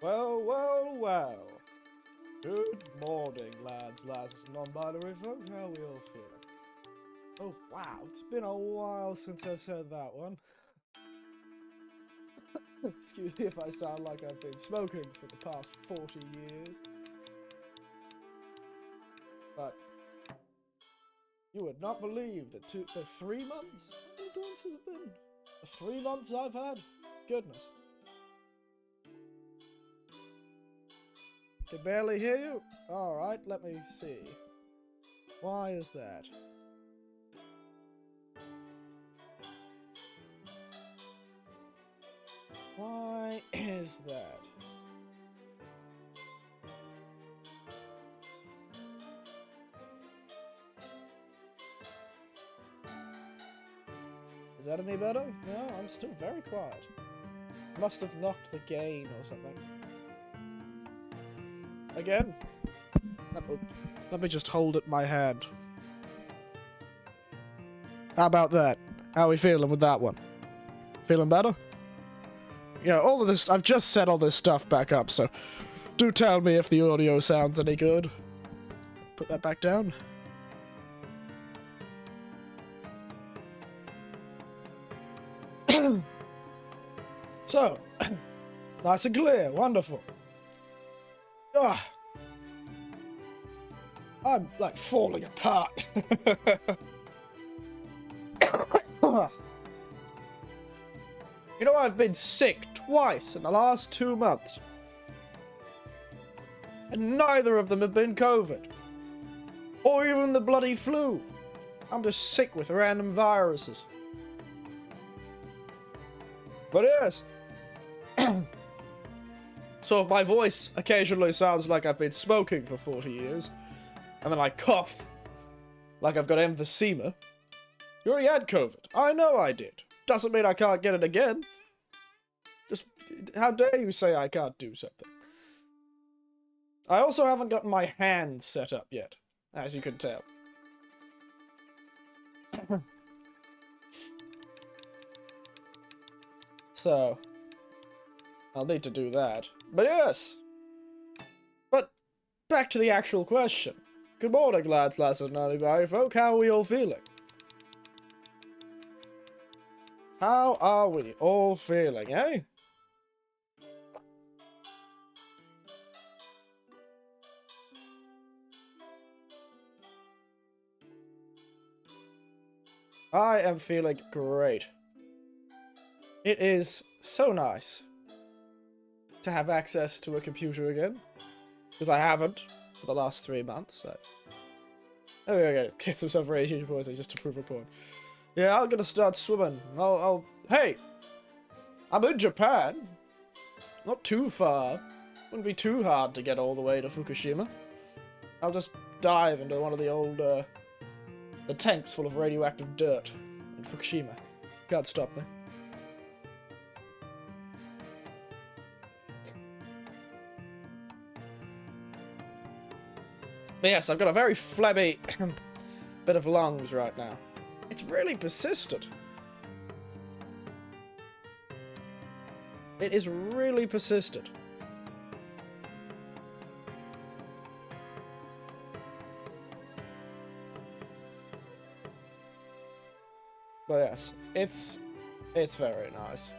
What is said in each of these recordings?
Well, well, well. Good morning, lads, lasses, and non-binary folk. How we all feeling? Oh, wow, it's been a while since I've said that one. Excuse me if I sound like I've been smoking for the past 40 years. But you would not believe the 3 months? How many months has it been? The 3 months I've had? Goodness. Can barely hear you? Alright, let me see. Why is that? Why is that? Is that any better? No, I'm still very quiet. Must have knocked the gain or something. Again? Let me just hold it in my hand. How about that? How are we feeling with that one? Feeling better? You know, all of this, I've just set all this stuff back up, so do tell me if the audio sounds any good. Put that back down. So, nice and clear, wonderful. Ah, I'm like falling apart. You know, I've been sick twice in the last 2 months. And neither of them have been COVID. Or even the bloody flu. I'm just sick with random viruses. But yes. So if my voice occasionally sounds like I've been smoking for 40 years, and then I cough like I've got emphysema, you already had COVID. I know I did. Doesn't mean I can't get it again. Just, how dare you say I can't do something? I also haven't gotten my hands set up yet, as you can tell. So, I'll need to do that. But yes! But, back to the actual question. Good morning, lads, lasses, and non-binary folk. How are we all feeling? How are we all feeling, eh? I am feeling great. It is so nice to have access to a computer again, because I haven't for the last 3 months. So. Okay, get some stuff for YouTube points just to prove a point. Yeah, I'm gonna start swimming. Hey! I'm in Japan. Not too far. Wouldn't be too hard to get all the way to Fukushima. I'll just dive into one of the old, the tanks full of radioactive dirt in Fukushima. Can't stop me. But yes, I've got a very flabby bit of lungs right now. It's really persistent. It is really persistent. But yes, it's very nice.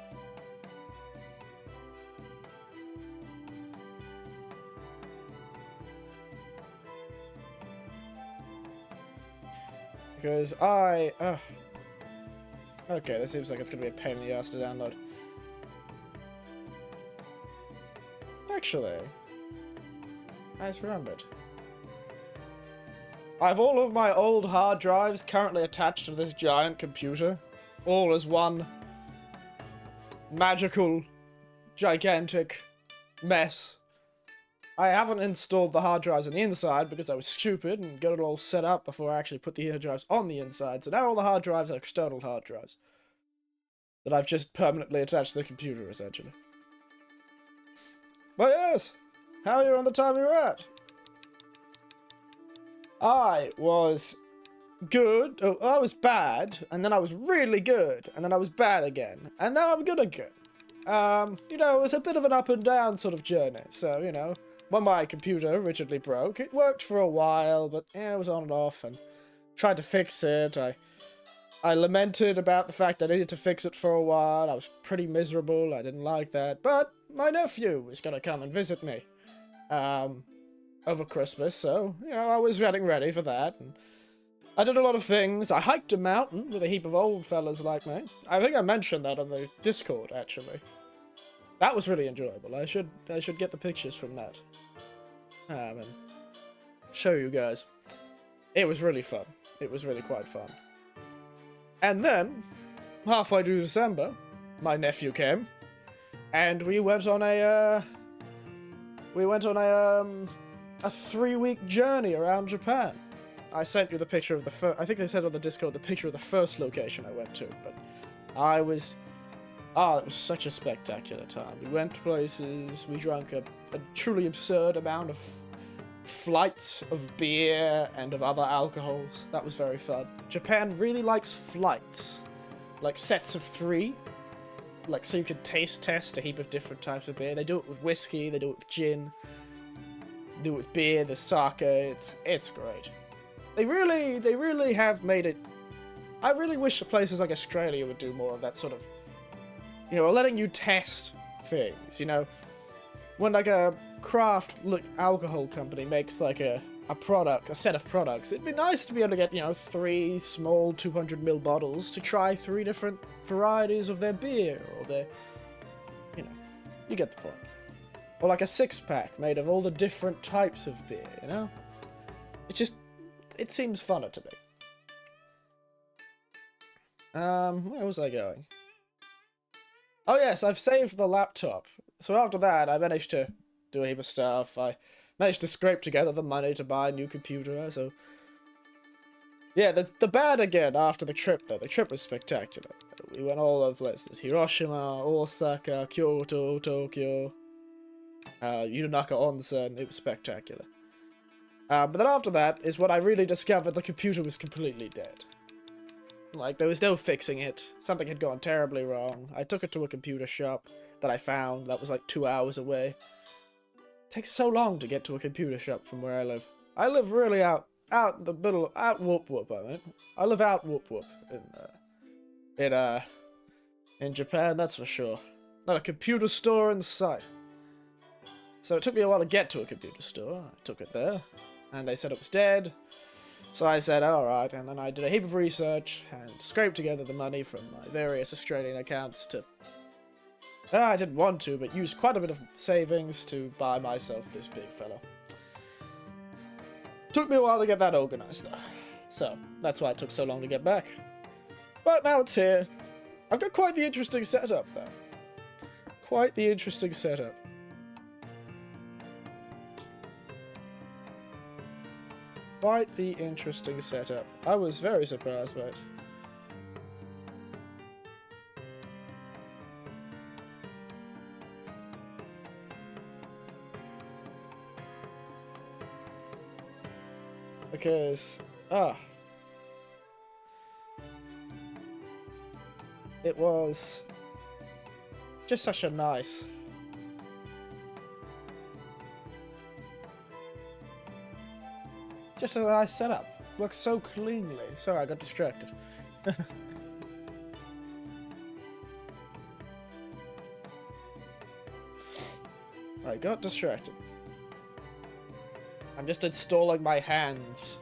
Because okay, this seems like it's gonna be a pain in the ass to download. Actually, I just remembered. I have all of my old hard drives currently attached to this giant computer, all as one magical, gigantic mess. I haven't installed the hard drives on the inside because I was stupid and got it all set up before I actually put the hard drives on the inside, so now all the hard drives are external hard drives that I've just permanently attached to the computer, essentially. But yes, how are you on the time you're at? I was good, I was bad, and then I was really good, and then I was bad again, and now I'm good again. You know, it was a bit of an up and down sort of journey. So, you know, when my computer originally broke, it worked for a while, but yeah, it was on and off, and tried to fix it. I lamented about the fact I needed to fix it for a while. I was pretty miserable. I didn't like that. But my nephew was going to come and visit me over Christmas, so, you know, I was getting ready for that. And I did a lot of things. I hiked a mountain with a heap of old fellas like me. I think I mentioned that on the Discord, actually. That was really enjoyable. I should get the pictures from that. And show you guys. It was really fun. It was really quite fun. And then, halfway through December, my nephew came, and we went on a 3-week journey around Japan. I sent you the picture of the first, I think they said on the Discord, the picture of the first location I went to, but it was such a spectacular time. We went places, we drank a truly absurd amount of flights of beer and of other alcohols. That was very fun. Japan really likes flights. Like sets of 3. Like so you could taste test a heap of different types of beer. They do it with whiskey, they do it with gin, do it with beer, the sake. It's great. They really have made it. I really wish places like Australia would do more of that sort of, you know, letting you test things, you know. When like a craft alcohol company makes like a product, a set of products, it'd be nice to be able to get, you know, 3 small 200ml bottles to try 3 different varieties of their beer, or their, you know, you get the point. Or like a 6-pack made of all the different types of beer, you know? It seems funner to me. Where was I going? Oh yes, I've saved the laptop. So after that, I managed to do a heap of stuff. I managed to scrape together the money to buy a new computer, so... Yeah, the bad again after the trip, though. The trip was spectacular. We went all over places. Hiroshima, Osaka, Kyoto, Tokyo, Yunaka Onsen. It was spectacular. But then after that is when I really discovered the computer was completely dead. Like, there was no fixing it. Something had gone terribly wrong. I took it to a computer shop that I found that was like 2 hours away. It takes so long to get to a computer shop from where I live. I live really out in the middle, out Whoop Whoop, I mean. I live out Whoop Whoop in Japan, that's for sure. Not a computer store in sight. So it took me a while to get to a computer store. I took it there, and they said it was dead. So I said, alright, and then I did a heap of research and scraped together the money from my various Australian accounts to... I didn't want to, but used quite a bit of savings to buy myself this big fella. Took me a while to get that organized, though. So, that's why it took so long to get back. But now it's here. I've got quite the interesting setup, though. Quite the interesting setup. Quite the interesting setup. I was very surprised by it. Because, it was just such a nice... Just a nice setup. Works so cleanly. Sorry, I got distracted. I got distracted. I'm just installing my hands.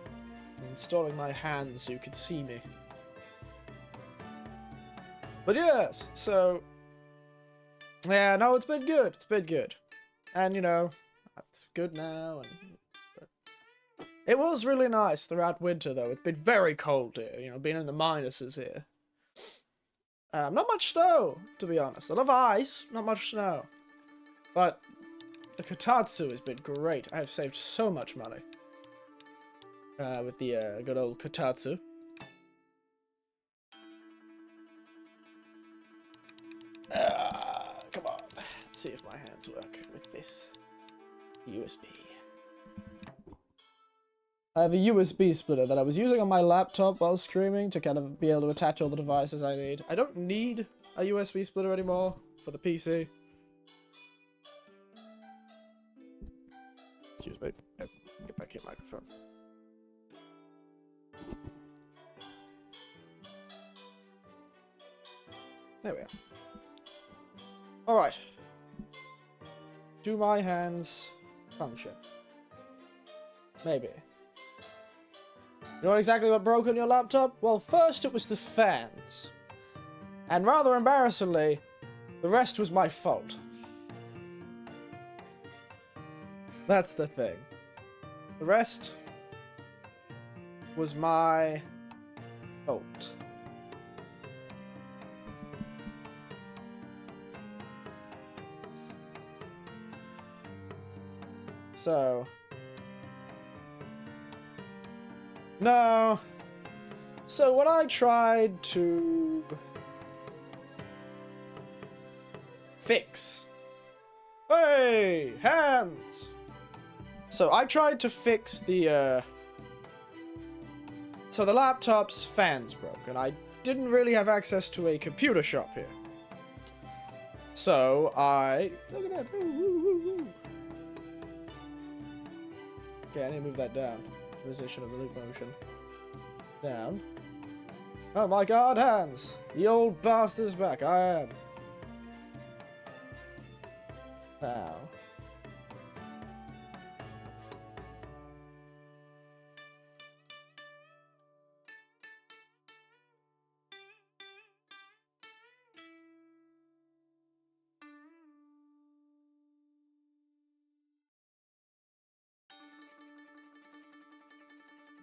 I'm installing my hands so you can see me. But yes, so... Yeah, no, it's been good. It's been good. And, you know, it's good now. And it was really nice throughout winter, though. It's been very cold here, you know, being in the minuses here. Not much snow, to be honest. A lot of ice, not much snow. But the kotatsu has been great. I have saved so much money with the good old kotatsu. Come on. Let's see if my hands work with this USB. I have a USB splitter that I was using on my laptop while streaming to kind of be able to attach all the devices I need. I don't need a USB splitter anymore for the PC. Excuse me. Get back in microphone. There we are. Alright. Do my hands function? Maybe. You know exactly what broke on your laptop? Well, first it was the fans. And rather embarrassingly, the rest was my fault. That's the thing. The rest was my fault. So... No. So when I tried to fix... Hey! Hands! So I tried to fix the, So the laptop's fans broke, and I didn't really have access to a computer shop here. So I... Look at that! Okay, I need to move that down. Position of the loop motion. Down. Oh my god, hands! The old bastard's back. I am. Now.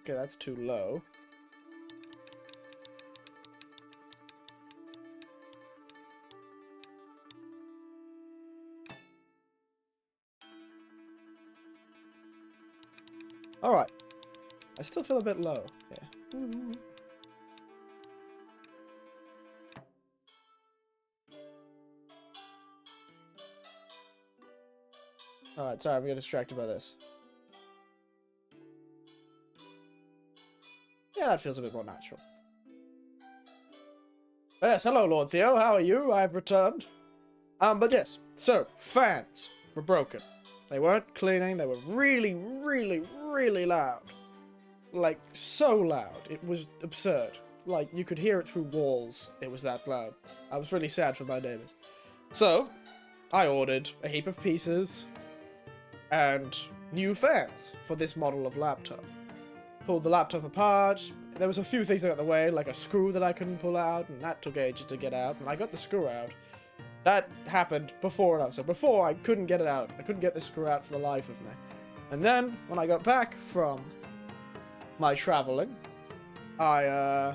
Okay, that's too low. Alright. I still feel a bit low. Yeah. Alright, sorry, I'm getting distracted by this. Yeah, that feels a bit more natural. Yes, hello, Lord Theo. How are you? I've returned. But yes. So, fans were broken. They weren't cleaning. They were really, really, really loud. Like, so loud. It was absurd. Like, you could hear it through walls. It was that loud. I was really sad for my neighbors. So, I ordered a heap of pieces and new fans for this model of laptop. Pulled the laptop apart. There was a few things that got in the way, like a screw that I couldn't pull out, and that took ages to get out, and I got the screw out. That happened before and after. Before, I couldn't get it out. I couldn't get the screw out for the life of me. And then, when I got back from my traveling, I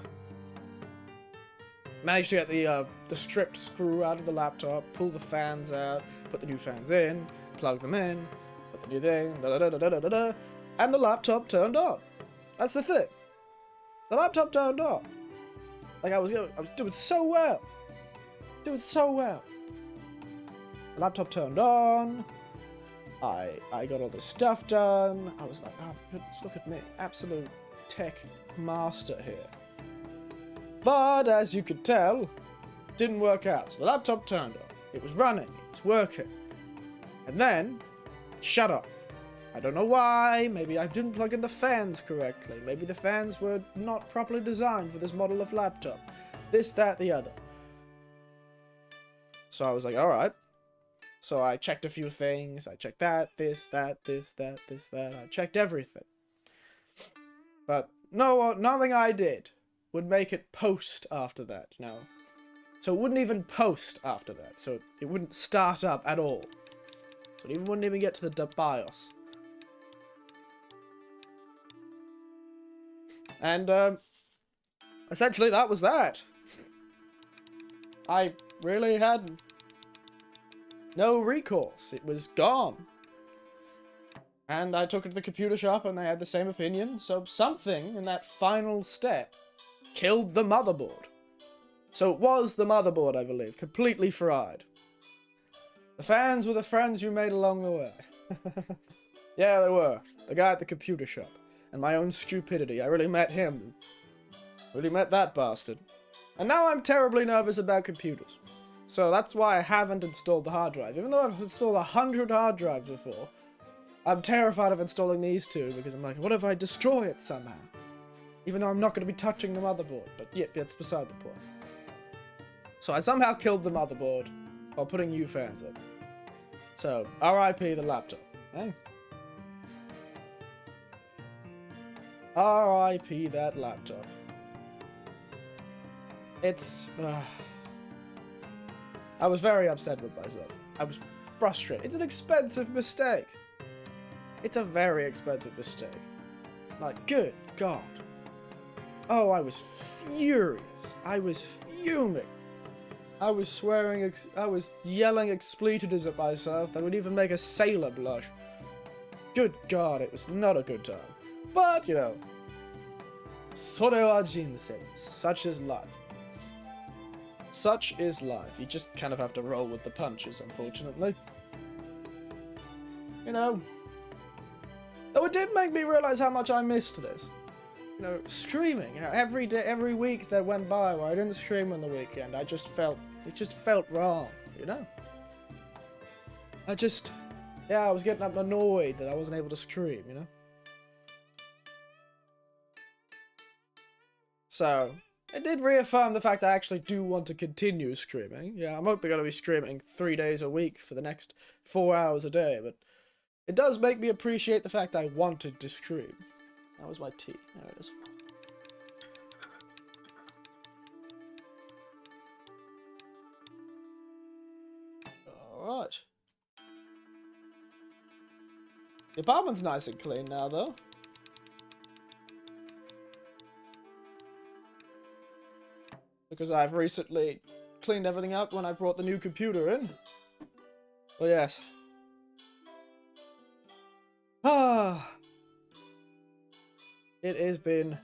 managed to get the stripped screw out of the laptop, pull the fans out, put the new fans in, plug them in, put the new thing, da-da-da-da-da-da-da, and the laptop turned on. That's the thing. The laptop turned on. Like, I was doing so well. Doing so well. The laptop turned on. I got all the stuff done. I was like, oh goodness, look at me. Absolute tech master here. But, as you could tell, didn't work out. So the laptop turned on. It was running. It was working. And then, it shut off. I don't know why. Maybe I didn't plug in the fans correctly. Maybe the fans were not properly designed for this model of laptop. This, that, the other. So I was like, alright. So I checked a few things. I checked that, this, that, this, that, this, that. I checked everything. But no, nothing I did would make it post after that. No. So it wouldn't even post after that. So it wouldn't start up at all. So it wouldn't even get to the BIOS. And, essentially that was that. I really had no recourse. It was gone. And I took it to the computer shop and they had the same opinion, so something in that final step killed the motherboard. So it was the motherboard, I believe, completely fried. The fans were the friends you made along the way. Yeah, they were. The guy at the computer shop. And my own stupidity. I really met him. Really met that bastard. And now I'm terribly nervous about computers. So that's why I haven't installed the hard drive. Even though I've installed 100 hard drives before, I'm terrified of installing these two because I'm like, what if I destroy it somehow? Even though I'm not going to be touching the motherboard. But yep, that's beside the point. So I somehow killed the motherboard while putting new fans in. So, RIP the laptop. Eh? RIP that laptop. It's... I was very upset with myself. I was frustrated. It's an expensive mistake. It's a very expensive mistake. Like, good God. Oh, I was furious. I was fuming. I was swearing, I was yelling expletives at myself that would even make a sailor blush. Good God, it was not a good time. But, you know, such is life. Such is life. You just kind of have to roll with the punches, unfortunately. You know. Though it did make me realize how much I missed this. You know, streaming. You know, every day, every week that went by where I didn't stream on the weekend, it just felt wrong, you know? I was getting annoyed that I wasn't able to stream, you know? So, it did reaffirm the fact I actually do want to continue streaming. Yeah, I'm hoping going to be streaming 3 days a week for the next 4 hours a day, but it does make me appreciate the fact I wanted to stream. That was my tea. There it is. Alright. The apartment's nice and clean now, though. Because I've recently cleaned everything up when I brought the new computer in. Well, yes. Ah. It has been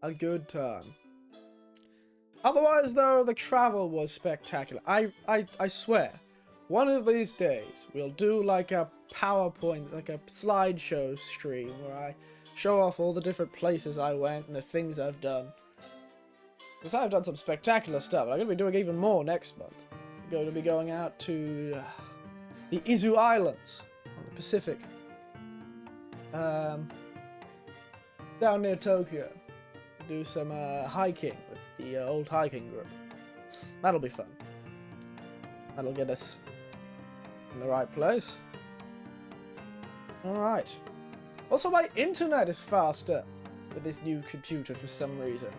a good time. Otherwise, though, the travel was spectacular. I swear, one of these days, we'll do like a PowerPoint, like a slideshow stream where I show off all the different places I went and the things I've done. Because I've done some spectacular stuff. I'm going to be doing even more next month. I'm going to be going out to the Izu Islands on the Pacific. Down near Tokyo. Do some hiking with the old hiking group. That'll be fun. That'll get us in the right place. Alright. Also, my internet is faster with this new computer for some reason.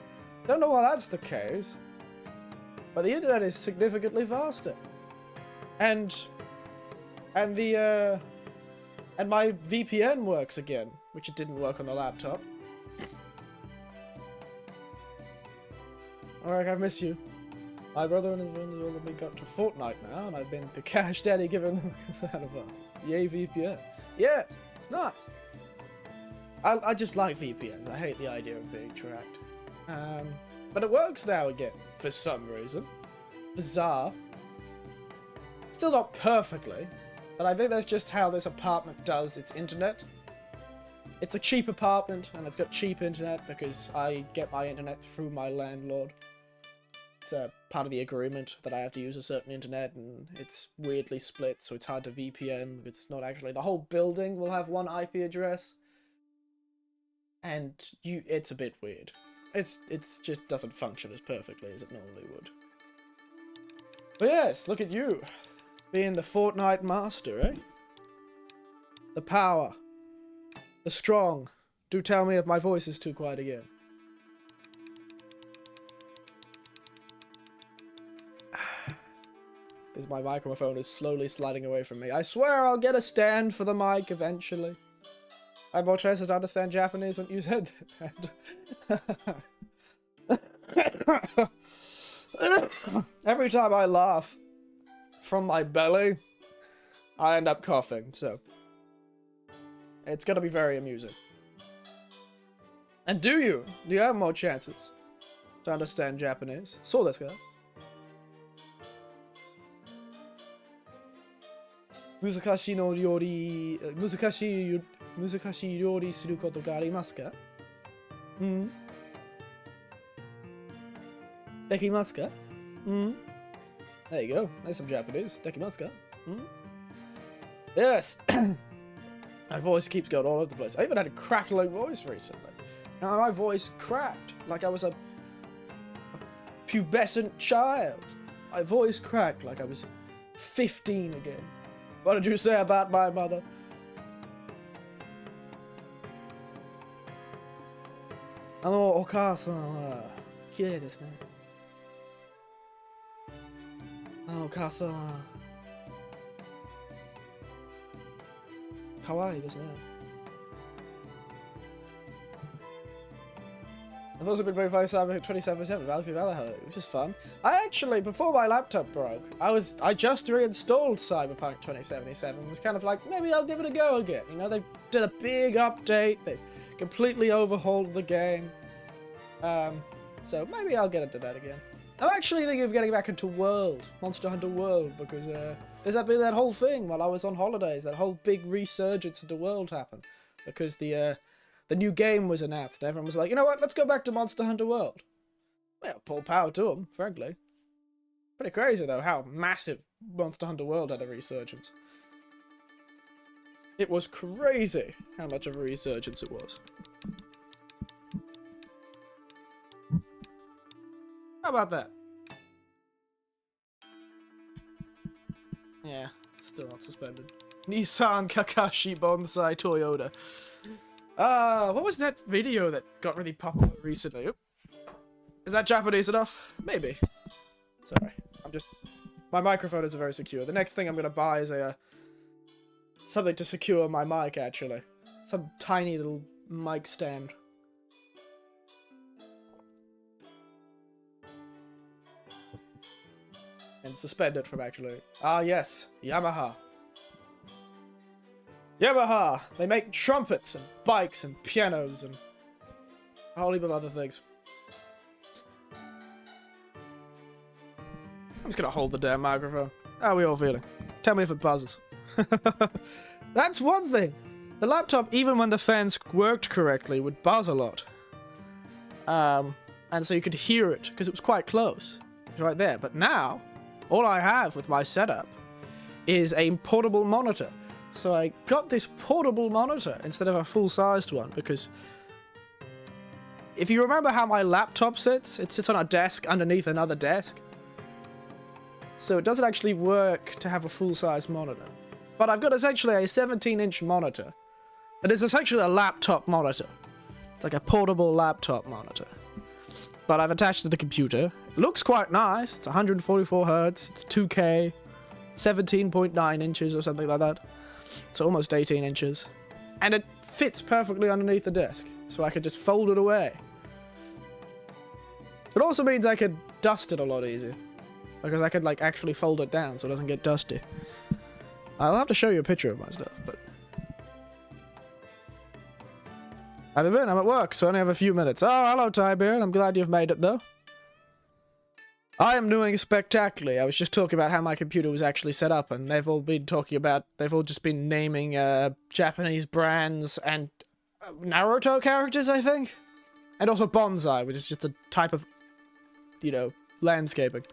Don't know why that's the case. But the internet is significantly faster. And my VPN works again, which it didn't work on the laptop. Alright, I miss you. My brother and his friends all of me got to Fortnite now, and I've been the cash daddy giving them a set of us. Yay, VPN. Yeah, it's not. I just like VPNs. I hate the idea of being tracked. But it works now again, for some reason. Bizarre. Still not perfectly, but I think that's just how this apartment does its internet. It's a cheap apartment, and it's got cheap internet because I get my internet through my landlord. It's a part of the agreement that I have to use a certain internet, and it's weirdly split, so it's hard to VPN. It's not actually... The whole building will have one IP address. And it's a bit weird. It's just doesn't function as perfectly as it normally would. But yes, look at you. Being the Fortnite master, eh? The power. The strong. Do tell me if my voice is too quiet again. Because my microphone is slowly sliding away from me. I swear I'll get a stand for the mic eventually. I have more chances to understand Japanese when you said that. Every time I laugh from my belly, I end up coughing, so it's gonna be very amusing. And do you have more chances to understand Japanese? So this guy. 難しい料理することがありますか？うん。できますか？ There you go. There's some Japanese. Dekimatsuka. Yes. My voice keeps going all over the place. I even had a crackling voice recently. Now my voice cracked like I was a pubescent child. My voice cracked like I was 15 again. What did you say about my mother? Okasa, kirei desu ne. Okasa, kawaii desu ne. I've also been very far cyber 27/7 Battlefield Valhalla, which is fun. I actually, before my laptop broke, I just reinstalled Cyberpunk 2077 and was kind of like, maybe I'll give it a go again. You know, they did a big update, they've completely overhauled the game. So maybe I'll get into that again. I'm actually thinking of getting back into Monster Hunter World, because there's been that whole thing while I was on holidays, that whole big resurgence into World happened, because the new game was announced, and everyone was like, you know what, let's go back to Monster Hunter World. Well, full power to them, frankly. Pretty crazy, though, how massive Monster Hunter World had a resurgence. It was crazy how much of a resurgence it was. How about that? Yeah, still not suspended. Nissan Kakashi Bonsai Toyota. What was that video that got really popular recently? Oop. Is that Japanese enough? Maybe. Sorry, my microphone isn't very secure. The next thing I'm gonna buy is something to secure my mic, actually. Some tiny little mic stand. And suspend it from actually. Ah, yes, Yamaha. Yamaha! They make trumpets and bikes and pianos and a whole heap of other things. I'm just gonna hold the damn microphone. How are we all feeling? Tell me if it buzzes. That's one thing. The laptop, even when the fans worked correctly, would buzz a lot. And so you could hear it, because it was quite close. It was right there. But now, all I have with my setup is a portable monitor. So I got this portable monitor instead of a full-sized one, because if you remember how my laptop sits, it sits on a desk underneath another desk. So it doesn't actually work to have a full-size monitor. But I've got essentially a 17-inch monitor. It is essentially a laptop monitor. It's like a portable laptop monitor. But I've attached it to the computer. It looks quite nice. It's 144 Hz. It's 2K. 17.9 inches or something like that. It's almost 18 inches. And it fits perfectly underneath the desk. So I could just fold it away. It also means I could dust it a lot easier. Because I could, like, actually fold it down so it doesn't get dusty. I'll have to show you a picture of my stuff, but... Have you been? I'm at work, so I only have a few minutes. Oh, hello, Tybeard. I'm glad you've made it, though. I am doing spectacularly. I was just talking about how my computer was actually set up, and they've all just been naming Japanese brands and Naruto characters, I think? And also bonsai, which is just a type of, you know, landscaping.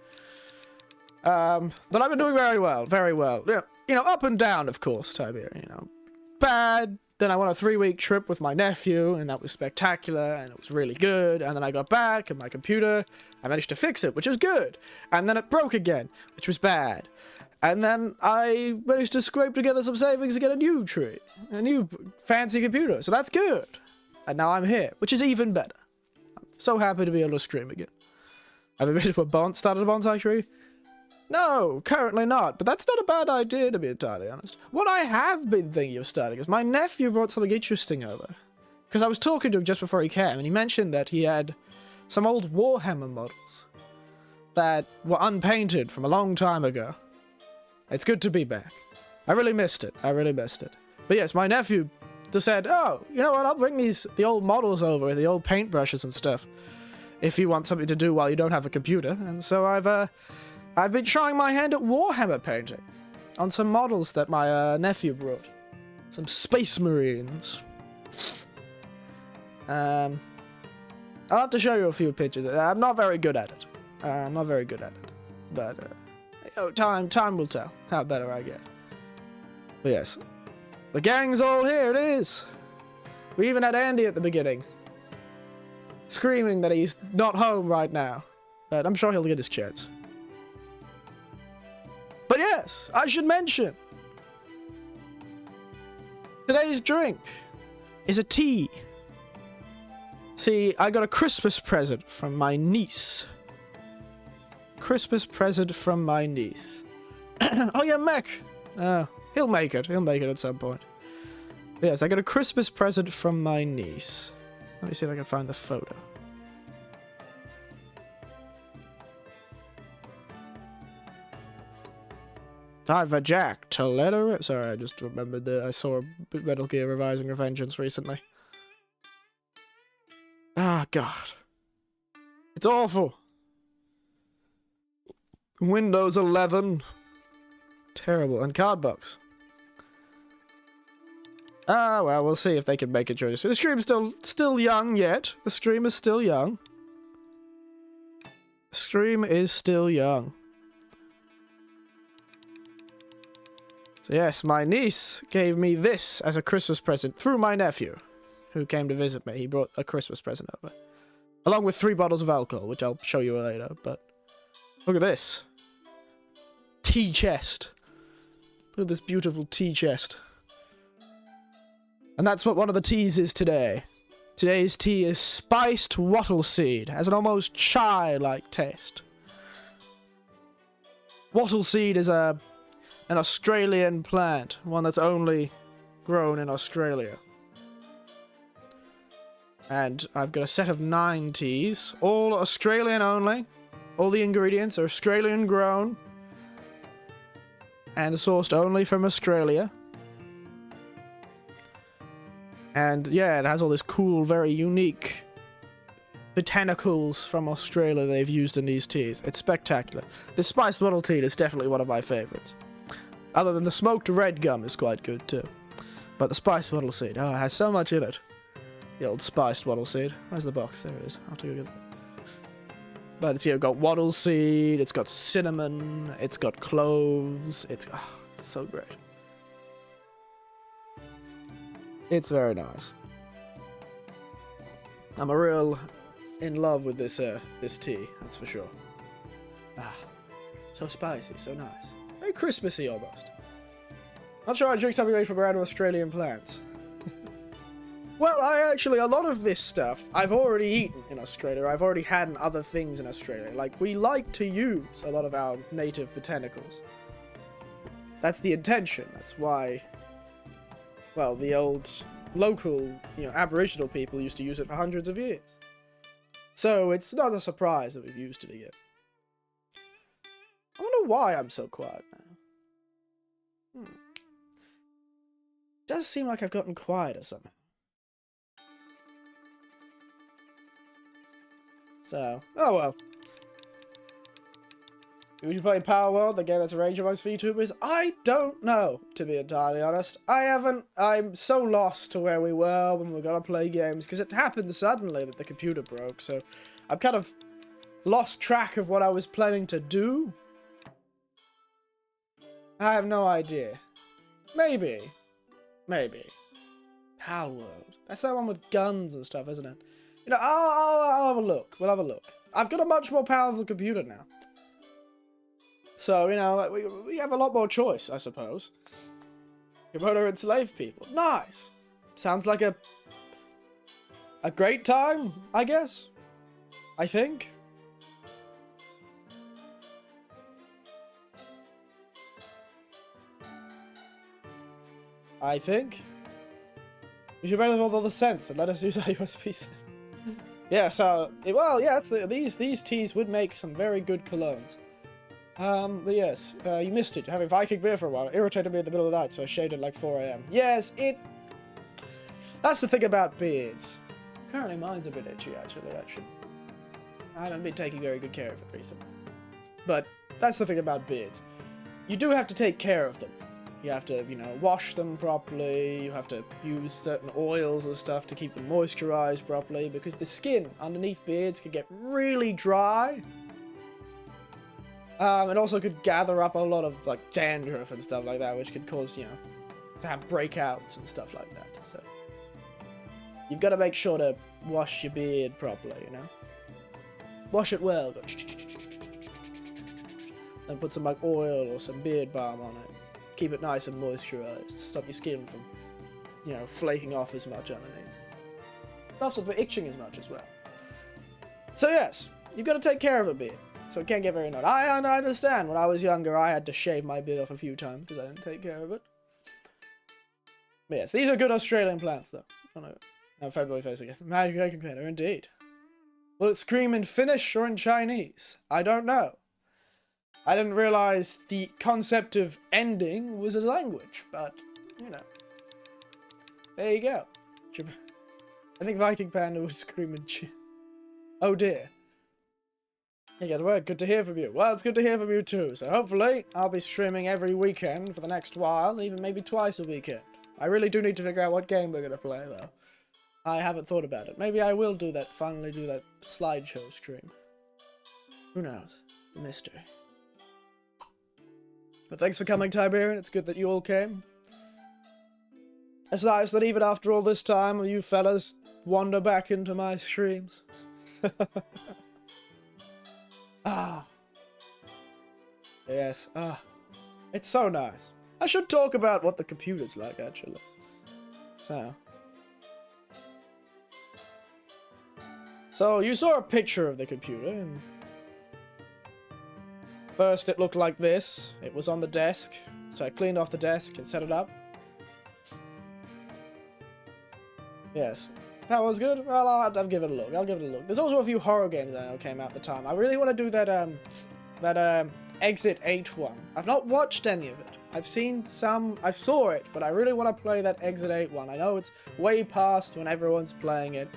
But I've been doing very well, very well. Yeah, you know, up and down, of course, Tybeard, you know. Bad. Then I went on a 3-week trip with my nephew, and that was spectacular, and it was really good. And then I got back, and my computer, I managed to fix it, which was good. And then it broke again, which was bad. And then I managed to scrape together some savings to get a new fancy computer. So that's good. And now I'm here, which is even better. I'm so happy to be able to stream again. Have you been to started a bonsai tree? No, currently not, but that's not a bad idea, to be entirely honest. What I have been thinking of starting is my nephew brought something interesting over. Because I was talking to him just before he came, and he mentioned that he had some old Warhammer models that were unpainted from a long time ago. It's good to be back. I really missed it. But yes, my nephew just said, oh, you know what, I'll bring the old models over, the old paintbrushes and stuff, if you want something to do while you don't have a computer. And so I've been trying my hand at Warhammer painting on some models that my nephew brought. Some Space Marines. I'll have to show you a few pictures. I'm not very good at it. but time will tell how better I get. But yes, the gang's all here. It is. We even had Andy at the beginning, screaming that he's not home right now, but I'm sure he'll get his chance. But yes, I should mention, today's drink is a tea. See, I got a Christmas present from my niece. Christmas present from my niece. Oh yeah, Mech. He'll make it. He'll make it at some point. Yes, I got a Christmas present from my niece. Let me see if I can find the photo. Diver Jack to let her rip. Sorry, I just remembered that I saw Metal Gear Revising Revengeance recently. Ah, God. It's awful. Windows 11. Terrible. And Cardbox. Ah, well, we'll see if they can make a choice. The stream's still young yet. The stream is still young. The stream is still young. So yes, my niece gave me this as a Christmas present through my nephew, who came to visit me. He brought a Christmas present over. Along with 3 bottles of alcohol, which I'll show you later, but look at this. Tea chest. Look at this beautiful tea chest. And that's what one of the teas is today. Today's tea is spiced wattle seed. Has an almost chai-like taste. Wattle seed is an Australian plant, one that's only grown in Australia. And I've got a set of 9 teas, all Australian only. All the ingredients are Australian grown and sourced only from Australia. And yeah, it has all this cool, very unique botanicals from Australia they've used in these teas. It's spectacular. The spiced wattle tea is definitely one of my favorites. Other than the smoked red gum is quite good too. But the spiced wattle seed, oh, it has so much in it. The old spiced wattle seed. Where's the box? There it is. I'll have to go get that. But it's, got wattle seed, it's got cinnamon, it's got cloves, it's so great. It's very nice. I'm a real in love with this tea, that's for sure. So spicy, so nice. Very Christmassy almost. Not sure I drink something made from random Australian plants. Well, a lot of this stuff I've already eaten in Australia. I've already had in other things in Australia. Like, we like to use a lot of our native botanicals. That's the intention. That's why, well, the old local, Aboriginal people used to use it for hundreds of years. So it's not a surprise that we've used it again. I wonder why I'm so quiet now. It does seem like I've gotten quieter somehow. So, oh well. Would you play Power World, the game that's arranged amongst VTubers? I don't know, to be entirely honest. I'm so lost to where we were when we were gonna play games, because it happened suddenly that the computer broke, so I've kind of lost track of what I was planning to do. I have no idea. Maybe. Power World. That's that one with guns and stuff, isn't it? I'll have a look. We'll have a look. I've got a much more powerful computer now. So, we have a lot more choice, I suppose. You murder and enslave people. Nice. Sounds like a great time, I guess. I think. You should better with all the sense and let us use our USB stick. Yeah, so, well, yeah, these teas would make some very good colognes. But yes, you missed it. Having Viking beer for a while. It irritated me in the middle of the night, so I shaved at like 4 AM. Yes, that's the thing about beards. Currently, mine's a bit itchy, actually. I haven't been taking very good care of it recently. But that's the thing about beards. You do have to take care of them. You have to, wash them properly, you have to use certain oils or stuff to keep them moisturized properly, because the skin underneath beards can get really dry. It also could gather up a lot of like dandruff and stuff like that, which could cause, you know, to have breakouts and stuff like that. So you've got to make sure to wash your beard properly, you know. Wash it well. Go and put some like oil or some beard balm on it. Keep it nice and moisturized to stop your skin from, you know, flaking off as much underneath. Also for itching as much as well. So yes, you've got to take care of a beard, so it can't get very knotty. I understand. When I was younger, I had to shave my beard off a few times because I didn't take care of it. But yes, these are good Australian plants, though. Oh no, I'm February face again. Magic container, indeed. Will it scream in Finnish or in Chinese? I don't know. I didn't realize the concept of ending was a language, but, you know. There you go. I think Viking Panda was screaming oh dear. You get a word. Good to hear from you. Well, it's good to hear from you too. So hopefully, I'll be streaming every weekend for the next while, even maybe twice a weekend. I really do need to figure out what game we're going to play, though. I haven't thought about it. Maybe I will do that, finally do that slideshow stream. Who knows? The mystery. But thanks for coming, Tiberian. It's good that you all came. It's nice that even after all this time, you fellas wander back into my streams. Ah. Yes, it's so nice. I should talk about what the computer's like, actually. So you saw a picture of the computer, and first it looked like this. It was on the desk, so I cleaned off the desk and set it up. Yes. That was good? Well, I'll give it a look. I'll give it a look. There's also a few horror games that I know came out at the time. I really want to do that Exit 8 one. I've not watched any of it. I've seen some, I saw it, but I really want to play that Exit 8 one. I know it's way past when everyone's playing it,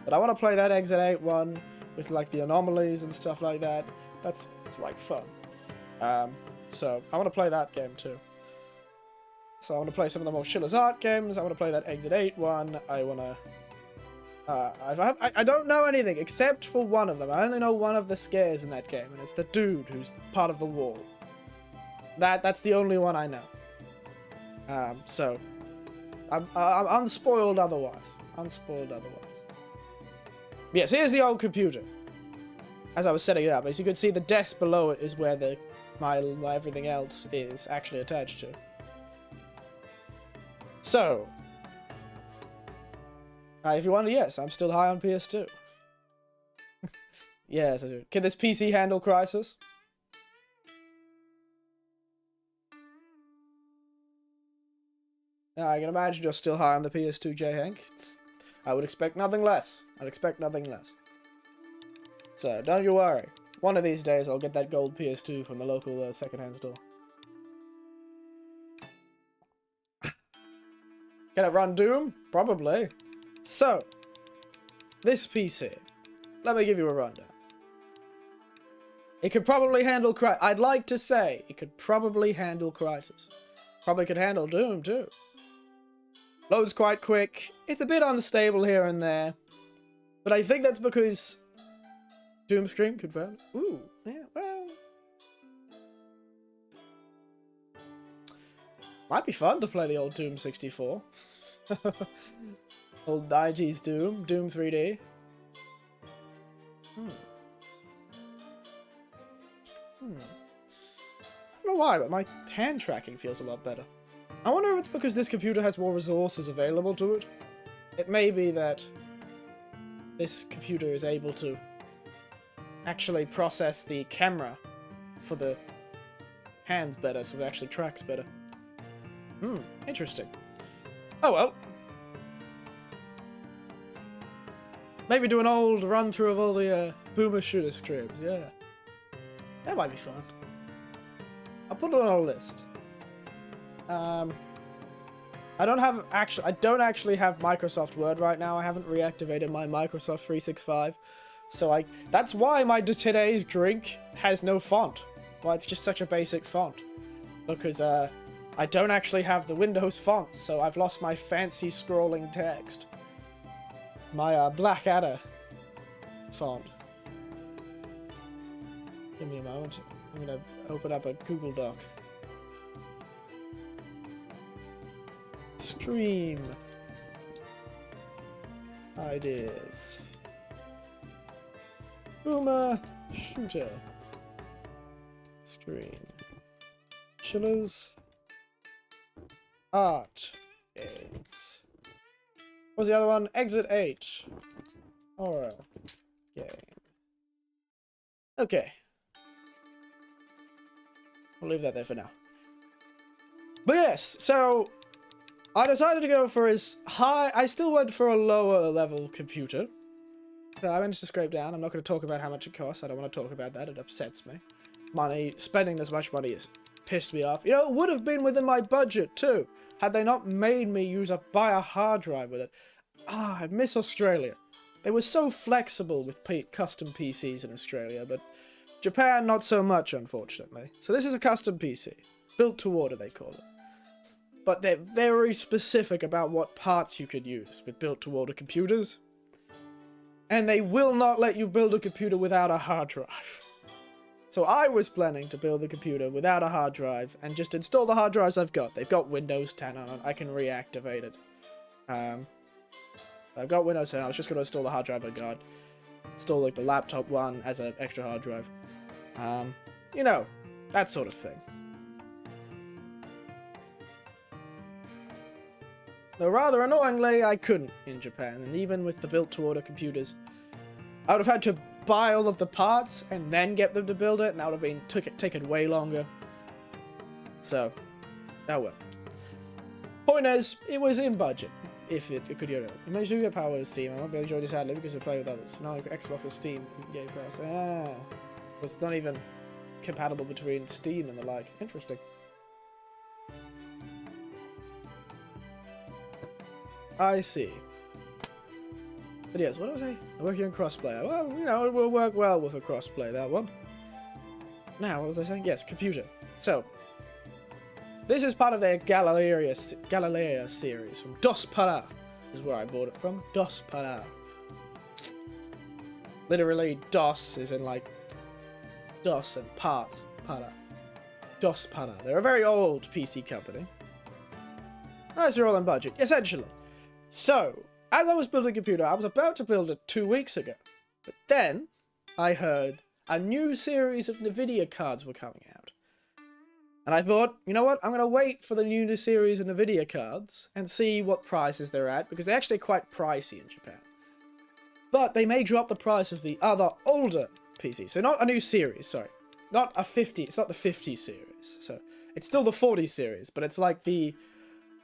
but I want to play that Exit 8 one with like the anomalies and stuff like that. It's like fun. So I want to play that game too. So I want to play some of the more Schiller's Art games. I want to play that Exit 8 one. I want to... I don't know anything except for one of them. I only know one of the scares in that game, and it's the dude who's part of the wall. That's the only one I know. So I'm unspoiled otherwise. Unspoiled otherwise. Yes, here's the old computer. As I was setting it up, as you can see, the desk below it is where my everything else is actually attached to. So, if you wonder, yes, I'm still high on PS2. Yes, I do. Can this PC handle Crysis? I can imagine you're still high on the PS2, J. Hank. I would expect nothing less. I'd expect nothing less. So, don't you worry. One of these days, I'll get that gold PS2 from the local secondhand store. Can it run Doom? Probably. So, this PC. Let me give you a rundown. It could probably handle Crysis. I'd like to say it could probably handle Crysis. Probably could handle Doom, too. Loads quite quick. It's a bit unstable here and there. But I think that's because... Doom stream confirmed. Ooh, yeah, well... Might be fun to play the old Doom 64. Old 90s Doom. Doom 3D. I don't know why, but my hand tracking feels a lot better. I wonder if it's because this computer has more resources available to it. It may be that this computer is able to actually process the camera for the hands better, so it actually tracks better. Interesting. Oh well. Maybe do an old run-through of all the Boomer Shooter streams, yeah. That might be fun. I'll put it on a list. I don't actually have Microsoft Word right now. I haven't reactivated my Microsoft 365. So that's why my today's drink has no font. Why it's just such a basic font. Because I don't actually have the Windows fonts, so I've lost my fancy scrolling text. My Blackadder font. Give me a moment. I'm gonna open up a Google Doc. Stream ideas. Boomer shooter. Stream. Chillers. Art games. What was the other one? Exit 8. Horror game. Okay. We'll leave that there for now. But yes, so I decided to go for as high... I still went for a lower level computer. So I managed to scrape down. I'm not going to talk about how much it costs. I don't want to talk about that. It upsets me. Spending this much money has pissed me off. You know, it would have been within my budget too, had they not made me buy a hard drive with it. Ah, I miss Australia. They were so flexible with custom PCs in Australia, but Japan not so much, unfortunately. So this is a custom PC. Built to order, they call it. But they're very specific about what parts you could use with built to order computers. And they will not let you build a computer without a hard drive. So I was planning to build a computer without a hard drive and just install the hard drives I've got. They've got Windows 10 on it. I can reactivate it. I've got Windows 10. I was just going to install the hard drive I got. Install like the laptop one as an extra hard drive. You know, that sort of thing. Though rather annoyingly, I couldn't in Japan. And even with the built-to-order computers, I would have had to buy all of the parts and then get them to build it, and that would have been taken way longer. So, oh well. Point is, it was in budget. If it could, you know. You managed to get power with Steam. I won't be able to join this sadly because I play with others. No, Xbox or Steam Game Pass. Ah, it's not even compatible between Steam and the like. Interesting. I see. But yes, what was I? I'm working on crossplay. Well, you know, it will work well with a crossplay, that one. Now, what was I saying? Yes, computer. So, this is part of their Galileo series from Dos Para, is where I bought it from. Dos Para. Literally, Dos is in like Dos and part. Para. Dos Para. They're a very old PC company. As they're all on budget, essentially. So, as I was building a computer, I was about to build it 2 weeks ago. But then, I heard a new series of NVIDIA cards were coming out. And I thought, you know what, I'm going to wait for the new series of NVIDIA cards and see what prices they're at, because they're actually quite pricey in Japan. But they may drop the price of the other older PCs. So not a new series, sorry. Not a 50, it's not the 50 series. So it's still the 40 series, but it's like the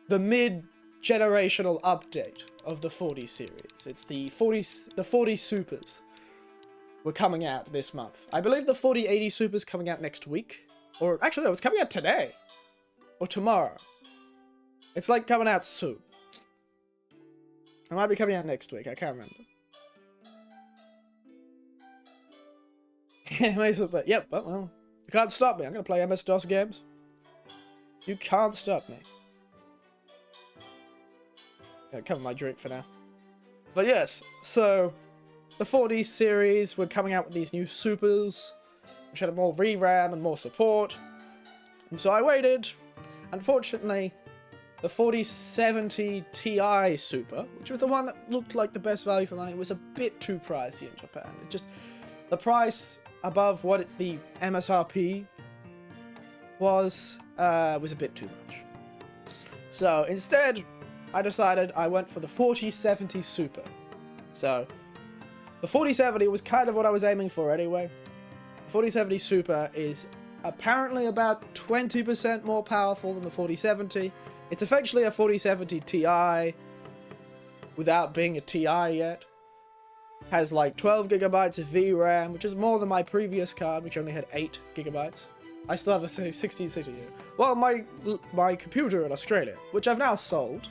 mid-generational update of the 40 series. It's the 40 Supers were coming out this month. I believe the 4080 Super's coming out next week. Or, actually, no, it's coming out today. Or tomorrow. It's, like, coming out soon. It might be coming out next week. I can't remember. But, yep, well, you can't stop me. I'm going to play MS-DOS games. You can't stop me. Gonna cover my drink for now. But, yes, so the 40 series were coming out with these new Supers, which had more VRAM and more support. And so I waited. Unfortunately, the 4070 Ti Super, which was the one that looked like the best value for money, was a bit too pricey in Japan. It just, the price above what the MSRP was a bit too much. So instead, I decided I went for the 4070 Super. So the 4070 was kind of what I was aiming for anyway. 4070 Super is apparently about 20% more powerful than the 4070. It's effectively a 4070 Ti without being a Ti yet. Has like 12 gigabytes of VRAM, which is more than my previous card, which only had 8 gigabytes. I still have a 1660. Well, my computer in Australia, which I've now sold.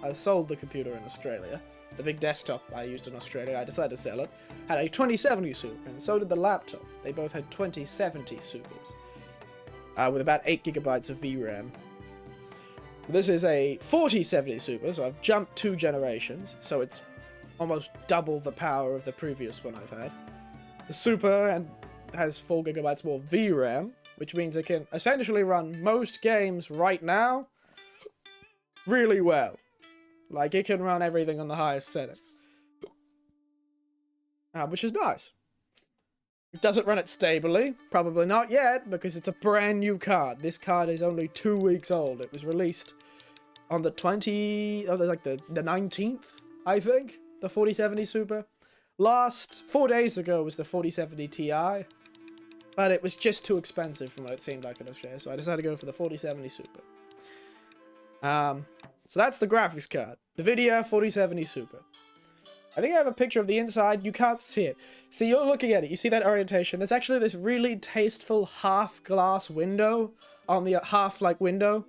I sold the computer in Australia. The big desktop I used in Australia, I decided to sell it, had a 2070 Super, and so did the laptop. They both had 2070 Supers, with about 8 gigabytes of VRAM. This is a 4070 Super, so I've jumped 2 generations, so it's almost double the power of the previous one I've had. The Super has 4 gigabytes more VRAM, which means it can essentially run most games right now really well. Like, it can run everything on the highest setting. Which is nice. It doesn't run it stably. Probably not yet, because it's a brand new card. This card is only 2 weeks old. It was released on the 19th, I think. The 4070 Super. 4 days ago was the 4070 Ti. But it was just too expensive from what it seemed like in Australia. So I decided to go for the 4070 Super. So that's the graphics card. NVIDIA 4070 Super. I think I have a picture of the inside. You can't see it. See, you're looking at it. You see that orientation. There's actually this really tasteful half-glass window on the window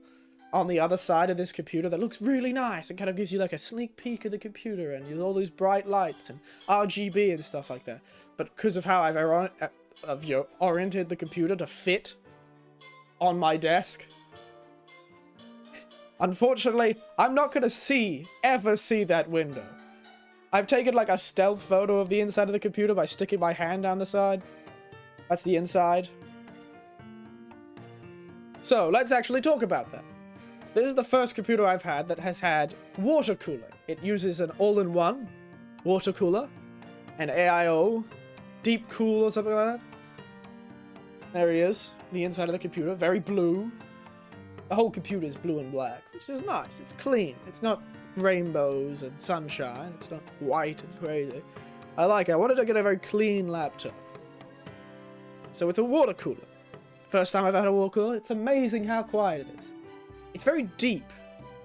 on the other side of this computer that looks really nice and kind of gives you like a sneak peek of the computer, and there's all these bright lights and RGB and stuff like that. But because of how I've oriented the computer to fit on my desk, unfortunately, I'm not going to ever see that window. I've taken like a stealth photo of the inside of the computer by sticking my hand down the side. That's the inside. So, let's actually talk about that. This is the first computer I've had that has had water cooling. It uses an all-in-one water cooler, an AIO, deep cool or something like that. There he is, the inside of the computer, very blue. The whole computer is blue and black, which is nice. It's clean. It's not rainbows and sunshine. It's not white and crazy. I like it. I wanted to get a very clean laptop. So it's a water cooler. First time I've had a water cooler. It's amazing how quiet it is. It's very deep.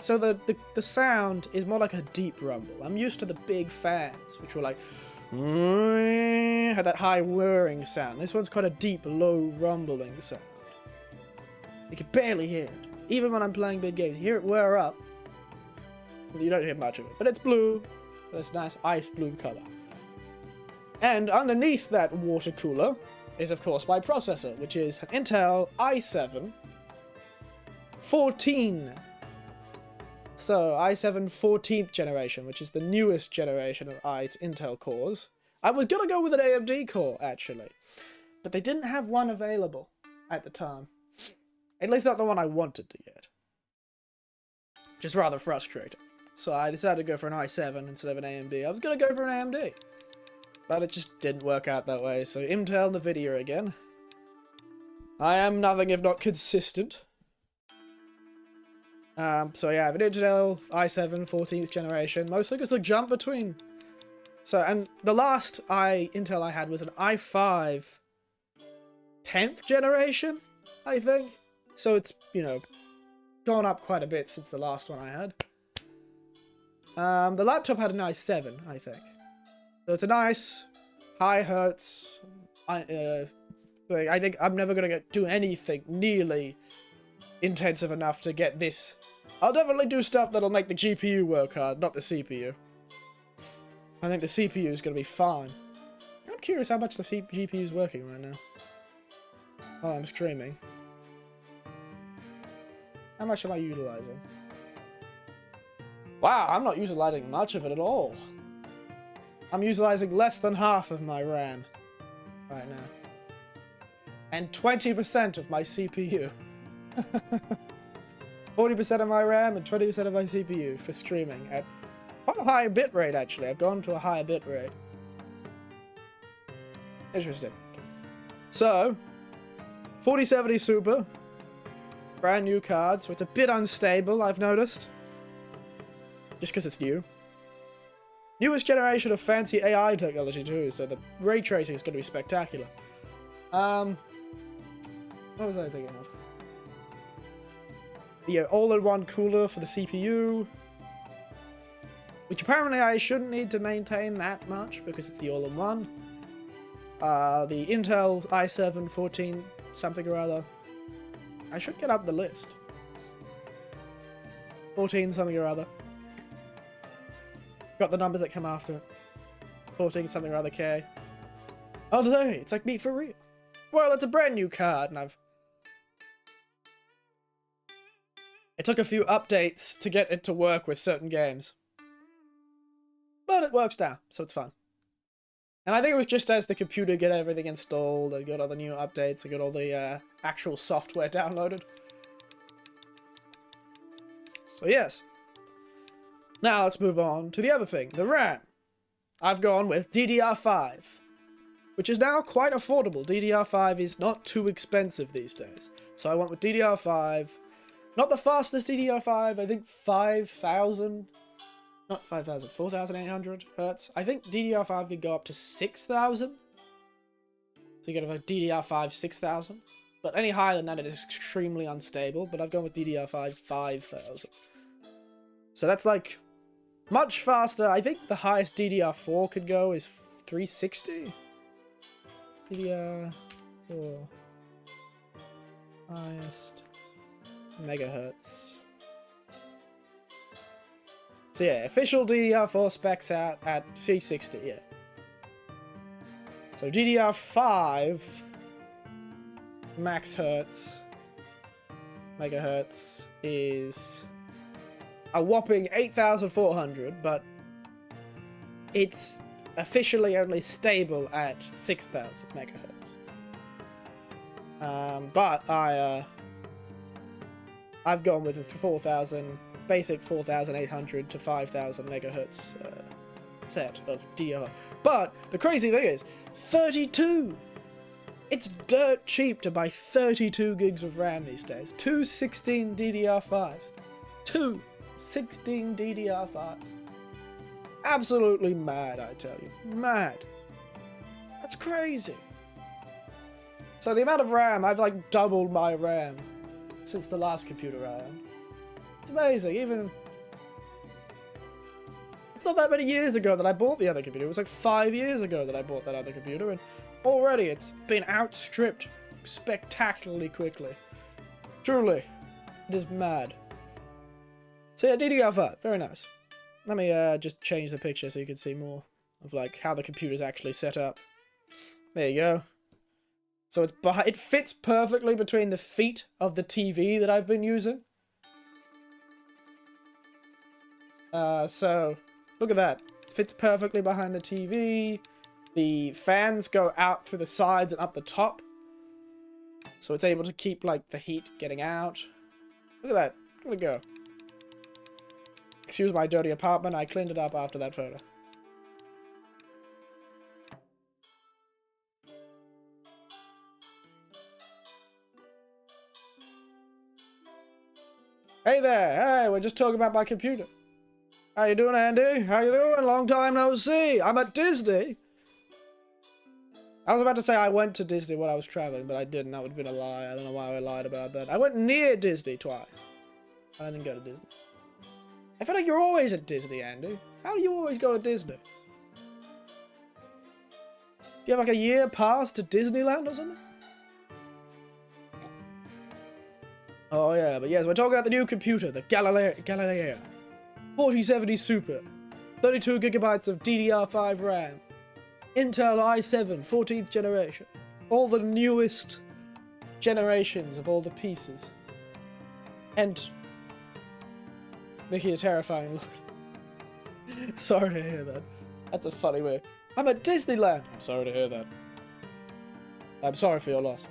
So the sound is more like a deep rumble. I'm used to the big fans, which were like, had that high whirring sound. This one's quite a deep, low, rumbling sound. You can barely hear it. Even when I'm playing big games, you hear it whir up. You don't hear much of it, but it's blue. That's a nice ice blue color. And underneath that water cooler is, of course, my processor, which is an Intel i7 14. So, i7 14th generation, which is the newest generation of Intel cores. I was gonna go with an AMD core, actually, but they didn't have one available at the time. At least not the one I wanted to get. Which is rather frustrating. So I decided to go for an i7 instead of an AMD. I was going to go for an AMD. But it just didn't work out that way. So Intel, NVIDIA again. I am nothing if not consistent. So yeah, I have an Intel i7 14th generation. Mostly because the jump between. So, and the last Intel I had was an i5 10th generation, I think. So it's, you know, gone up quite a bit since the last one I had. The laptop had an i7, I think. So it's a nice, high hertz, I think I'm never going to do anything nearly intensive enough to get this. I'll definitely do stuff that'll make the GPU work hard, not the CPU. I think the CPU is going to be fine. I'm curious how much the GPU is working right now. While I'm streaming. How much am I utilizing? Wow, I'm not utilizing much of it at all. I'm utilizing less than half of my RAM right now. And 20% of my CPU. 40% of my RAM and 20% of my CPU for streaming at quite a high bit rate, actually. I've gone to a higher bit rate. Interesting. So, 4070 Super. Brand new card, so it's a bit unstable, I've noticed. Just because it's new. Newest generation of fancy AI technology too, so the ray tracing is going to be spectacular. What was I thinking of? The all-in-one cooler for the CPU. Which apparently I shouldn't need to maintain that much, because it's the all-in-one. The Intel i7 14 something or other. I should get up the list. 14 something or other. Got the numbers that come after it. 14 something or other K. Oh no, it's like me for real. Well, it's a brand new card, and it took a few updates to get it to work with certain games. But it works now, so it's fun. And I think it was just as the computer got everything installed and got all the new updates and got all the actual software downloaded. So yes. Now let's move on to the other thing, the RAM. I've gone with DDR5, which is now quite affordable. DDR5 is not too expensive these days. So I went with DDR5. Not the fastest DDR5, I think 5,000. Not 5,000, 4,800 hertz. I think DDR5 could go up to 6,000. So you get a DDR5 6,000. But any higher than that, it is extremely unstable. But I've gone with DDR5 5,000. So that's like much faster. I think the highest DDR4 could go is 360. DDR4. Highest megahertz. So yeah, official DDR4 specs out at 360, yeah. So DDR5 max hertz megahertz is a whopping 8,400, but it's officially only stable at 6,000 megahertz. But I've gone with a 4,000. Basic 4,800 to 5,000 megahertz set of DDR5. But the crazy thing is, 32! It's dirt cheap to buy 32 gigs of RAM these days. Two 16 DDR5s. Two 16 DDR5s. Absolutely mad, I tell you. Mad. That's crazy. So the amount of RAM, I've like doubled my RAM since the last computer I owned. It's amazing, even... It's not that many years ago that I bought the other computer. It was like 5 years ago that I bought that other computer, and already it's been outstripped spectacularly quickly. Truly. It is mad. So yeah, DDR5, very nice. Let me just change the picture so you can see more of like how the computer's actually set up. There you go. So it fits perfectly between the feet of the TV that I've been using. So, look at that. It fits perfectly behind the TV. The fans go out through the sides and up the top. So it's able to keep, like, the heat getting out. Look at that. Look at it go. Excuse my dirty apartment. I cleaned it up after that photo. Hey there. Hey, we're just talking about my computer. How you doing, Andy? How you doing? Long time no see. I'm at Disney. I was about to say I went to Disney when I was traveling, but I didn't. That would have been a lie. I don't know why I lied about that. I went near Disney twice. I didn't go to Disney. I feel like you're always at Disney, Andy. How do you always go to Disney? Do you have like a year pass to Disneyland or something? Oh yeah, but yes, we're talking about the new computer, the Galileo. 4070 Super, 32 gigabytes of DDR5 RAM, Intel i7 14th generation, all the newest generations of all the pieces, and making a terrifying look. Sorry to hear that. That's a funny way. I'm at Disneyland. I'm sorry to hear that. I'm sorry for your loss.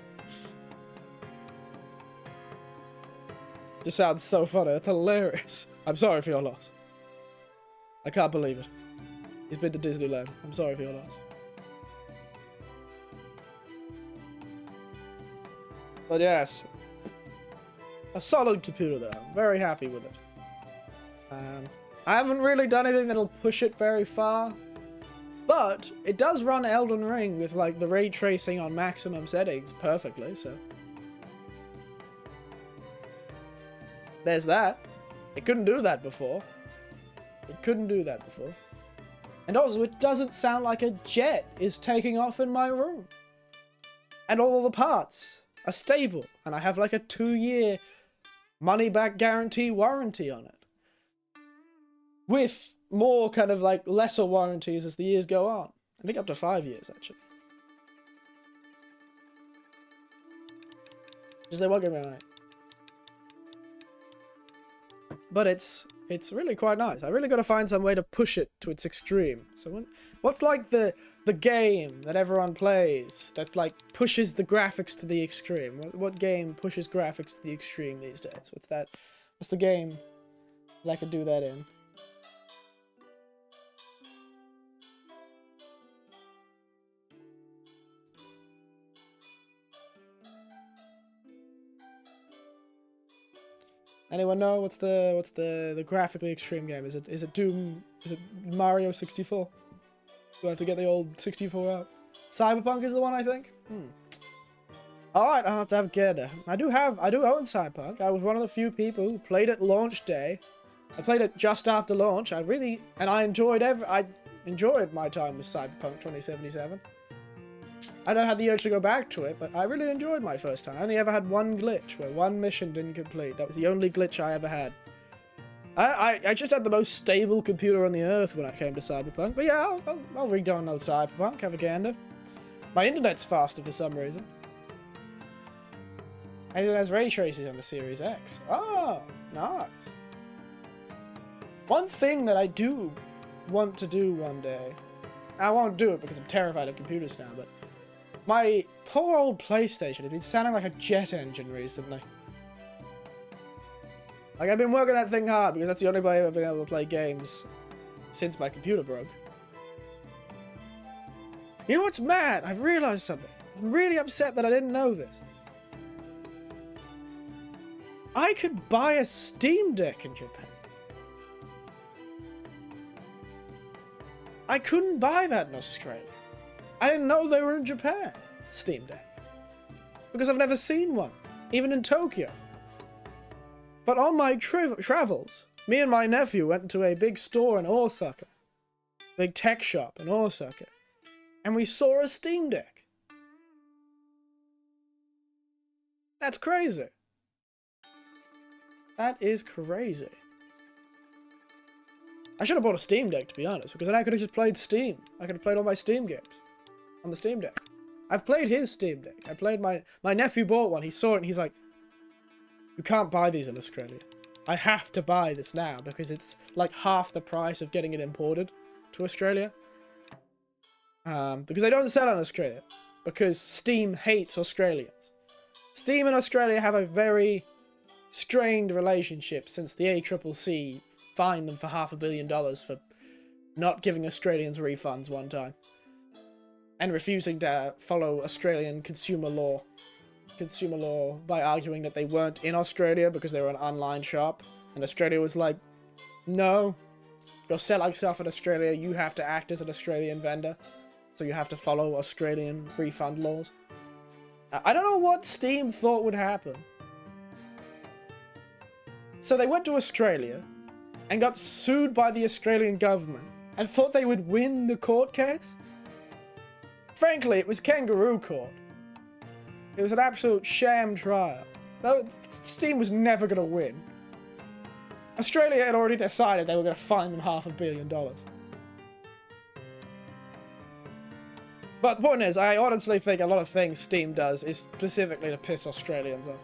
This sounds so funny. That's hilarious. I'm sorry for your loss. I can't believe it. He's been to Disneyland. I'm sorry for your loss. But yes. A solid computer though. I'm very happy with it. I haven't really done anything that'll push it very far. But it does run Elden Ring with like the ray tracing on maximum settings perfectly, so. There's that. It couldn't do that before. It couldn't do that before. And also, it doesn't sound like a jet is taking off in my room. And all the parts are stable. And I have like a 2-year money-back guarantee warranty on it. With more kind of like lesser warranties as the years go on. I think up to 5 years, actually. Just they won't get me right. But it's it's really quite nice. I really got to find some way to push it to its extreme. So what's like the game that everyone plays that like pushes the graphics to the extreme? What game pushes graphics to the extreme these days? What's that? What's the game that I could do that in? Anyone know what's the graphically extreme game? Is it Doom? Is it Mario 64? Do I have to get the old 64 out? Cyberpunk is the one, I think. Alright, I'll have to have a gander. I do own Cyberpunk. I was one of the few people who played it launch day. I played it just after launch. I enjoyed my time with Cyberpunk 2077. I don't have the urge to go back to it, but I really enjoyed my first time. I only ever had one glitch where one mission didn't complete. That was the only glitch I ever had. I just had the most stable computer on the earth when I came to Cyberpunk. But yeah, I'll re-download Cyberpunk, have a gander. My internet's faster for some reason. And it has ray tracing on the Series X. Oh, nice. One thing that I do want to do one day, I won't do it because I'm terrified of computers now, but my poor old PlayStation has been sounding like a jet engine recently. Like, I've been working that thing hard because that's the only way I've been able to play games since my computer broke. You know what's mad? I've realized something. I'm really upset that I didn't know this. I could buy a Steam Deck in Japan. I couldn't buy that in Australia. I didn't know they were in Japan, Steam Deck. Because I've never seen one, even in Tokyo. But on my travels, me and my nephew went to a big store in Osaka. Big tech shop in Osaka. And we saw a Steam Deck. That's crazy. That is crazy. I should have bought a Steam Deck, to be honest, because then I could have just played Steam. I could have played all my Steam games on the Steam Deck. I've played his Steam Deck. I played my nephew bought one. He saw it and he's like, you can't buy these in Australia. I have to buy this now because it's like half the price of getting it imported to Australia. Because they don't sell in Australia. Because Steam hates Australians. Steam and Australia have a very strained relationship since the ACCC fined them for $500 million for not giving Australians refunds one time. And refusing to follow Australian consumer law by arguing that they weren't in Australia because they were an online shop. And Australia was like, no, you're selling stuff in Australia, you have to act as an Australian vendor. So you have to follow Australian refund laws. I don't know what Steam thought would happen. So they went to Australia and got sued by the Australian government and thought they would win the court case? Frankly, it was kangaroo court. It was an absolute sham trial. Steam was never going to win. Australia had already decided they were going to fine them $500 million. But the point is, I honestly think a lot of things Steam does is specifically to piss Australians off.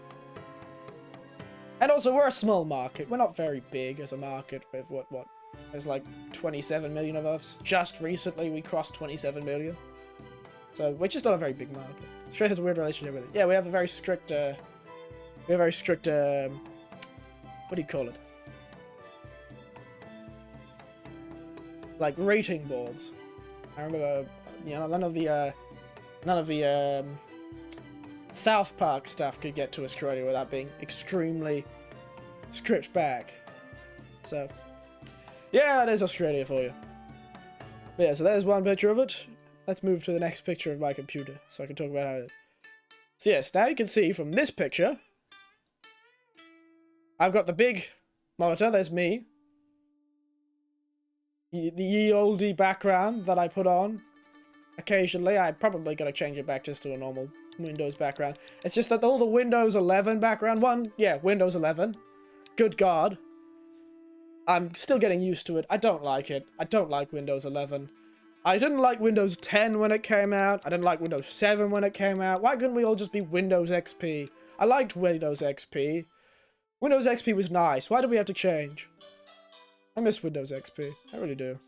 And also, we're a small market. We're not very big as a market with what? There's like 27 million of us. Just recently, we crossed 27 million. So, we're just not a very big market. Australia has a weird relationship with it. Yeah, we have a very strict, what do you call it? Like, rating boards. I remember, you know, none of the South Park stuff could get to Australia without being extremely stripped back. So, yeah, that is Australia for you. But yeah, so there's one picture of it. Let's move to the next picture of my computer, so I can talk about how it... So yes, now you can see from this picture, I've got the big monitor, there's me. The ye olde background that I put on occasionally. I'm probably going to change it back just to a normal Windows background. It's just that all the Windows 11 background, Windows 11. Good God. I'm still getting used to it. I don't like it. I don't like Windows 11. I didn't like Windows 10 when it came out. I didn't like Windows 7 when it came out. Why couldn't we all just be Windows XP? I liked Windows XP. Windows XP was nice. Why did we have to change? I miss Windows XP. I really do.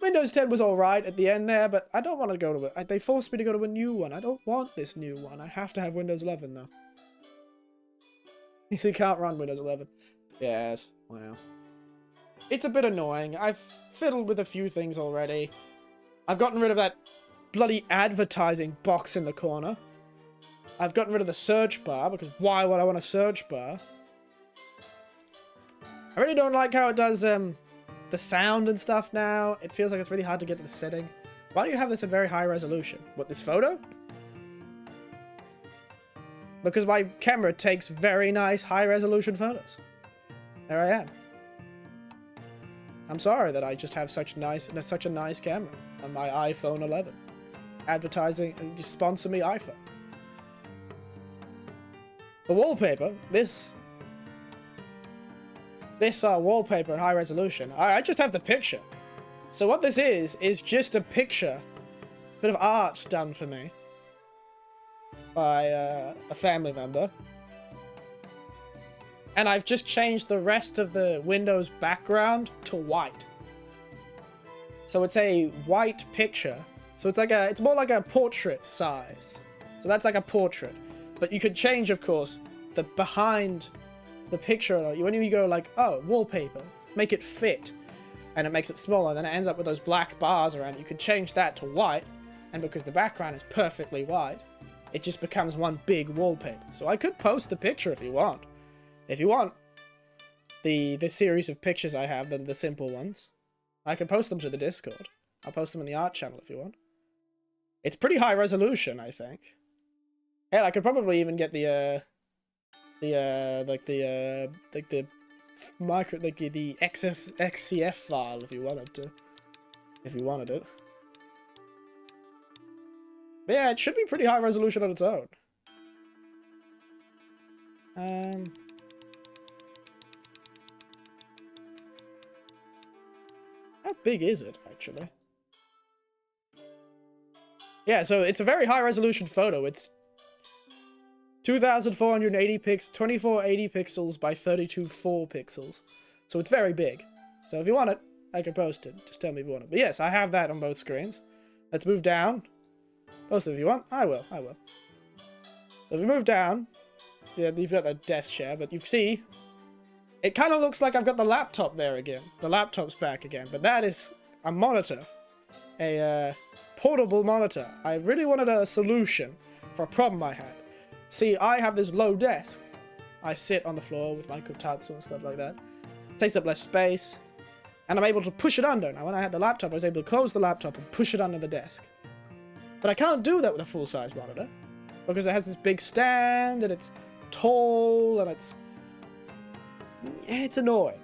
Windows 10 was alright at the end there, but I don't want to go to it. They forced me to go to a new one. I don't want this new one. I have to have Windows 11, though. You can't run Windows 11. Yes. Wow. It's a bit annoying. I've fiddled with a few things already. I've gotten rid of that bloody advertising box in the corner. I've gotten rid of the search bar, because why would I want a search bar? I really don't like how it does, the sound and stuff now. It feels like it's really hard to get to the setting. Why do you have this in very high resolution? What, this photo? Because my camera takes very nice high resolution photos. There I am. I'm sorry that I just have such a nice camera on my iPhone 11. Advertising, sponsor me iPhone. The wallpaper, this wallpaper in high resolution, I just have the picture. So what this is just a picture, a bit of art done for me by a family member. And I've just changed the rest of the Windows background to white. So it's a white picture. So it's more like a portrait size. So that's like a portrait. But you could change, of course, the behind the picture. When you go like, oh, wallpaper, make it fit. And it makes it smaller, and then it ends up with those black bars around it. You could change that to white. And because the background is perfectly white, it just becomes one big wallpaper. So I could post the picture if you want. If you want the series of pictures I have, the simple ones, I can post them to the Discord. I'll post them in the art channel if you want. It's pretty high resolution, I think. Hell, I could probably even get the XCF file if you wanted to. If you wanted it. But yeah, it should be pretty high resolution on its own. How big is it, actually? Yeah, so it's a very high resolution photo. It's 2480 pixels by 32.4 pixels. So it's very big. So if you want it, I can post it. Just tell me if you want it. But yes, I have that on both screens. Let's move down. Post it if you want. I will. So if you move down, yeah, you've got the desk chair, but you see, it kind of looks like I've got the laptop there again. The laptop's back again, but that is a monitor. A portable monitor. I really wanted a solution for a problem I had. See, I have this low desk. I sit on the floor with my kotatsu and stuff like that. It takes up less space. And I'm able to push it under. Now, when I had the laptop, I was able to close the laptop and push it under the desk. But I can't do that with a full-size monitor. Because it has this big stand, and it's tall, and it's annoying.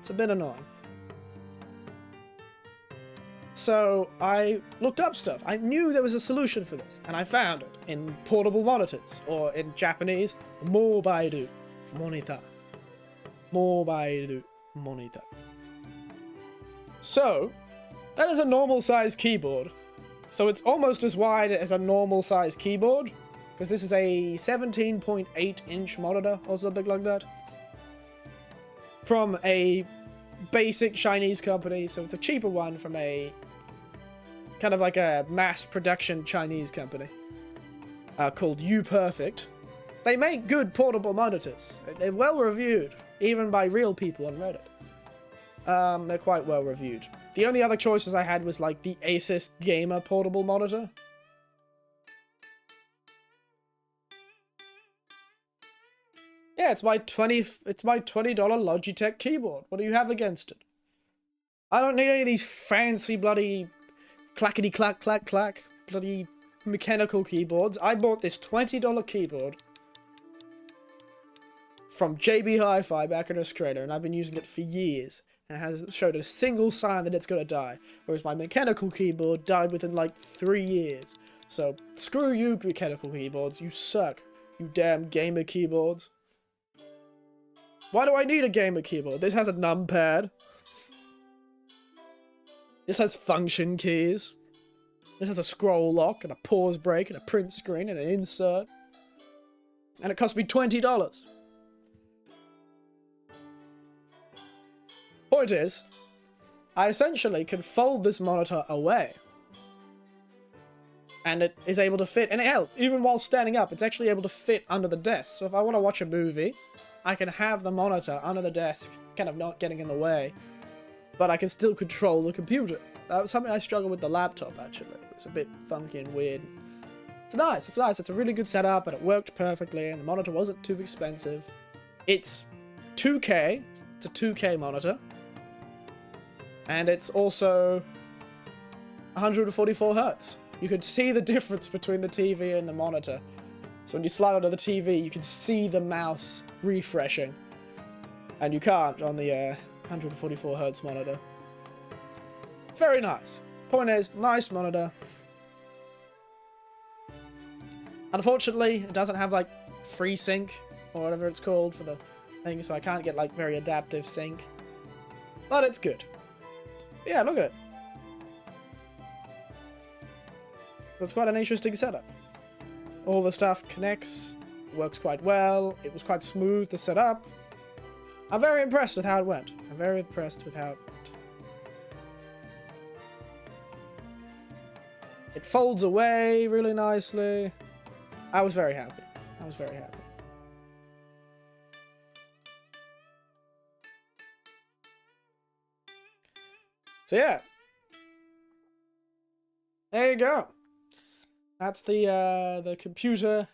It's a bit annoying. So I looked up stuff. I knew there was a solution for this, and I found it in portable monitors, or in Japanese, mobile monitor. Mobile monitor. So, that is a normal size keyboard. So it's almost as wide as a normal size keyboard, because this is a 17.8 inch monitor, or something like that. From a basic Chinese company, so it's a cheaper one from a kind of like a mass production Chinese company called Perfect. They make good portable monitors. They're well reviewed, even by real people on Reddit. They're quite well reviewed. The only other choices I had was like the Asus Gamer portable monitor. Yeah, it's my $20 Logitech keyboard. What do you have against it? I don't need any of these fancy bloody clackety clack clack clack bloody mechanical keyboards. I bought this $20 keyboard from JB Hi-Fi back in Australia, and I've been using it for years, and it hasn't showed a single sign that it's gonna die. Whereas my mechanical keyboard died within like 3 years. So screw you, mechanical keyboards. You suck. You damn gamer keyboards. Why do I need a gamer keyboard? This has a numpad. This has function keys. This has a scroll lock and a pause break and a print screen and an insert. And it cost me $20. Point is, I essentially can fold this monitor away. And it is able to fit, and hell, even while standing up, it's actually able to fit under the desk. So if I want to watch a movie, I can have the monitor under the desk, kind of not getting in the way, but I can still control the computer. That was something I struggled with the laptop, actually. It's a bit funky and weird. It's nice, it's nice. It's a really good setup, and it worked perfectly, and the monitor wasn't too expensive. It's 2K. It's a 2K monitor. And it's also 144 Hz. You can see the difference between the TV and the monitor. So when you slide onto the TV, you can see the mouse refreshing. And you can't on the 144 Hz monitor. It's very nice. Point is, nice monitor. Unfortunately, it doesn't have like FreeSync or whatever it's called for the thing, so I can't get like very adaptive sync. But it's good. Yeah, look at it. It's quite an interesting setup. All the stuff connects, works quite well, it was quite smooth to set up. I'm very impressed with how it went. I'm very impressed with how it went. It folds away really nicely. I was very happy. I was very happy. So yeah. There you go. That's the computer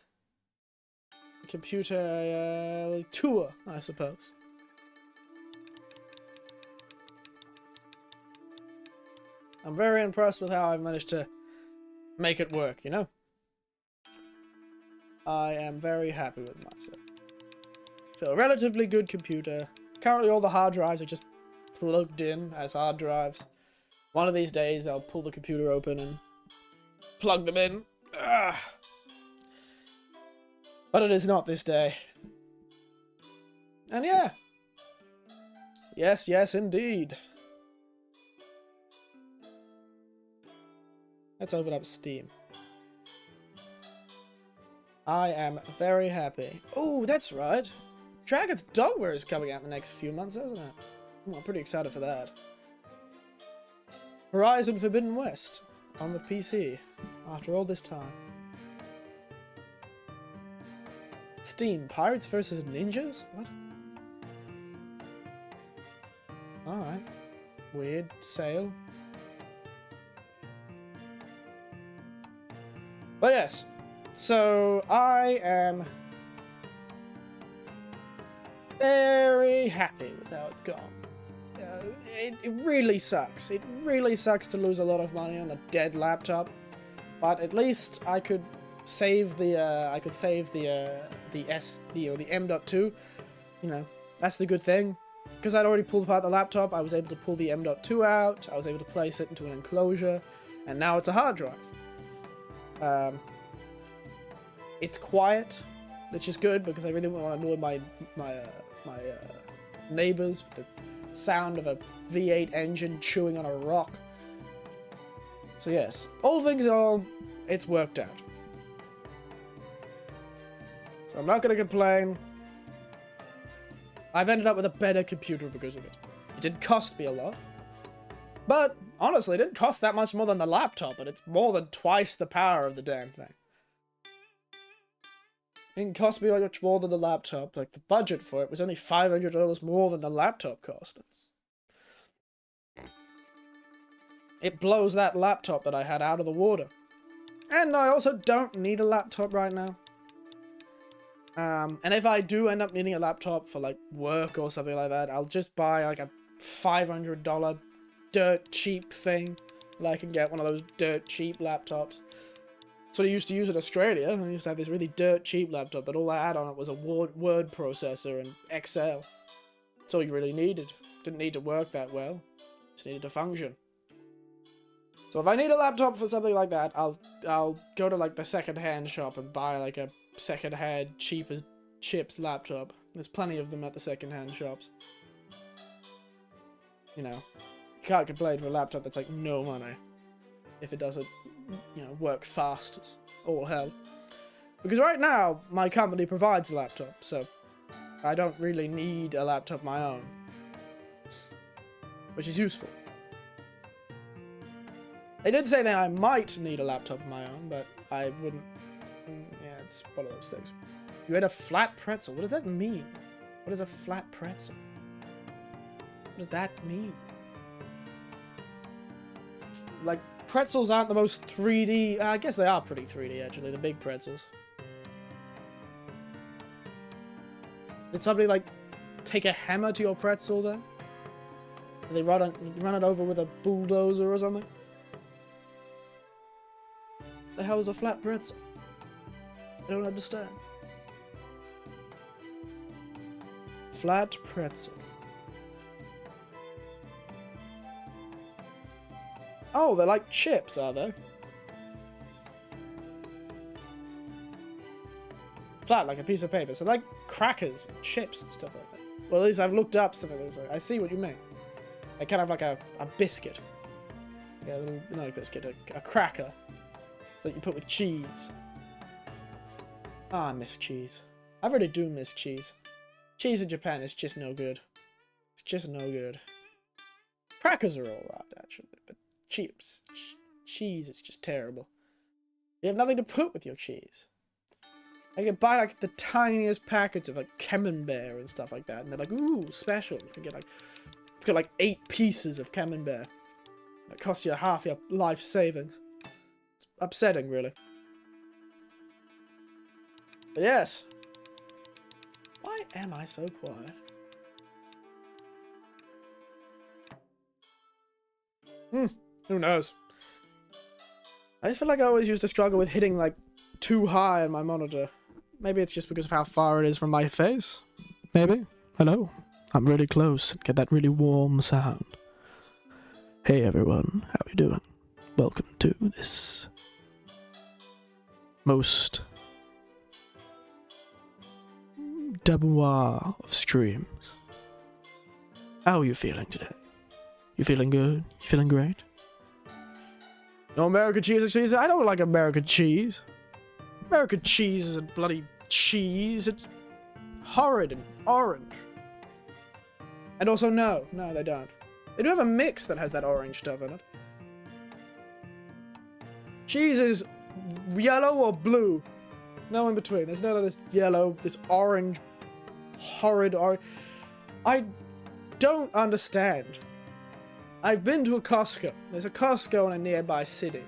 tour, I suppose. I'm very impressed with how I've managed to make it work, you know? I am very happy with myself. So, a relatively good computer. Currently all the hard drives are just plugged in as hard drives. One of these days I'll pull the computer open and plug them in. Ugh. But it is not this day. And yeah. Yes, yes, indeed. Let's open up Steam. I am very happy. Oh, that's right. Dragon's Dogma is coming out in the next few months, isn't it? Ooh, I'm pretty excited for that. Horizon Forbidden West on the PC after all this time. Steam, Pirates vs. Ninjas? What? Alright. Weird sale. But yes, so I am very happy with how it's gone. It really sucks. It really sucks to lose a lot of money on a dead laptop, but at least I could save the M.2. You know, that's the good thing. Because I'd already pulled apart the laptop, I was able to pull the M.2 out. I was able to place it into an enclosure, and now it's a hard drive. It's quiet, which is good because I really don't want to annoy my neighbors with the sound of a V8 engine chewing on a rock. So yes, all things in all, it's worked out. So I'm not going to complain. I've ended up with a better computer because of it. It did cost me a lot. But, honestly, it didn't cost that much more than the laptop, and it's more than twice the power of the damn thing. It didn't cost me much more than the laptop. Like, the budget for it was only $500 more than the laptop cost. It blows that laptop that I had out of the water. And I also don't need a laptop right now. And if I do end up needing a laptop for, like, work or something like that, I'll just buy, like, a $500 dirt cheap thing that I can get, one of those dirt cheap laptops. That's what I used to use in Australia. I used to have this really dirt cheap laptop that all I had on it was a word processor and Excel. That's all you really needed. Didn't need to work that well. Just needed to function. So if I need a laptop for something like that, I'll go to like the second-hand shop and buy like a second-hand cheap as chips laptop. There's plenty of them at the second-hand shops. You know, you can't complain for a laptop that's like no money if it doesn't, you know, work fast as all hell. Because right now, my company provides a laptop, so I don't really need a laptop of my own. Which is useful. They did say that I might need a laptop of my own, but I wouldn't. Yeah, it's one of those things. You had a flat pretzel. What does that mean? What is a flat pretzel? What does that mean? Like, pretzels aren't the most 3D. I guess they are pretty 3D, actually, the big pretzels. Did somebody, like, take a hammer to your pretzel then? Did they run it over with a bulldozer or something? The hell is a flat pretzel? I don't understand. Flat pretzels. Oh, they're like chips, are they? Flat, like a piece of paper. So like crackers, and chips, and stuff like that. Well, at least I've looked up some of those. I see what you mean. They're kind of like a biscuit. Yeah, a little, not a biscuit, a cracker. That you put with cheese. Ah, I miss cheese. I really do miss cheese. Cheese in Japan is just no good. It's just no good. Crackers are alright, actually, but cheese is just terrible. You have nothing to put with your cheese. I can buy like the tiniest packets of like camembert and stuff like that, and they're like, ooh, special. You can get like, it's got like 8 pieces of camembert. That costs you half your life savings. It's upsetting, really. But yes. Why am I so quiet? Who knows? I just feel like I always used to struggle with hitting like too high on my monitor. Maybe it's just because of how far it is from my face. Maybe. Hello. I'm really close and get that really warm sound. Hey everyone, how you doing? Welcome to this most demoir of streams. How are you feeling today? You feeling good? You feeling great? No American cheese? I don't like American cheese. American cheese isn't bloody cheese. It's horrid and orange. And also, no, they don't. They do have a mix that has that orange stuff in it. Cheese is yellow or blue. No in between. There's none of this yellow, this orange, horrid orange. I don't understand. I've been to a Costco. There's a Costco in a nearby city.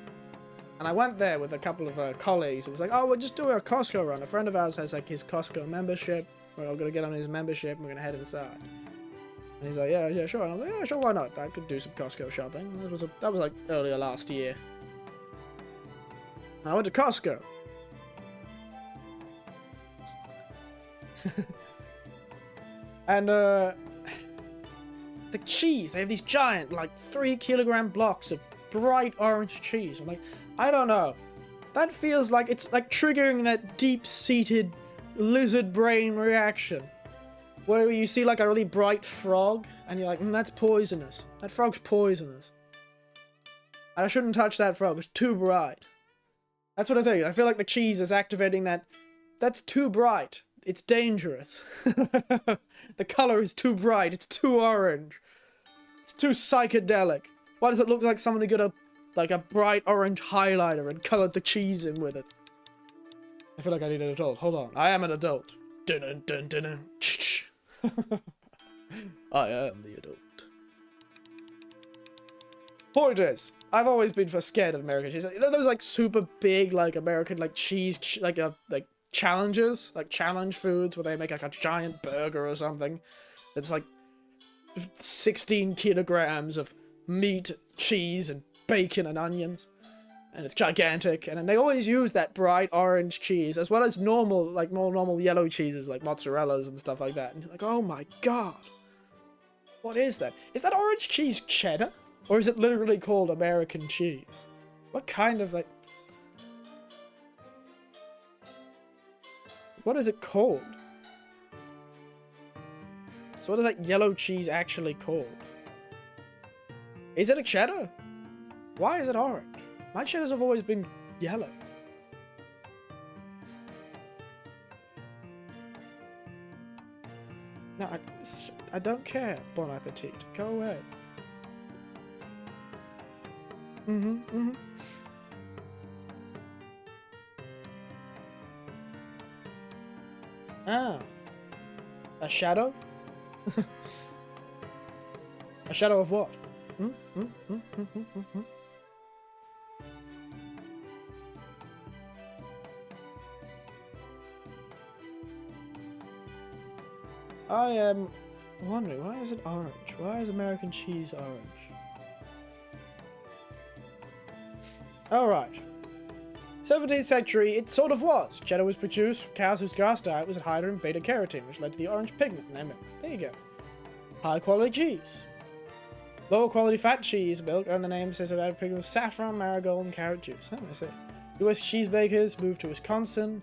And I went there with a couple of colleagues. It was like, oh, we're just doing a Costco run. A friend of ours has like his Costco membership. We're all going to get on his membership and we're going to head inside. And he's like, yeah, sure. And I was like, yeah, sure, why not? I could do some Costco shopping. That was like earlier last year. And I went to Costco. And the cheese, they have these giant, like 3-kilogram blocks of bright orange cheese. I'm like, I don't know. That feels like it's like triggering that deep-seated lizard brain reaction. Where you see like a really bright frog, and you're like, that's poisonous. That frog's poisonous. And I shouldn't touch that frog, it's too bright. That's what I think. I feel like the cheese is activating that. That's too bright. It's dangerous. The color is too bright. It's too orange. It's too psychedelic. Why does it look like somebody got a bright orange highlighter and colored the cheese in with it? I feel like I need an adult. Hold on. I am an adult. Dun dun dun dun. I am the adult. Point is, I've always been scared of American cheese. You know those like super big like American like cheese like challenges, like challenge foods where they make like a giant burger or something that's like 16 kilograms of meat, cheese, and bacon and onions, and it's gigantic. And then they always use that bright orange cheese as well as normal, like more normal yellow cheeses like mozzarellas and stuff like that. And you're like, oh my god, what is that? Is that orange cheese cheddar, or is it literally called American cheese? What kind of like? What is it called? So what is that yellow cheese actually called? Is it a cheddar? Why is it orange? My cheddars have always been yellow. No, I don't care. Bon appetit. Go away. Ah. A shadow? A shadow of what? I am wondering, why is it orange? Why is American cheese orange? Alright. 17th century, it sort of was. Cheddar was produced from cows whose grass diet was higher in beta-carotene, which led to the orange pigment in their milk. There you go. High quality cheese. Low quality fat cheese milk earned the name since it had a pigment of saffron, marigold, and carrot juice. Oh, I see. US cheese bakers moved to Wisconsin,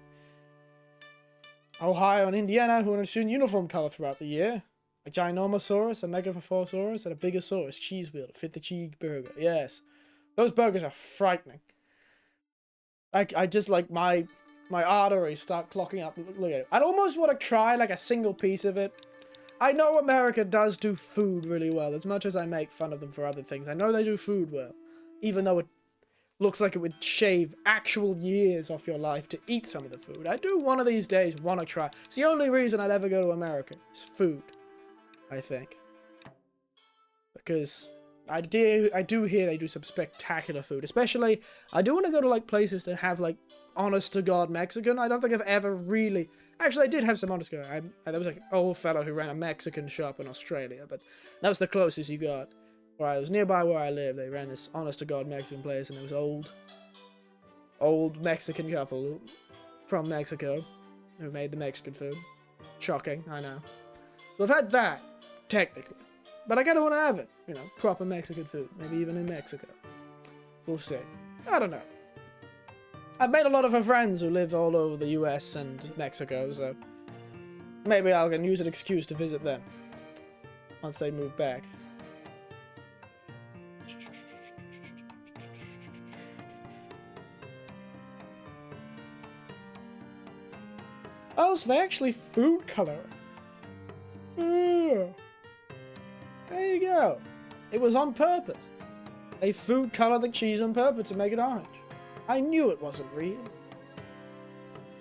Ohio, and Indiana, who assumed uniform color throughout the year. A Ginormosaurus, a Megaphosaurus, and a Bigosaurus cheese wheel to fit the cheeseburger. Yes. Those burgers are frightening. I just like my arteries start clocking up. Look at it. I'd almost want to try like a single piece of it. I know America does do food really well, as much as I make fun of them for other things. I know they do food well, even though it looks like it would shave actual years off your life to eat some of the food. I do one of these days want to try. It's the only reason I'd ever go to America. Is food, I think. Because I do hear they do some spectacular food. Especially, I do want to go to like places that have like honest to God Mexican. I don't think I've ever really... Actually, I did have some honest to God. There was like an old fellow who ran a Mexican shop in Australia, but that was the closest you got. Where I was nearby where I live, they ran this honest to God Mexican place, and there was old Mexican couple from Mexico who made the Mexican food. Shocking, I know. So I've had that, technically. But I gotta want to have it, you know, proper Mexican food. Maybe even in Mexico. We'll see. I don't know. I've made a lot of friends who live all over the US and Mexico, so maybe I can use an excuse to visit them once they move back. Oh, so they actually food color. Oh. There you go. It was on purpose. They food color the cheese on purpose to make it orange. I knew it wasn't real.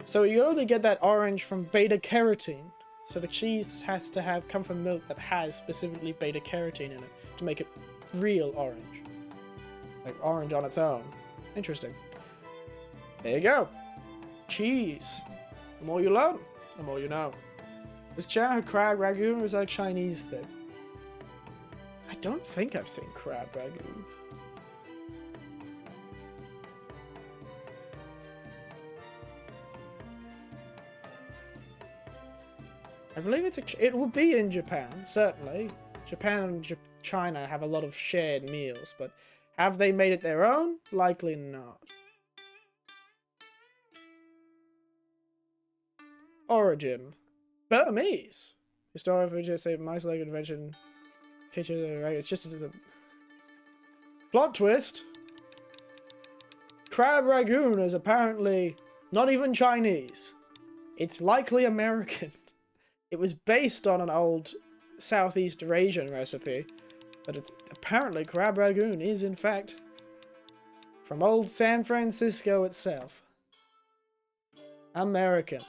So you only get that orange from beta-carotene. So the cheese has to have come from milk that has specifically beta-carotene in it to make it real orange. Like orange on its own. Interesting. There you go. Cheese. The more you learn, the more you know. Is chow crab ragoon or is that a Chinese thing? I don't think I've seen crab ragoon. I believe it will be in Japan, certainly. Japan and China have a lot of shared meals, but have they made it their own? Likely not. Origin. Burmese. Historically, just say mice like invention. Kitchen, right? It's just a plot twist. Crab ragoon is apparently not even Chinese. It's likely American. It was based on an old Southeast Asian recipe, but it's apparently crab ragoon is in fact from old San Francisco itself. American.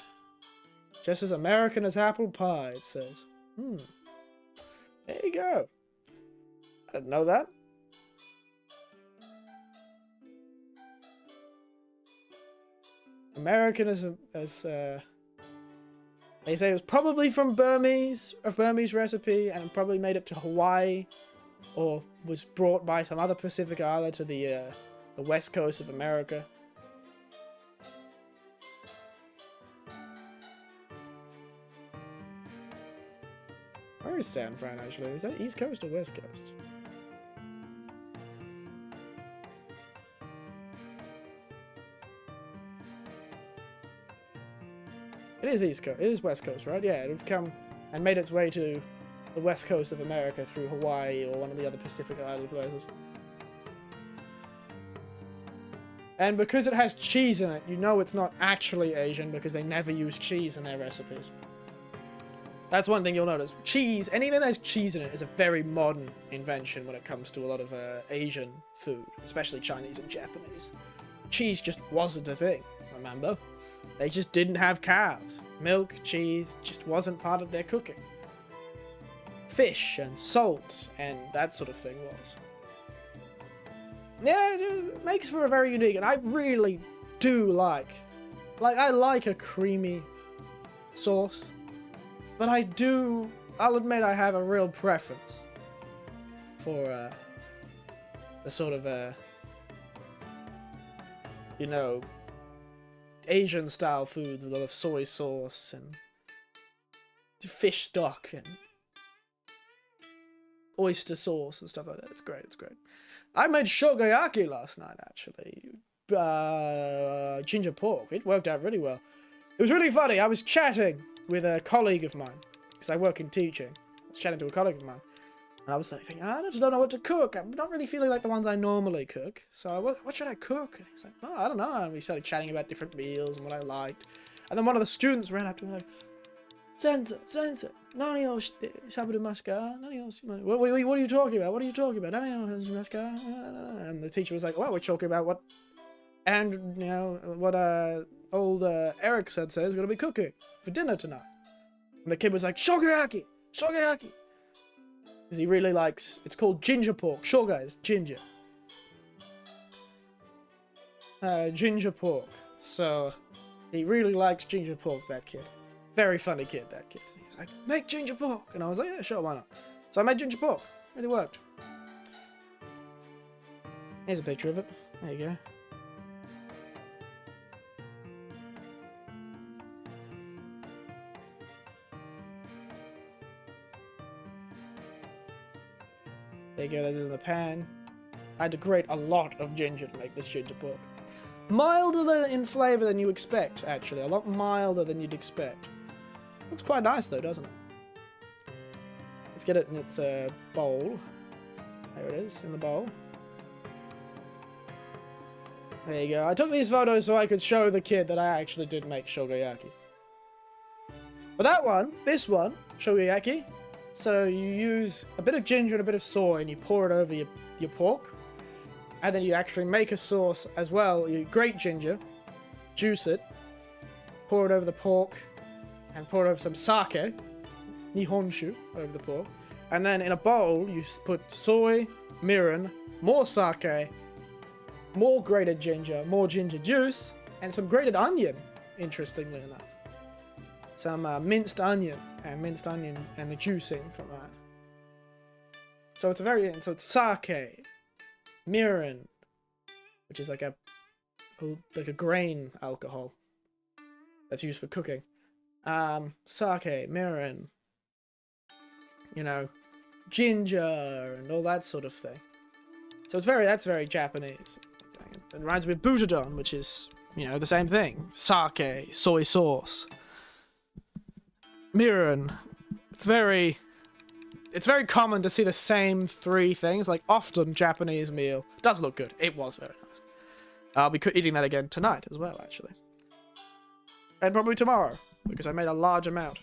Just as American as apple pie, it says. There you go. I didn't know that. American as they say it was probably from a Burmese recipe, and probably made it to Hawaii, or was brought by some other Pacific island to the west coast of America. Where is San Fran actually? Is that East Coast or West Coast? It is East Coast. It is West Coast, right? Yeah, it would come and made its way to the west coast of America through Hawaii or one of the other Pacific Island places. And because it has cheese in it, you know it's not actually Asian because they never use cheese in their recipes. That's one thing you'll notice. Cheese, anything that has cheese in it is a very modern invention when it comes to a lot of Asian food, especially Chinese and Japanese. Cheese just wasn't a thing, remember? They just didn't have cows. Milk, cheese, just wasn't part of their cooking. Fish and salt and that sort of thing was. Yeah, it makes for a very unique, and I really do like I like a creamy sauce. But I'll admit I have a real preference for the sort of, you know, Asian style foods with a lot of soy sauce and fish stock and oyster sauce and stuff like that. It's great, it's great. I made shogayaki last night, actually. Ginger pork. It worked out really well. It was really funny. I was chatting with a colleague of mine, because I work in teaching. I was chatting to a colleague of mine, and I was like thinking, I just don't know what to cook. I'm not really feeling like the ones I normally cook, so what should I cook? And he's like, oh, I don't know. And we started chatting about different meals and what I liked. And then one of the students ran up to me like, Sensei, nani o saburimasu ka? What are you talking about? What are you talking about? Nani o saburimasu ka? And the teacher was like, well, we're talking about what, and, you know, what old Eric Sensei is going to be cooking for dinner tonight. And the kid was like, shogayaki! Shogayaki! Because he really likes, it's called ginger pork. Shoga is ginger. Ginger pork. So, he really likes ginger pork, that kid. Very funny kid, that kid. And he was like, make ginger pork! And I was like, yeah, sure, why not? So I made ginger pork. Really worked. Here's a picture of it. There you go. There you go, that is in the pan. I had to grate a lot of ginger to make this ginger pork. Milder in flavour than you expect, actually. A lot milder than you'd expect. Looks quite nice though, doesn't it? Let's get it in its bowl. There it is, in the bowl. There you go. I took these photos so I could show the kid that I actually did make shogayaki. But that one, this one, shogayaki, so you use a bit of ginger and a bit of soy and you pour it over your pork. And then you actually make a sauce as well. You grate ginger, juice it, pour it over the pork, and pour it over some sake, nihonshu, over the pork. And then in a bowl, you put soy, mirin, more sake, more grated ginger, more ginger juice, and some grated onion, interestingly enough. Some minced onion and the juicing from that. So it's it's sake, mirin, which is like a grain alcohol that's used for cooking. Sake, mirin, you know, ginger and all that sort of thing. So that's very Japanese. It reminds me of Butadon, which is, you know, the same thing. Sake, soy sauce, mirin. It's very common to see the same three things. Like, often Japanese meal does look good. It was very nice. I'll be eating that again tonight as well, actually. And probably tomorrow, because I made a large amount.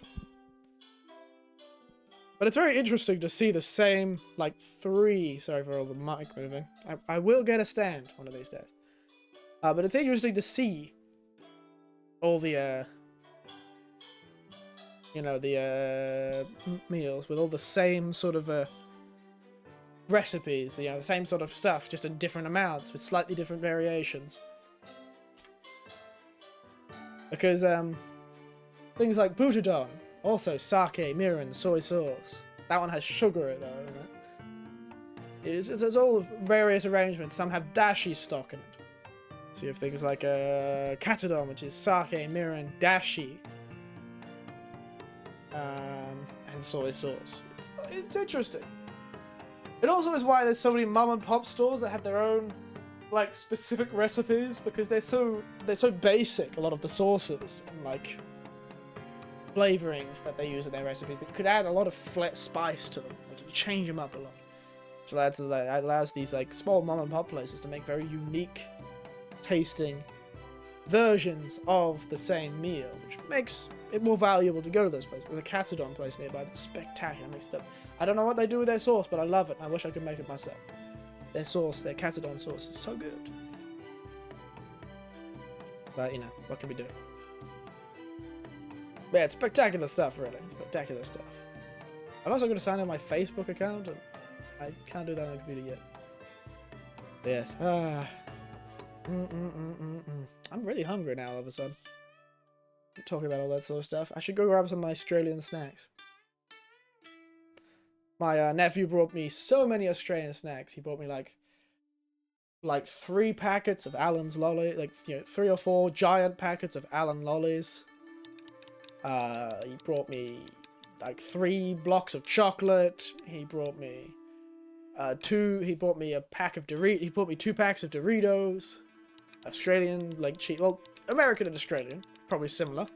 But it's very interesting to see the same, like, three... Sorry for all the mic moving. I will get a stand one of these days. But it's interesting to see all the, you know, the meals with all the same sort of recipes, you know, the same sort of stuff, just in different amounts with slightly different variations. Because things like Butadon, also sake, mirin, soy sauce. That one has sugar though, isn't it? It's all various arrangements. Some have dashi stock in it. So you have things like katadon, which is sake, mirin, dashi, and soy sauce. It's interesting. It also is why there's so many mom and pop stores that have their own, like, specific recipes, because they're so basic, a lot of the sauces and, like, flavorings that they use in their recipes, that you could add a lot of spice to them. Like, you change them up a lot. So that allows these, like, small mom and pop places to make very unique tasting versions of the same meal, which makes it more valuable to go to those places. There's a Katadon place nearby that's spectacular. Makes them. I don't know what they do with their sauce, but I love it. I wish I could make it myself. Their sauce, their Katadon sauce, is so good. But you know, what can we do? But yeah, it's spectacular stuff, really. Spectacular stuff. I'm also going to sign in my Facebook account, and I can't do that on the computer yet. But yes. I'm really hungry now all of a sudden. Talking about all that sort of stuff. I should go grab some of my Australian snacks. My nephew brought me so many Australian snacks. He brought me like 3 packets of Allen's lolly, like 3 or 4 giant packets of Allen lollies. He brought me like 3 blocks of chocolate. He brought me he bought me a pack of Doritos. He bought me 2 packs of Doritos. Australian, like cheap. Well, American and Australian, probably similar.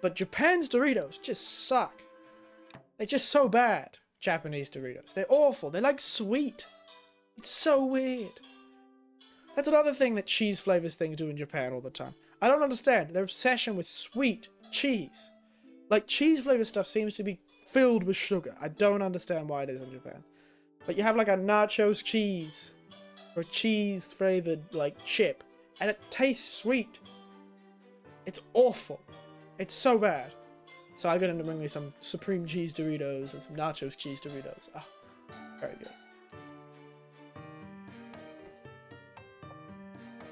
But Japan's Doritos just suck. They're just so bad. Japanese Doritos. They're awful. They're like sweet. It's so weird. That's another thing that cheese flavors things do in Japan all the time. I don't understand their obsession with sweet cheese. Like, cheese flavored stuff seems to be filled with sugar. I don't understand why it is in Japan. But you have like a nachos cheese or cheese flavored like chip, and it tastes sweet. It's awful. It's so bad. So I got him to bring me some Supreme Cheese Doritos and some Nachos Cheese Doritos. Ah, very good.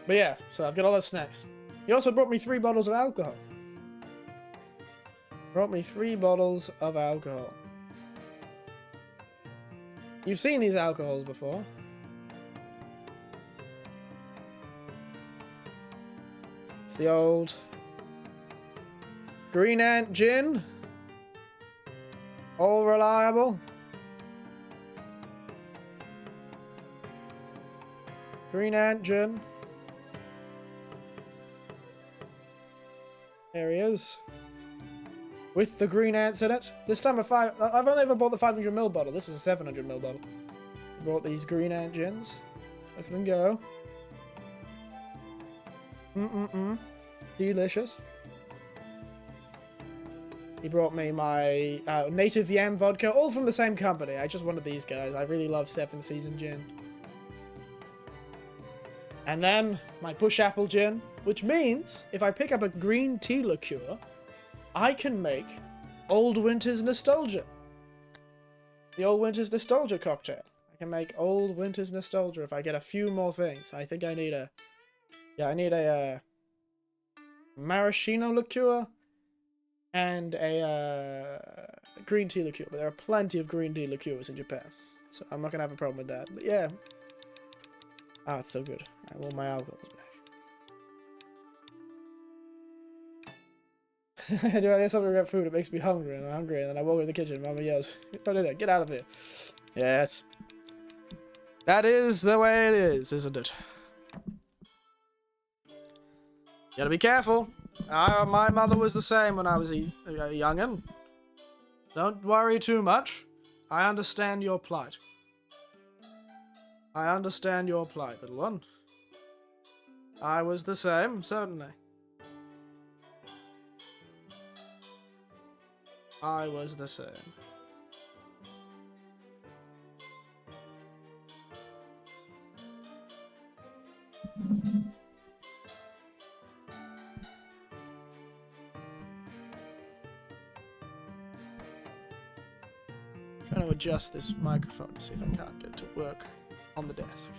But yeah, so I've got all those snacks. He also brought me 3 bottles of alcohol. Brought me 3 bottles of alcohol. You've seen these alcohols before. It's the old Green Ant Gin. All reliable. Green Ant Gin. There he is. With the green ants in it. This time I've only ever bought the 500ml bottle. This is a 700ml bottle. I bought these green ant gins. Look at them go. Delicious. He brought me my native yam vodka, all from the same company. I just wanted these guys. I really love 7 Season Gin. And then my Bush Apple Gin, which means if I pick up a green tea liqueur, I can make Old Winter's Nostalgia. The Old Winter's Nostalgia cocktail. I can make Old Winter's Nostalgia if I get a few more things. I think I need a... Yeah, I need a maraschino liqueur and a green tea liqueur. But there are plenty of green tea liqueurs in Japan, so I'm not going to have a problem with that. But yeah. Oh, it's so good. I want my alcohols back. Do I get something about food? It makes me hungry, and I'm hungry, and then I walk into the kitchen, and Mama yells, "Get out of here." Yes. That is the way it is, isn't it? Gotta be careful. My mother was the same when I was a youngin'. Don't worry too much. I understand your plight. I understand your plight, little one. I was the same, certainly. I was the same. Trying to adjust this microphone to see if I can't get it to work on the desk.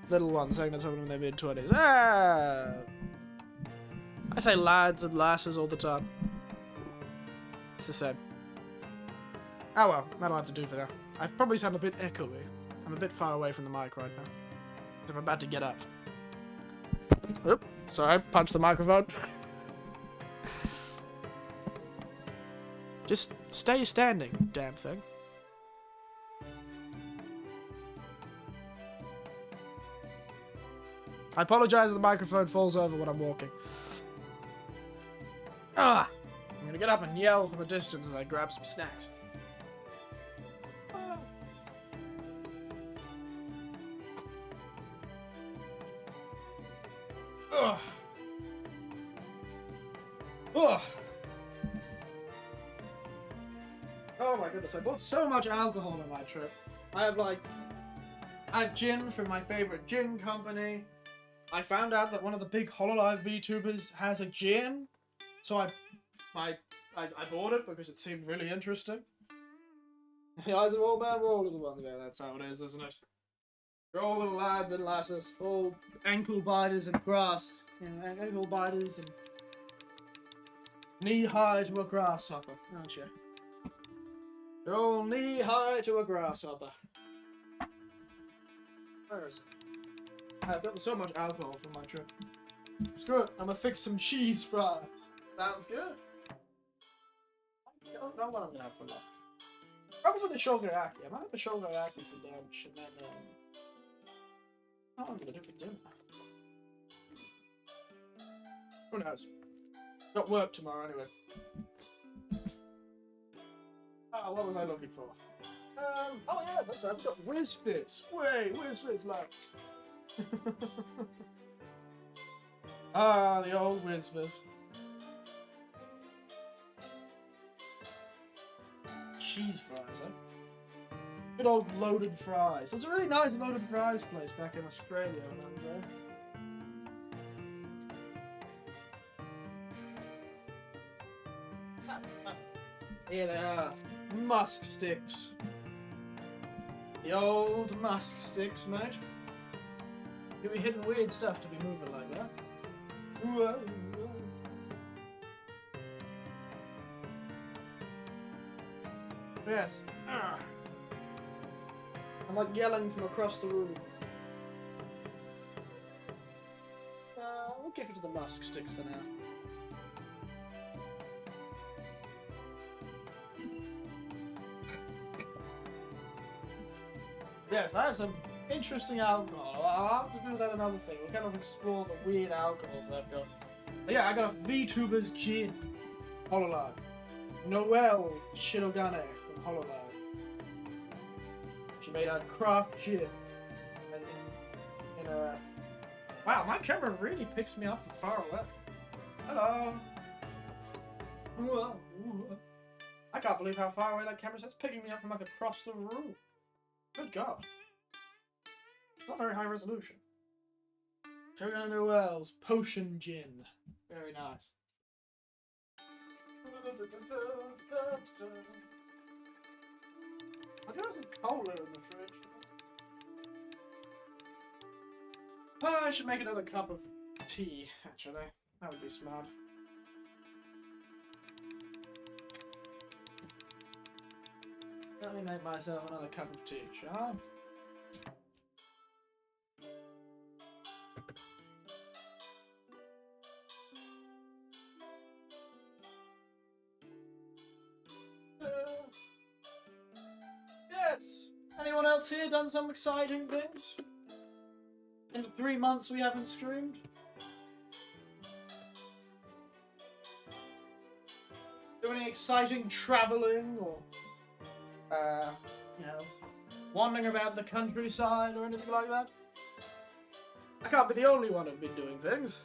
Little one saying that's something in their mid-20s. Ah! I say lads and lasses all the time. It's the same. Oh well, that'll have to do for now. I probably sound a bit echoey. I'm a bit far away from the mic right now. I'm about to get up. Oop, sorry, I punched the microphone. Just stay standing, you damn thing. I apologize if the microphone falls over when I'm walking. Ah! I'm gonna get up and yell from a distance as I grab some snacks. Ugh. Ugh. Oh my goodness, I bought so much alcohol on my trip. I have gin from my favorite gin company. I found out that one of the big Hololive VTubers has a gin, so I bought it because it seemed really interesting. The eyes of old man, we're all little ones. Yeah, that's how it is, isn't it? We're all little lads and lasses, all ankle biters and grass, ankle biters and knee high to a grasshopper, aren't you? You're all knee high to a grasshopper. Where is it? I've gotten so much alcohol from my trip. Screw it, I'm gonna fix some cheese fries. Sounds good. I don't know what I'm gonna have for lunch. Probably the shogaraki. I might have the shogaraki for lunch and then, what am I gonna do for dinner? Who knows? Got work tomorrow anyway. Oh, what was I looking for? Oh yeah, that's right, we got WizFizz. Wait, WizFizz lads. Ah, the old WizFizz. Cheese fries, eh? Good old loaded fries. It's a really nice loaded fries place back in Australia, remember? Here they are. Musk sticks. The old musk sticks, mate. You'll be hitting weird stuff to be moving like that. Whoa. Yes. I'm like yelling from across the room. We'll kick it to the musk sticks for now. Yes, I have some interesting alcohol. I'll have to do that another thing. We'll kind of explore the weird alcohols that I've got. But yeah, I got a Vtuber's gin. Hololive. Noelle Shirogane from Hololive. She made a craft gin. And in a... Wow, my camera really picks me up from far away. Hello. I can't believe how far away that camera is. It's picking me up from like across the room. Good God. It's not very high resolution. Shirogane Noelle's Potion Gin. Very nice. I do have some cola in the fridge. Oh, I should make another cup of tea, actually. That would be smart. Let me make myself another cup of tea, shall I? Yes! Anyone else here done some exciting things? In the 3 months we haven't streamed? Do any exciting travelling or, you know, wandering about the countryside or anything like that? I can't be the only one who's been doing things.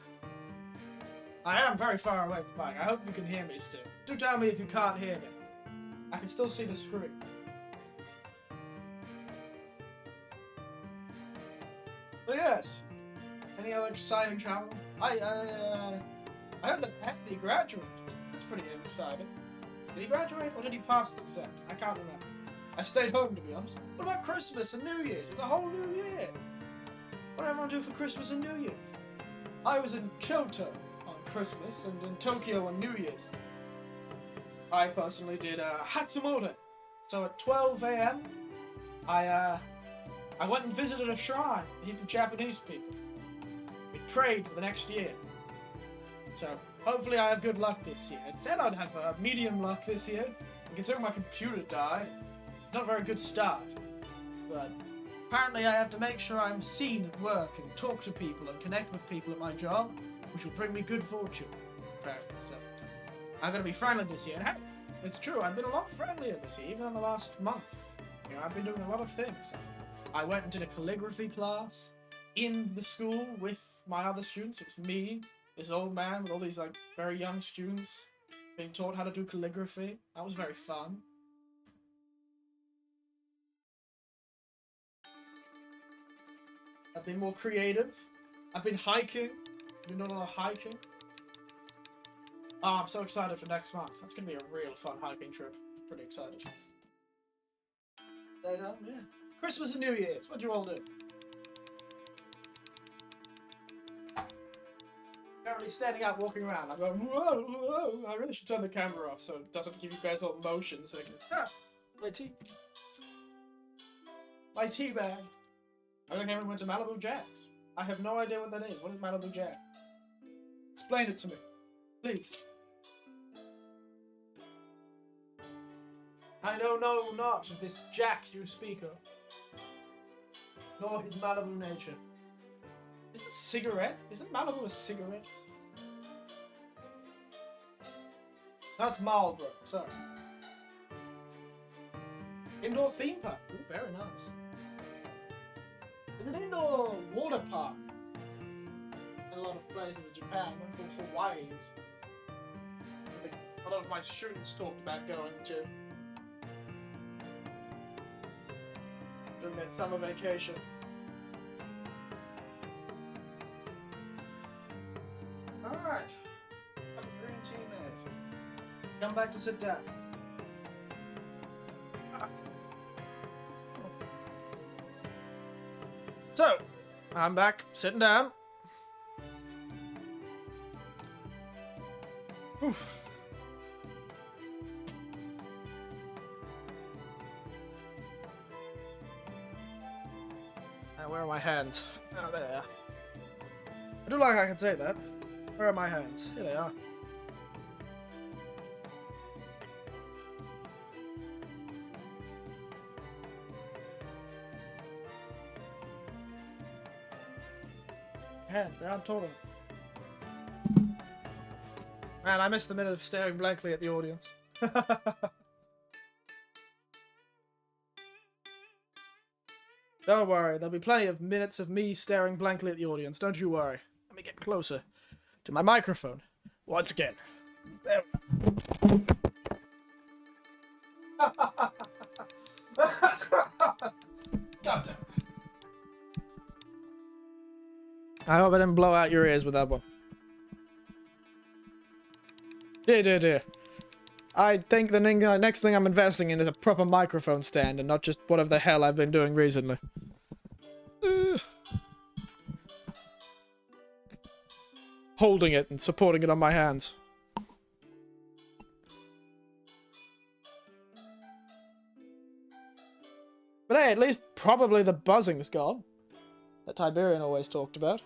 I am very far away from the mic. I hope you can hear me still. Do tell me if you can't hear me. I can still see the screen. But yes, any other exciting travel? I heard that Anthony graduated. That's pretty exciting. Did he graduate or did he pass his exams? I can't remember. I stayed home, to be honest. What about Christmas and New Year's? It's a whole new year. What did everyone do for Christmas and New Year's? I was in Kyoto on Christmas and in Tokyo on New Year's. I personally did Hatsumode. So at 12 AM, I went and visited a shrine, a heap of Japanese people. We prayed for the next year. So, hopefully I have good luck this year. It said I'd have medium luck this year. And considering my computer died, not a very good start. But apparently I have to make sure I'm seen at work and talk to people and connect with people at my job, which will bring me good fortune. Apparently, so I'm going to be friendly this year. And hey, it's true, I've been a lot friendlier this year, even in the last month. You know, I've been doing a lot of things. I went and did a calligraphy class in the school with my other students. It was me, this old man with all these like very young students being taught how to do calligraphy. That was very fun. I've been more creative. I've been hiking. I've been doing a lot of hiking. Oh, I'm so excited for next month. That's gonna be a real fun hiking trip. Pretty excited. Yeah. Christmas and New Year's. What'd you all do? Apparently standing out, walking around. I'm going, whoa, whoa. I really should turn the camera off so it doesn't give you guys all motion sickness. Ah, my tea. My tea bag. I think everyone went to Malibu Jazz. I have no idea what that is. What is Malibu Jazz? Explain it to me. Please. I know not this Jack you speak of. Nor his Malibu nature. Is it a cigarette? Isn't Malibu a cigarette? That's Marlboro, sorry. Indoor theme park. Ooh, very nice. There's an indoor water park in a lot of places in Japan, one called Hawaii's. A lot of my students talked about going to during their summer vacation. Alright. Have a green tea made. Come back to sit down. So, I'm back, sitting down. Oof. Now, where are my hands? Oh, there they are. I do like I can say that. Where are my hands? Here they are. Hands, they're on total. Man, I missed the minute of staring blankly at the audience. Don't worry, there'll be plenty of minutes of me staring blankly at the audience. Don't you worry. Let me get closer to my microphone once again. There we go. God damn. I hope I didn't blow out your ears with that one. Dear. I think the next thing I'm investing in is a proper microphone stand and not just whatever the hell I've been doing recently. Holding it and supporting it on my hands. But hey, at least probably the buzzing's gone. That Tiberian always talked about.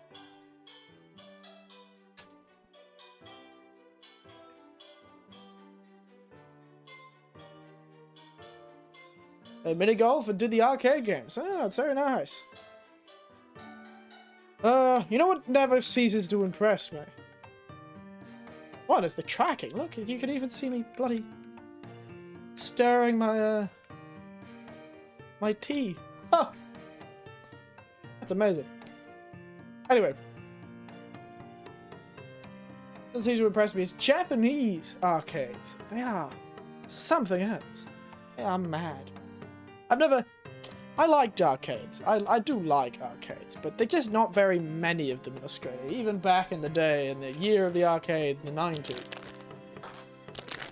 Hey, mini golf and did the arcade games. Oh, it's very nice. You know what never ceases to impress me? What is the tracking? Look, you can even see me bloody stirring my my tea. Huh. That's amazing. Anyway, what seems to impress me is Japanese arcades. They are something else. They are mad. I liked arcades. I do like arcades, but there's just not very many of them in Australia. Even back in the day, in the year of the arcade, in the 90s.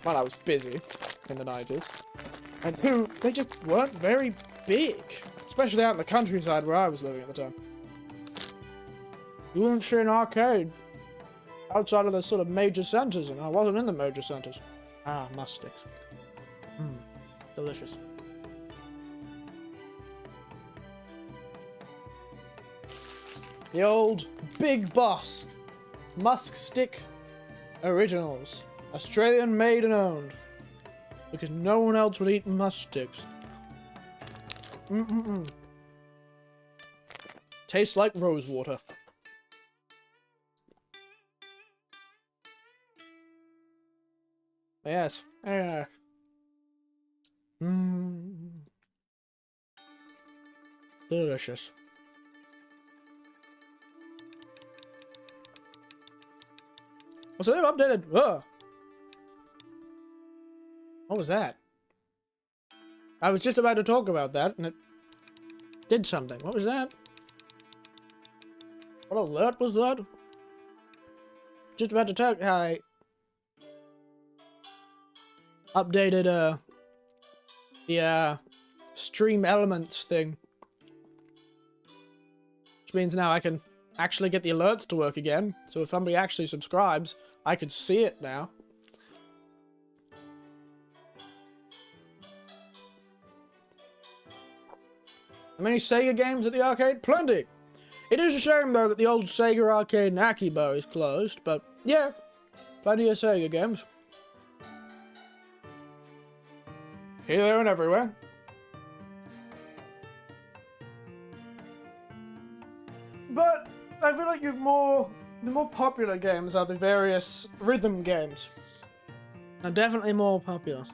Well, I was busy in the 90s. And two, they just weren't very big. Especially out in the countryside where I was living at the time. You wouldn't see an arcade outside of the sort of major centres, and I wasn't in the major centres. Ah, mustics. Delicious. The old Big Boss Musk Stick Originals. Australian made and owned. Because no one else would eat musk sticks. Tastes like rose water. Yes. Delicious. So they've updated. Ugh. What was that? I was just about to talk about that, and it did something. What was that? What alert was that? Just about to talk how I updated, the, stream elements thing. Which means now I can actually get the alerts to work again. So if somebody actually subscribes, I could see it now. How many Sega games at the arcade? Plenty! It is a shame, though, that the old Sega arcade in Akibo is closed, but yeah, plenty of Sega games. Here, there, and everywhere. But I feel like the more popular games are the various rhythm games. They're definitely more popular.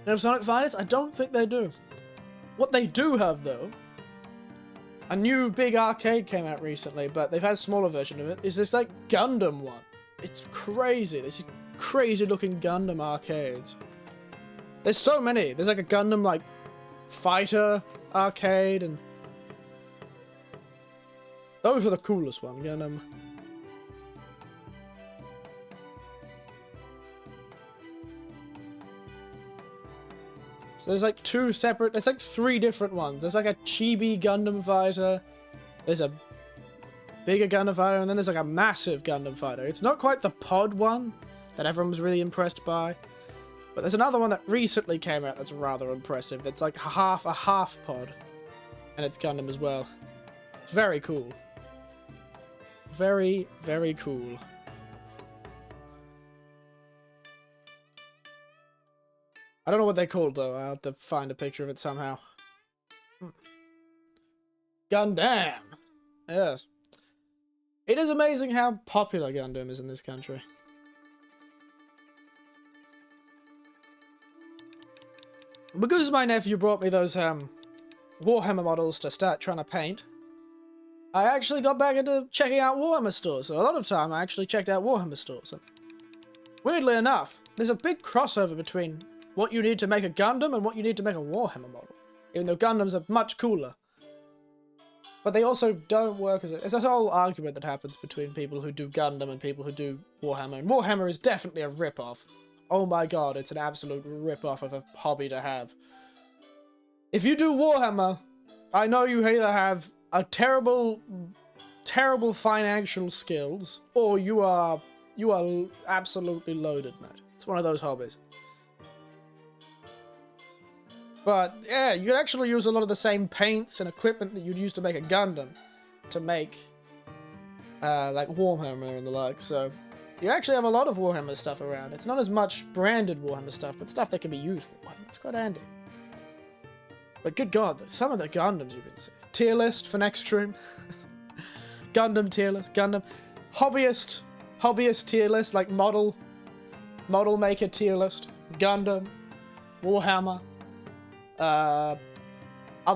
And if Sonic Fighters, I don't think they do. What they do have, though, a new big arcade came out recently, but they've had a smaller version of it, is this, like, Gundam one. It's crazy. This is crazy-looking Gundam arcades. There's so many. There's, like, a Gundam, like, fighter arcade, and those are the coolest one, Gundam. So there's like there's like 3 different ones. There's like a chibi Gundam fighter, there's a bigger Gundam fighter, and then there's like a massive Gundam fighter. It's not quite the pod one that everyone was really impressed by, but there's another one that recently came out that's rather impressive. That's like a half pod, and it's Gundam as well. It's very cool. Very, very cool. I don't know what they're called, though. I'll have to find a picture of it somehow. Gundam! Yes. It is amazing how popular Gundam is in this country. Because my nephew brought me those, Warhammer models to start trying to paint, I actually got back into checking out Warhammer stores. So a lot of time I actually checked out Warhammer stores. And weirdly enough, there's a big crossover between what you need to make a Gundam and what you need to make a Warhammer model. Even though Gundams are much cooler. But they also don't work as a... It's a whole argument that happens between people who do Gundam and people who do Warhammer. And Warhammer is definitely a rip-off. Oh my god, it's an absolute rip-off of a hobby to have. If you do Warhammer, I know you either have a terrible financial skills, or you are absolutely loaded, mate. It's one of those hobbies. But, yeah, you can actually use a lot of the same paints and equipment that you'd use to make a Gundam to make, like, Warhammer and the like, so you actually have a lot of Warhammer stuff around. It's not as much branded Warhammer stuff, but stuff that can be used for Warhammer. It's quite handy. But good god, some of the Gundams you can see. Tier list for next stream. Gundam tier list, Gundam. Hobbyist tier list, like model maker tier list. Gundam, Warhammer. Other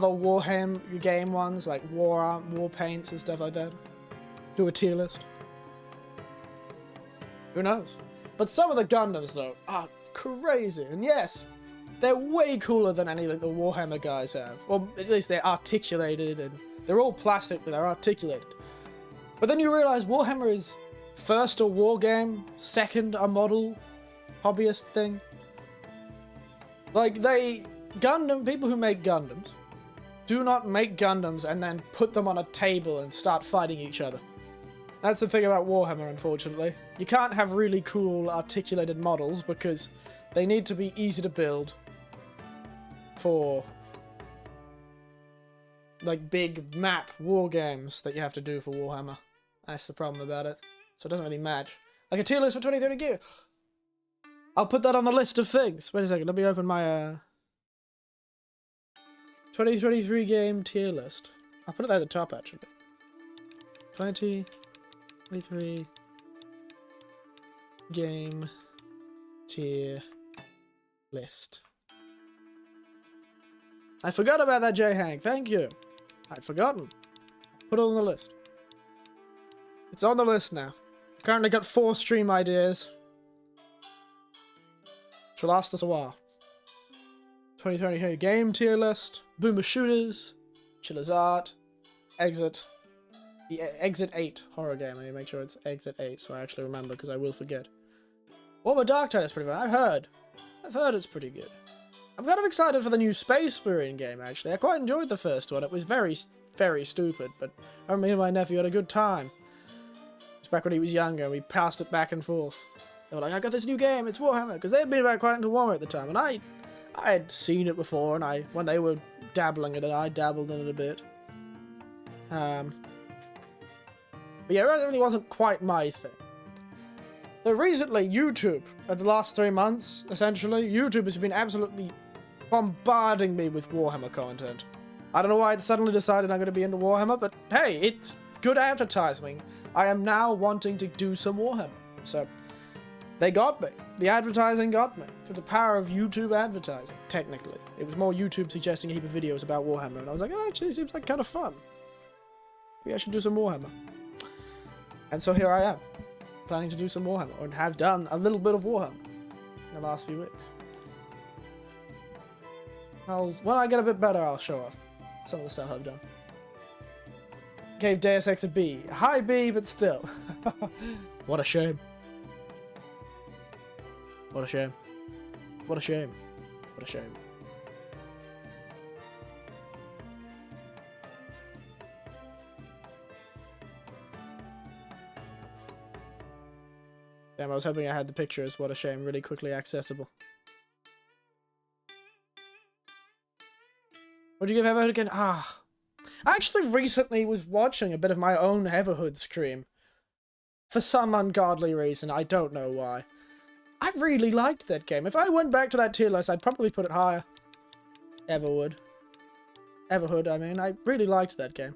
Warhammer game ones like war paints and stuff like that. Do a tier list. Who knows? But some of the Gundams though are crazy, and yes, they're way cooler than anything the Warhammer guys have. Or at least they're articulated, and they're all plastic, but they're articulated. But then you realize Warhammer is first a war game, second a model hobbyist thing. Like people who make Gundams do not make Gundams and then put them on a table and start fighting each other. That's the thing about Warhammer, unfortunately. You can't have really cool articulated models because they need to be easy to build for like big map war games that you have to do for Warhammer. That's the problem about it. So it doesn't really match. Like a tier list for 2030 gear. I'll put that on the list of things. Wait a second, let me open my 2023 game tier list. I'll put it at the top actually. 2023 game tier list. I forgot about that, J Hank. Thank you. I'd forgotten. Put it on the list. It's on the list now. I've currently got 4 stream ideas which will last us a while. 2022 game tier list. Boomer Shooters. Chiller's Art. Exit. The Exit 8 horror game. I need to make sure it's Exit 8 so I actually remember because I will forget. Warhammer Dark Tide is pretty fun. I've heard it's pretty good. I'm kind of excited for the new Space Marine game, actually. I quite enjoyed the first one. It was very, very stupid, but I remember me and my nephew had a good time. It was back when he was younger, and we passed it back and forth. They were like, I got this new game, it's Warhammer, because they had been quite into Warhammer at the time, and I had seen it before, and when they were dabbling in it, I dabbled in it a bit. But yeah, it really wasn't quite my thing. Though recently, YouTube, at the last 3 months, essentially, YouTube has been absolutely bombarding me with Warhammer content. I don't know why I suddenly decided I'm going to be into Warhammer, but hey, it's good advertising. I am now wanting to do some Warhammer. So, they got me. The advertising got me. For the power of YouTube advertising, technically. It was more YouTube suggesting a heap of videos about Warhammer, and I was like, oh, actually, it seems like kind of fun. Maybe I should do some Warhammer. And so here I am, planning to do some Warhammer, and have done a little bit of Warhammer in the last few weeks. When I get a bit better, I'll show off some of the stuff I've done. Gave Deus Ex a B. A high B, but still. What a shame. What a shame. What a shame. What a shame. Damn, I was hoping I had the pictures. What a shame. Really quickly accessible. What'd you give Everhood again? I actually recently was watching a bit of my own Everhood stream. For some ungodly reason, I don't know why. I really liked that game. If I went back to that tier list, I'd probably put it higher. Everhood, I mean. I really liked that game.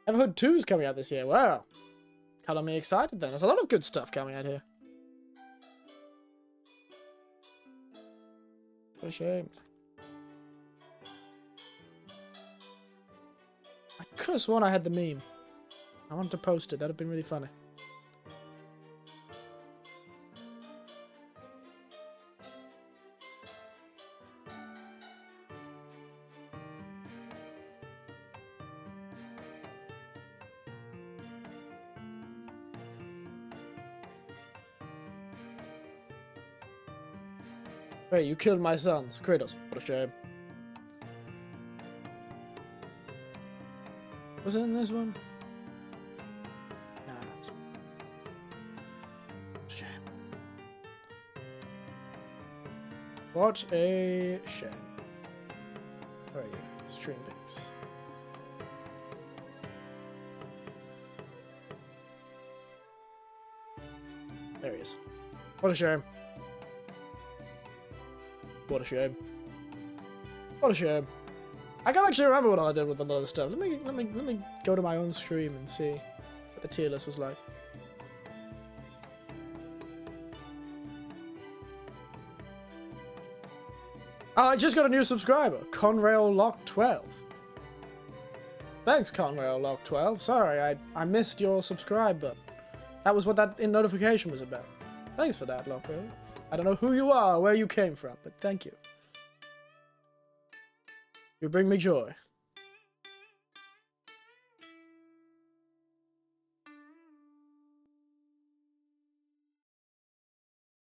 Everhood 2 is coming out this year. Wow. Color me excited then. There's a lot of good stuff coming out here. What a shame. I could have sworn I had the meme. I wanted to post it. That would have been really funny. Wait, you killed my sons. Kratos. What a shame. Was it in this one? Nah, it's... Shame. What a shame. Where are you? Stream pics. There he is. What a shame. What a shame. What a shame. I can't actually remember what I did with a lot of the stuff. Let me go to my own stream and see what the tier list was like. Oh, I just got a new subscriber, Conrail Lock 12. Thanks, Conrail Lock 12. Sorry, I missed your subscribe button. That was what that notification was about. Thanks for that, Lockrail. I don't know who you are or where you came from, but thank you. You bring me joy.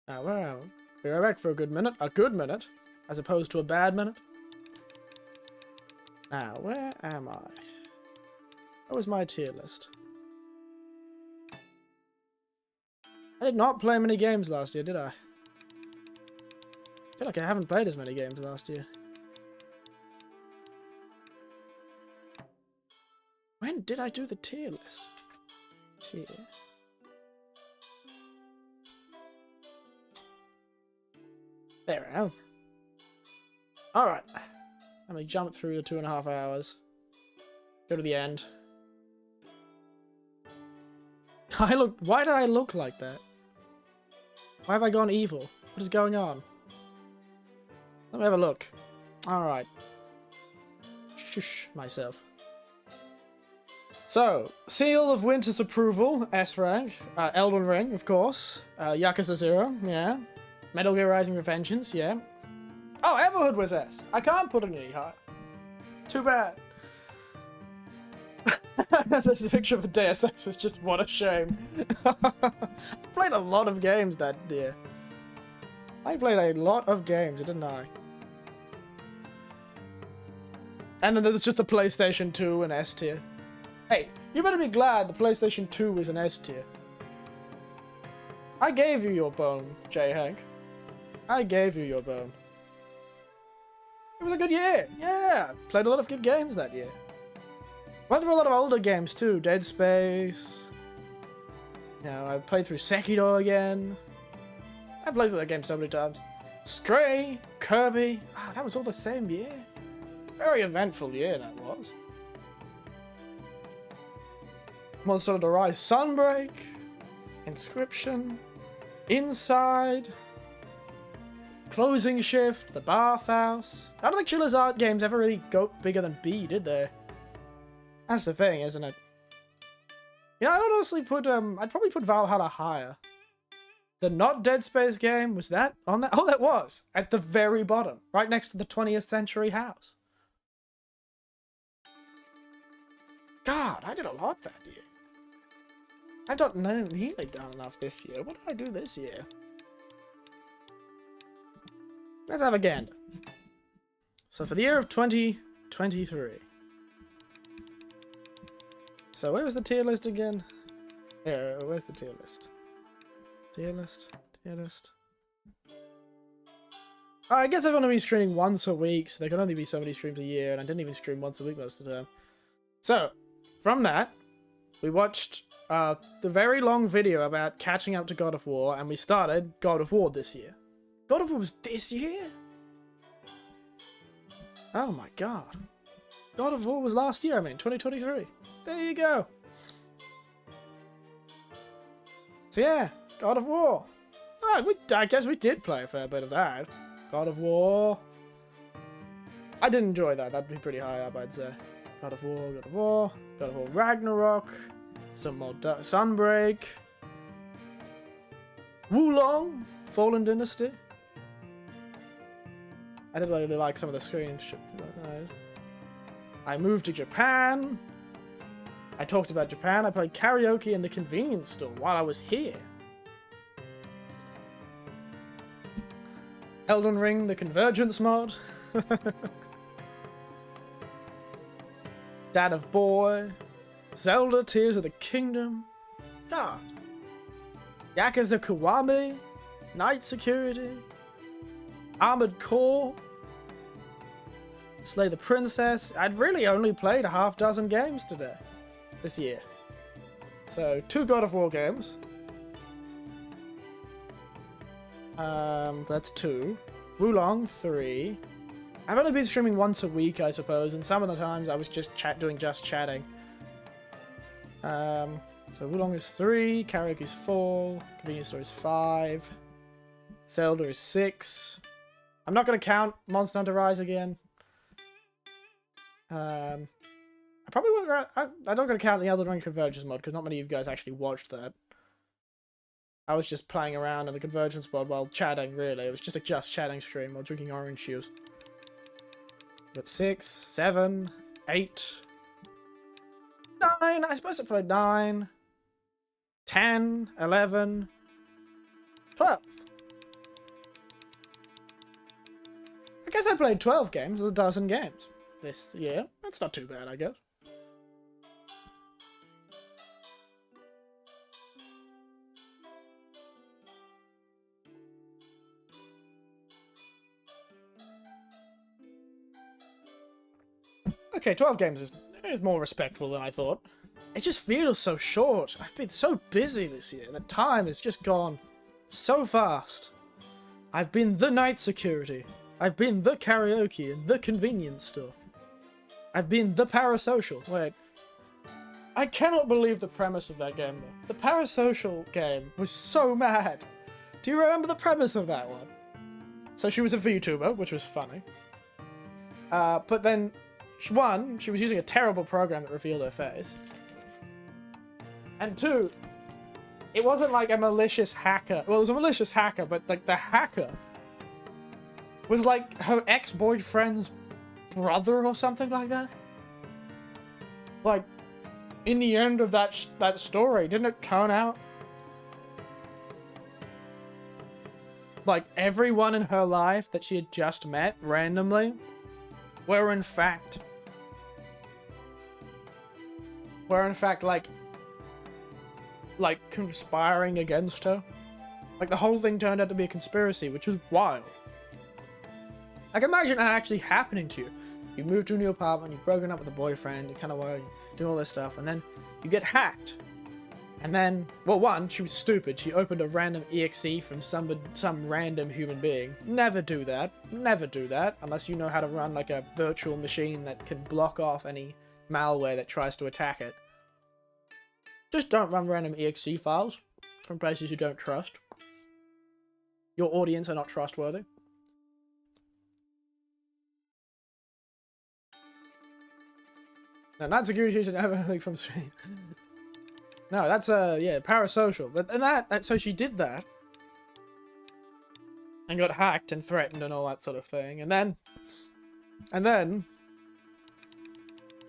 Now, well, be right back for a good minute. A good minute, as opposed to a bad minute. Now, where am I? What was my tier list? I did not play many games last year, did I? I feel like I haven't played as many games last year. When did I do the tier list? Tier. There I am. Alright. Let me jump through the 2.5 hours. Go to the end. Why did I look like that? Why have I gone evil? What is going on? Let me have a look. Alright. Shush myself. So, Seal of Winter's Approval, S rank. Elden Ring, of course. Yakuza 0, yeah. Metal Gear Rising Revengeance, yeah. Oh, Everhood was S. I can't put it any higher. Too bad. This picture of a Deus Ex was just what a shame. I played a lot of games that year. I played a lot of games, didn't I? And then there's just the PlayStation 2 and S tier. Hey, you better be glad the PlayStation 2 was an S tier. I gave you your bone, J. Hank. I gave you your bone. It was a good year. Yeah, played a lot of good games that year. Went through a lot of older games too. Dead Space. You know, I played through Sekiro again. I played through that game so many times. Stray, Kirby. Ah, that was all the same year. Very eventful year that was. Monster Hunter Rise, Sunbreak, Inscription, Inside, Closing Shift, The Bathhouse. I don't think Chiller's Art games ever really got bigger than B, did they? That's the thing, isn't it? Yeah, I'd honestly put, I'd probably put Valhalla higher. The not Dead Space game, was that on that? Oh, that was! At the very bottom, right next to the 20th Century House. God, I did a lot that year. I've not nearly done enough this year. What did I do this year? Let's have a gander. So for the year of 2023. So where was the tier list again? There, where's the tier list? Tier list, tier list. I guess I've only been streaming once a week, so there can only be so many streams a year, and I didn't even stream once a week most of the time. So, from that, we watched the very long video about catching up to God of War, and we started God of War this year. God of War was this year? Oh my god. God of War was last year, 2023. There you go. So yeah, God of War. Oh, I guess we did play a fair bit of that. God of War. I did enjoy that. That'd be pretty high up, I'd say. God of War, God of War, God of War Ragnarok, some more Sunbreak, Wulong, Fallen Dynasty. I did really like some of the screens. I moved to Japan. I talked about Japan. I played karaoke in the convenience store while I was here. Elden Ring, the Convergence mod. Dad of Boy. Zelda, Tears of the Kingdom. God. Yakuza Kiwami. Night Security. Armored Core. Slay the Princess. I'd really only played a half dozen games today. This year. So, 2 God of War games. That's 2. Wulong, 3. I've only been streaming once a week, I suppose, and some of the times I was just doing chatting. So Wulong is 3, Karaoke is 4, Convenience Store is 5, Zelda is 6. I'm not going to count Monster Hunter Rise again. I probably won't. I'm not going to count the Elden Ring Convergence mod because not many of you guys actually watched that. I was just playing around in the Convergence mod while chatting. Really, it was just a chatting stream while drinking orange juice. Got 6, 7, 8, 9. I suppose I played 9, 10, 11, 12. I guess I played 12 games, a dozen games this year. That's not too bad, I guess. Okay, 12 games is more respectable than I thought. It just feels so short. I've been so busy this year. The time has just gone so fast. I've been the night security. I've been the karaoke in the convenience store. I've been the parasocial. Wait. I cannot believe the premise of that game, though. The parasocial game was so mad. Do you remember the premise of that one? So she was a VTuber, which was funny. But then, one, she was using a terrible program that revealed her face. And two, it wasn't like a malicious hacker. Well, it was a malicious hacker, but like the hacker was like her ex-boyfriend's brother or something like that. Like, in the end of that story, didn't it turn out like everyone in her life that she had just met randomly were in fact like conspiring against her? Like, the whole thing turned out to be a conspiracy, which was wild. Like, imagine that actually happening to you. You moved to a new apartment, you've broken up with a boyfriend, you kind of work, doing all this stuff, and then you get hacked. And then, well, one, she was stupid. She opened a random exe from some random human being. Never do that. Never do that, unless you know how to run like a virtual machine that can block off any malware that tries to attack it. Just don't run random exe files from places you don't trust. Your audience are not trustworthy. No, not security issues and everything from stream. No, that's yeah, parasocial. But and so she did that and got hacked and threatened and all that sort of thing. And then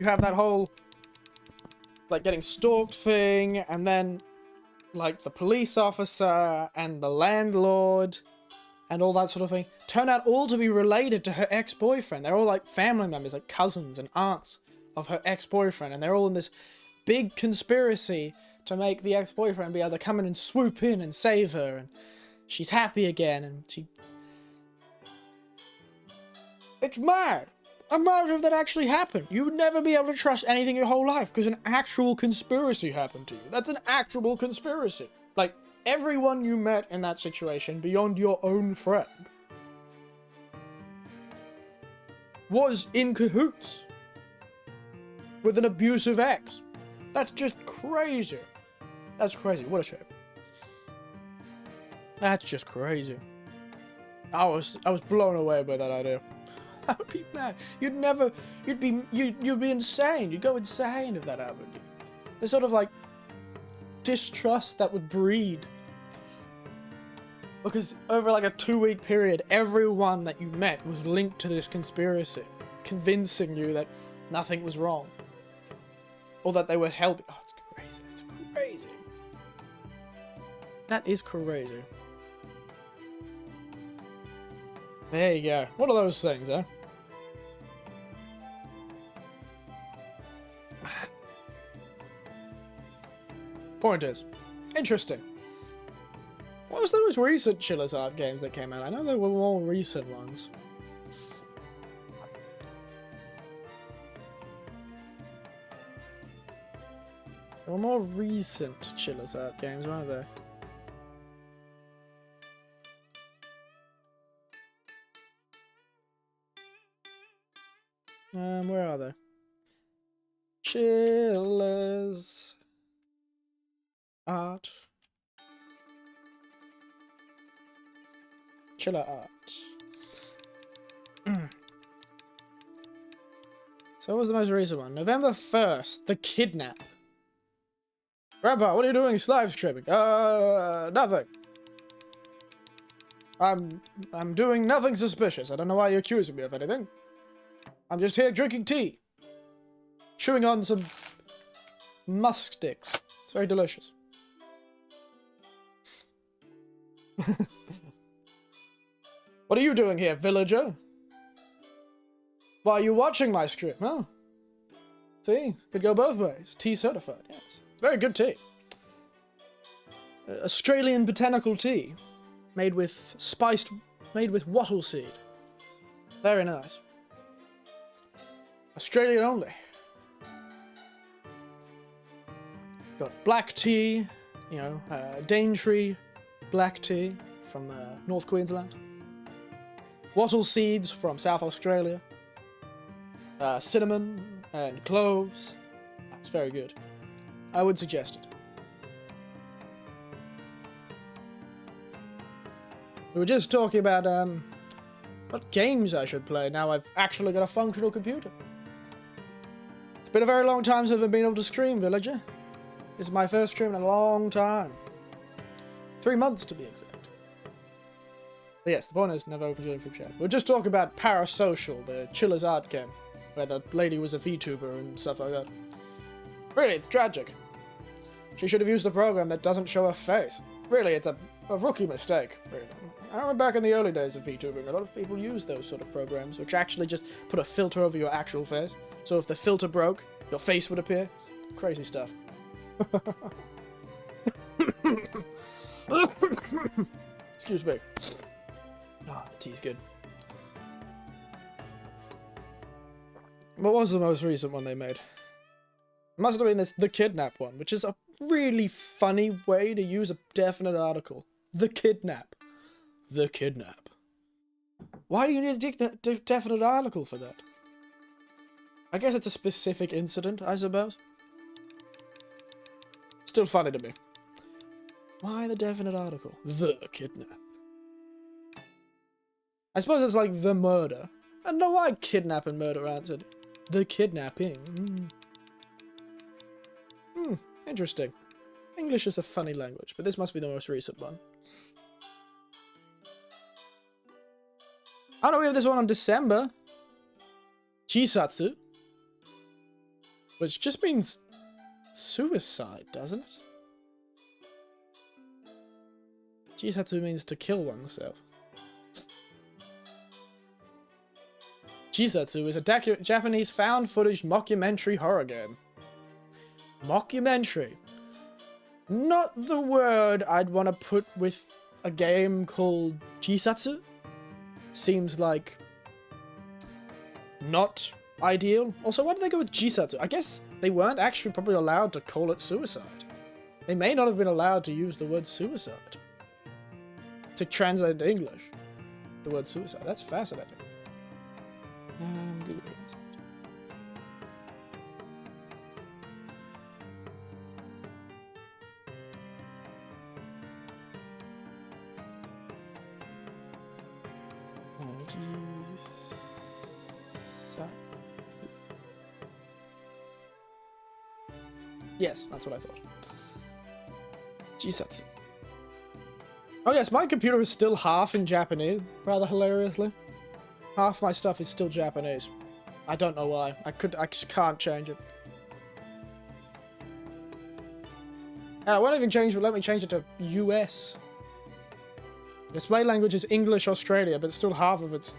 you have that whole like getting stalked thing, and then like the police officer and the landlord and all that sort of thing turn out all to be related to her ex-boyfriend. They're all like family members, like cousins and aunts of her ex-boyfriend, and they're all in this big conspiracy to make the ex-boyfriend be able to come in and swoop in and save her, and she's happy again, and it's mad. I'm mad if that actually happened. You would never be able to trust anything your whole life because an actual conspiracy happened to you. That's an actual conspiracy. Like, everyone you met in that situation, beyond your own friend, was in cahoots with an abusive ex. That's just crazy. That's crazy. What a shame. That's just crazy. I was blown away by that idea. I would be mad. You'd be insane. You'd go insane if that happened to you. The sort of like distrust that would breed. Because over like a 2-week period, everyone that you met was linked to this conspiracy, convincing you that nothing was wrong. Or that they were helping. Oh, it's crazy. It's crazy. That is crazy. There you go. What are those things, huh? Point is, interesting. What was the most recent Chiller's Art games that came out? I know there were more recent ones. There were more recent Chiller's Art games, weren't there? Where are they? Chiller's Art. Chiller Art. So what was the most recent one? November 1st, The Kidnap. Grandpa, what are you doing live streaming? Nothing. I'm doing nothing suspicious. I don't know why you're accusing me of anything. I'm just here drinking tea. Chewing on some musk sticks. It's very delicious. What are you doing here, villager? Why are you watching my stream? Oh. See? Could go both ways. Tea certified, yes. Very good tea. Australian botanical tea. Made with wattle seed. Very nice. Australian only. Got black tea, you know, Daintree black tea from North Queensland. Wattle seeds from South Australia. Cinnamon and cloves. That's very good. I would suggest it. We were just talking about, what games I should play now I've actually got a functional computer. It's been a very long time since I've been able to stream, Villager. This is my first stream in a long time. 3 months to be exact. But yes, the point is, never opened it from chat. We're just talking about Parasocial, the Chiller's art game, where the lady was a VTuber and stuff like that. Really, it's tragic. She should have used a program that doesn't show her face. Really, it's a rookie mistake, really. I remember back in the early days of VTubing, a lot of people used those sort of programs, which actually just put a filter over your actual face. So if the filter broke, your face would appear. Crazy stuff. Excuse me. Ah, the tea's good. What was the most recent one they made? It must have been this The Kidnap one, which is a really funny way to use a definite article. The Kidnap. The Kidnap. Why do you need a definite article for that? I guess it's a specific incident, I suppose. Still funny to me. Why the definite article? The Kidnap. I suppose it's like the murder. I don't know why kidnap and murder answered. The kidnapping. Interesting. English is a funny language, but this must be the most recent one. Oh no, we have this one on December. Chisatsu. Which just means suicide, doesn't it? Chisatsu means to kill oneself. Chisatsu is a Japanese found footage mockumentary horror game. Mockumentary. Not the word I'd want to put with a game called Chisatsu. Seems like not ideal. Also, why did they go with Chisatsu? I guess they weren't actually probably allowed to call it suicide. They may not have been allowed to use the word suicide. To translate into English. The word suicide. That's fascinating. Google Translate. Yes, that's what I thought. Jisatsu. Oh yes, my computer is still half in Japanese, rather hilariously. Half my stuff is still Japanese. I don't know why. I just can't change it. And I won't even change it, let me change it to US. Display language is English Australia, but still half of it's...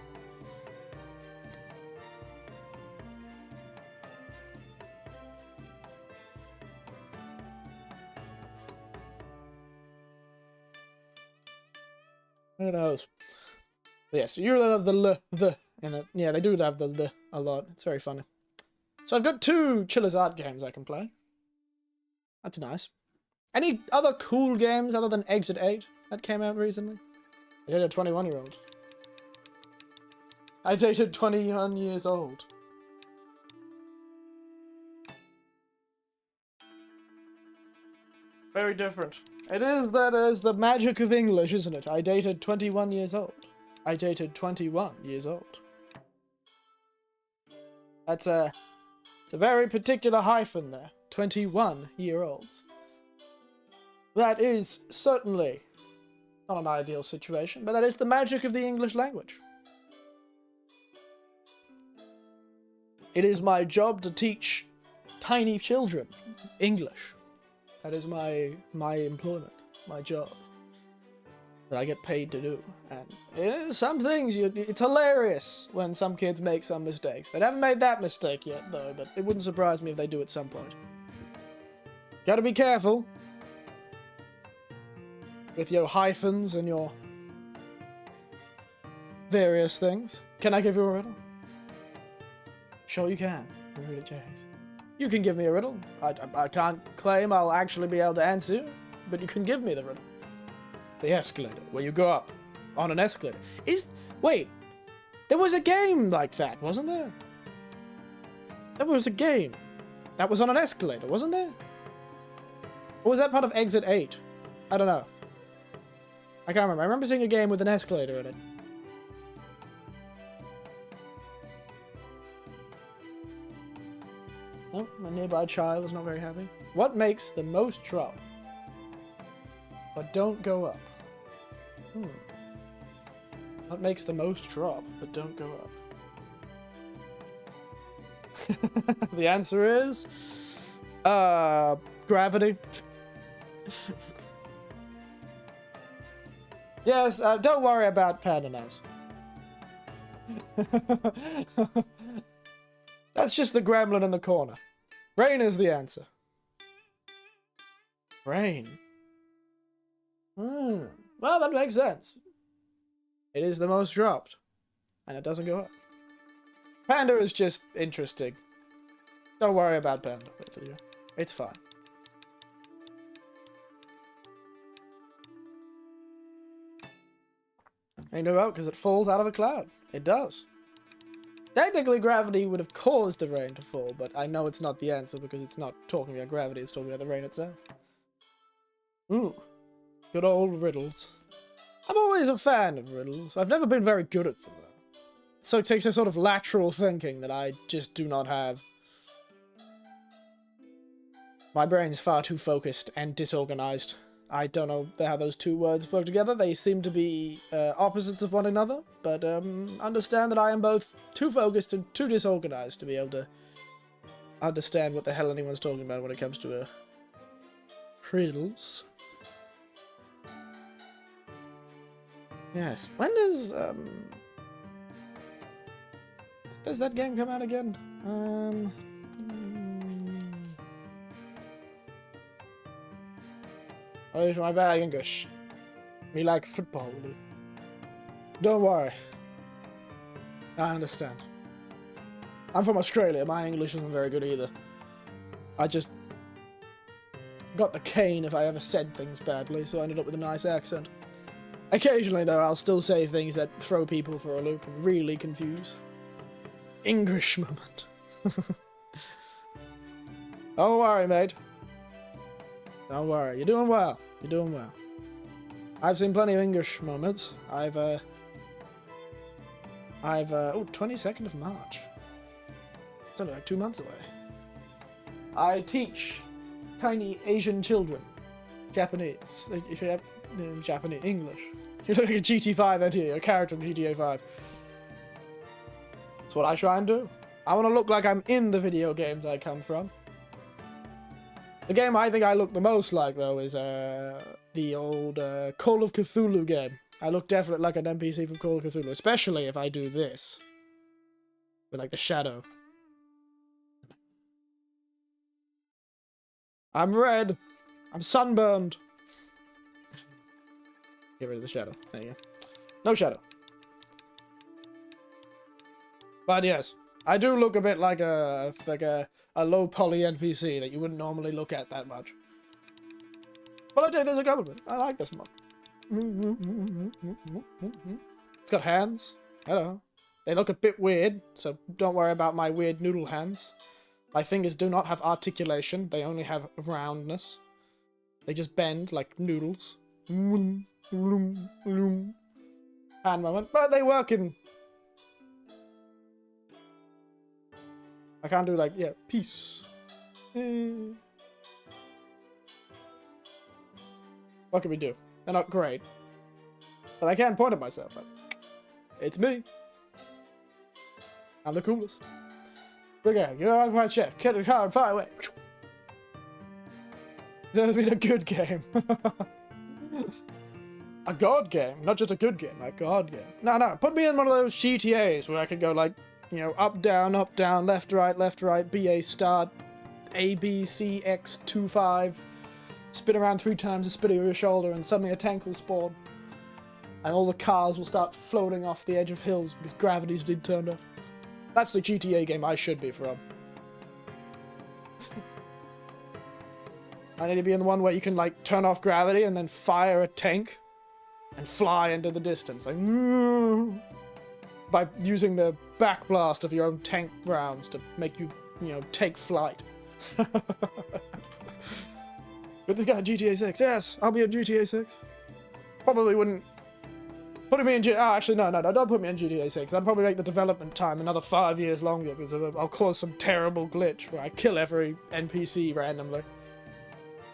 Who knows? But yes, you really love the, and the, yeah, they do love the a lot. It's very funny. So I've got 2 Chiller's Art games I can play. That's nice. Any other cool games other than Exit 8 that came out recently? I dated a 21-year-old. I dated 21 years old. Very different. It is that is the magic of English, isn't it? I dated 21 years old. I dated 21 years old. It's a very particular hyphen there. 21-year-olds. That is certainly not an ideal situation, but that is the magic of the English language. It is my job to teach tiny children English. That is my employment, my job. That I get paid to do. And some things, it's hilarious when some kids make some mistakes. They haven't made that mistake yet, though, but it wouldn't surprise me if they do at some point. Gotta be careful with your hyphens and your various things. Can I give you a riddle? Sure you can. Really, James. You can give me a riddle. I can't claim I'll actually be able to answer, but you can give me the riddle. The escalator, where you go up on an escalator. Wait, there was a game like that, wasn't there? There was a game that was on an escalator, wasn't there? Or was that part of Exit 8? I don't know. I can't remember. I remember seeing a game with an escalator in it. Oh, my nearby child is not very happy. What makes the most drop, but don't go up? What makes the most drop, but don't go up? The answer is... gravity. Yes, don't worry about Panda Nose. That's just the gremlin in the corner. Rain is the answer. Rain. Well, that makes sense. It is the most dropped. And it doesn't go up. Panda is just interesting. Don't worry about Panda. It's fine. I know out because it falls out of a cloud. It does. Technically, gravity would have caused the rain to fall, but I know it's not the answer because it's not talking about gravity, it's talking about the rain itself. Ooh. Good old riddles. I'm always a fan of riddles. I've never been very good at them, though. So it takes a sort of lateral thinking that I just do not have. My brain's far too focused and disorganized. I don't know how those two words work together. They seem to be opposites of one another, but understand that I am both too focused and too disorganized to be able to understand what the hell anyone's talking about when it comes to riddles. Yes. When does that game come out again? Oh, my bad English. Me like football. Don't worry. I understand. I'm from Australia. My English isn't very good either. I just got the cane if I ever said things badly, so I ended up with a nice accent. Occasionally, though, I'll still say things that throw people for a loop and really confuse. English moment. Don't worry, mate. Don't worry. You're doing well. You're doing well. I've seen plenty of English moments. Oh, 22nd of March. It's only like 2 months away. I teach tiny Asian children Japanese. If you have Japanese English. You look like a GT5 entity, a character from GTA 5. That's what I try and do. I want to look like I'm in the video games I come from. The game I think I look the most like, though, is the old Call of Cthulhu game. I look definitely like an NPC from Call of Cthulhu, especially if I do this. With, like, the shadow. I'm red. I'm sunburned. Get rid of the shadow. There you go. No shadow. But yes, I do look a bit like a low poly NPC that you wouldn't normally look at that much. But I tell you, there's a compliment. I like this mod. It's got hands. Hello. They look a bit weird, so don't worry about my weird noodle hands. My fingers do not have articulation. They only have roundness. They just bend like noodles. Hand moment. But they work in... I can't do like, yeah, peace. What can we do? They're not great. But I can point at myself. But it's me. I'm the coolest. Okay, get out of my chair. Get a car and fire away. This has been a good game. A god game. Not just a good game. A god game. No. Put me in one of those GTAs where I can go like, you know, up, down, left, right, BA start, A, B, C, X, 2, 5, spin around 3 times to spin over your shoulder, and suddenly a tank will spawn. And all the cars will start floating off the edge of hills because gravity's been turned off. That's the GTA game I should be from. I need to be in the one where you can, like, turn off gravity and then fire a tank and fly into the distance. Like, by using the backblast of your own tank rounds to make you, you know, take flight. But this guy, GTA 6. Yes, I'll be in GTA 6. probably wouldn't... Putting me in actually, no, don't put me in GTA 6. That'd probably make the development time another 5 years longer, because I'll cause some terrible glitch where I kill every NPC randomly.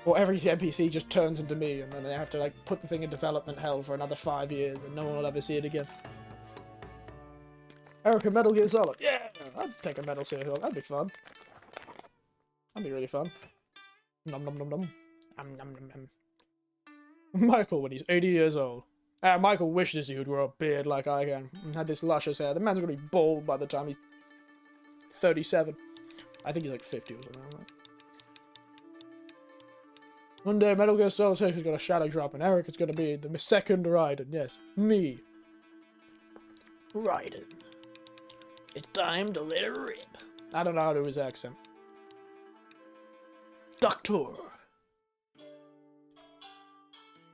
Or every NPC just turns into me, and then they have to, like, put the thing in development hell for another 5 years, and no one will ever see it again. Erica, Metal Gear Solid. Yeah! I'd take a Metal Gear Solid. That'd be fun. That'd be really fun. Nom nom nom nom. Nom nom nom nom. Michael, when he's 80 years old. Michael wishes he would grow a beard like I can, and had this luscious hair. The man's gonna be bald by the time he's 37. I think he's like 50 or something like that. One day, Metal Gear Solid 6 is gonna shadow drop, and Eric is gonna be the second Raiden. Yes, me. Raiden. It's time to let it rip. I don't know how to do his accent. Doctor.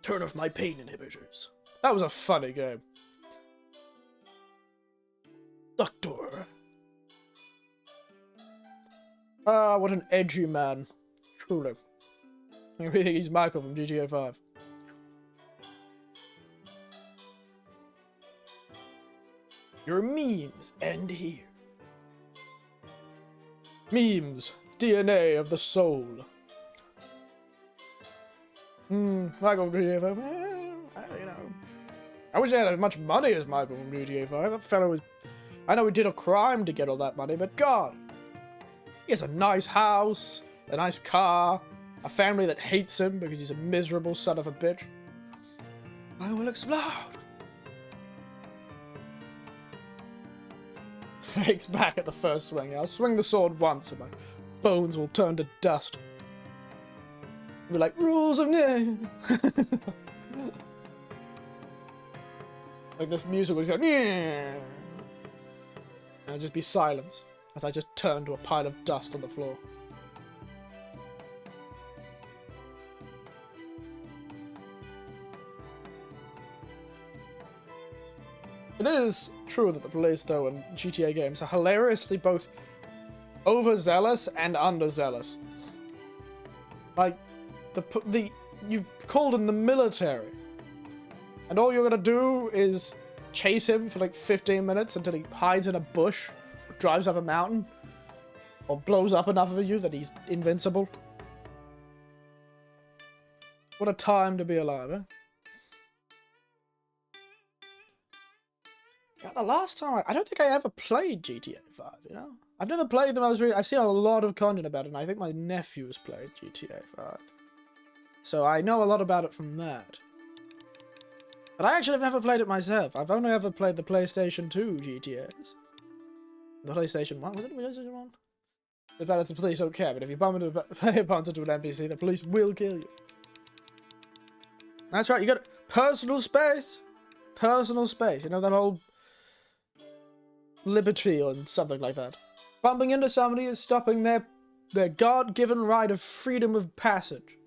Turn off my pain inhibitors. That was a funny game. Doctor. Ah, what an edgy man. Truly. I really think he's Michael from GTA 5. Your memes end here. Memes. DNA of the soul. Michael from GTA 5. You know. I wish I had as much money as Michael from GTA 5. That fellow was... I know he did a crime to get all that money, but God. He has a nice house, a nice car, a family that hates him because he's a miserable son of a bitch. I will explode. Fakes back at the first swing. I'll swing the sword once and my bones will turn to dust. Be like, rules of name. Like this music was going, yeah. And it'd just be silence as I just turned to a pile of dust on the floor. It is true that the police, though, in GTA games are hilariously both overzealous and underzealous. Like, you've called in the military, and all you're gonna do is chase him for like 15 minutes until he hides in a bush, or drives up a mountain, or blows up enough of you that he's invincible. What a time to be alive, eh? Yeah, the last time, I don't think I ever played GTA 5, you know? I've never played the most recent. I've seen a lot of content about it, and I think my nephew's played GTA 5. So I know a lot about it from that. But I actually have never played it myself. I've only ever played the PlayStation 2 GTAs. The PlayStation 1? Was it the PlayStation 1? The police don't care, but if you bump into an NPC, the police will kill you. That's right, you got personal space. Personal space. You know that whole liberty or something like that. Bumping into somebody is stopping their God-given right of freedom of passage.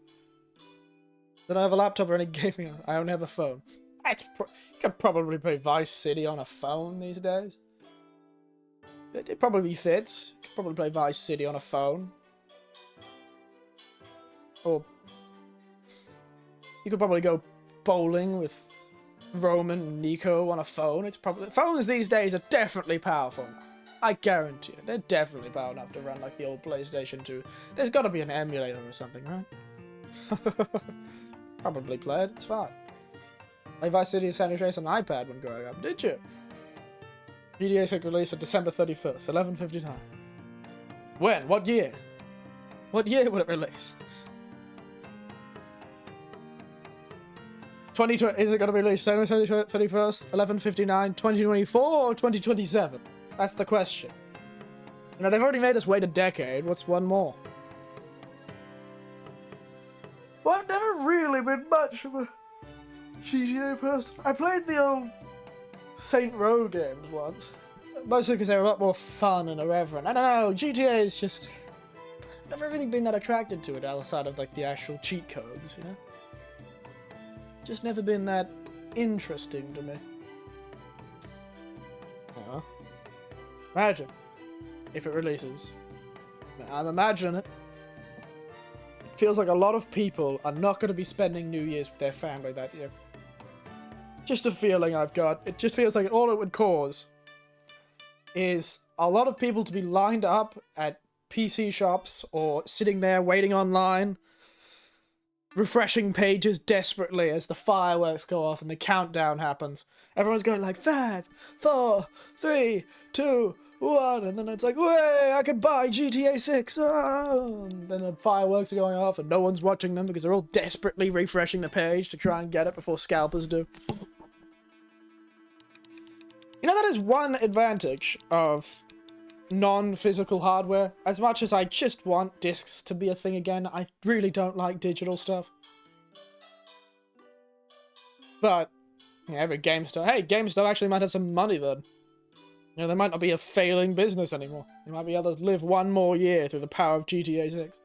Don't have a laptop or any gaming. I don't have a phone. You could probably play Vice City on a phone these days. It probably fits. You could probably play Vice City on a phone. Or you could probably go bowling with Roman and Nico on a phone. It's probably... Phones these days are definitely powerful enough. I guarantee it. They're definitely powerful enough to run like the old PlayStation 2. There's got to be an emulator or something, right? Probably play it. It's fine. Like Vice City and San Andreas on iPad when growing up, did you? GTA 6 released on December 31st, 11:59. When? What year? What year would it release? 2020, is it going to be released December 31st, 11:59, 2024 or 2027? That's the question. You know, they've already made us wait a decade. What's one more? Well, I've never really been much of a GTA person. I played the old Saint Row games once. Mostly because they were a lot more fun and irreverent. I don't know, GTA is just... I've never really been that attracted to it outside of, like, the actual cheat codes, you know? Just never been that interesting to me. Imagine if it releases. I'm imagining it. Feels like a lot of people are not going to be spending New Year's with their family that year. just a feeling I've got. It just feels like all it would cause is a lot of people to be lined up at PC shops or sitting there waiting online, refreshing pages desperately as the fireworks go off and the countdown happens. Everyone's going like 5, 4, 3, 2, 1, and then it's like, way, I could buy GTA 6. And then the fireworks are going off and no one's watching them because they're all desperately refreshing the page to try and get it before scalpers do. You know, that is one advantage of non-physical hardware. As much as I just want discs to be a thing again, I really don't like digital stuff. But, yeah, every GameStop... Hey, GameStop actually might have some money then. You know, they might not be a failing business anymore. They might be able to live one more year through the power of GTA 6.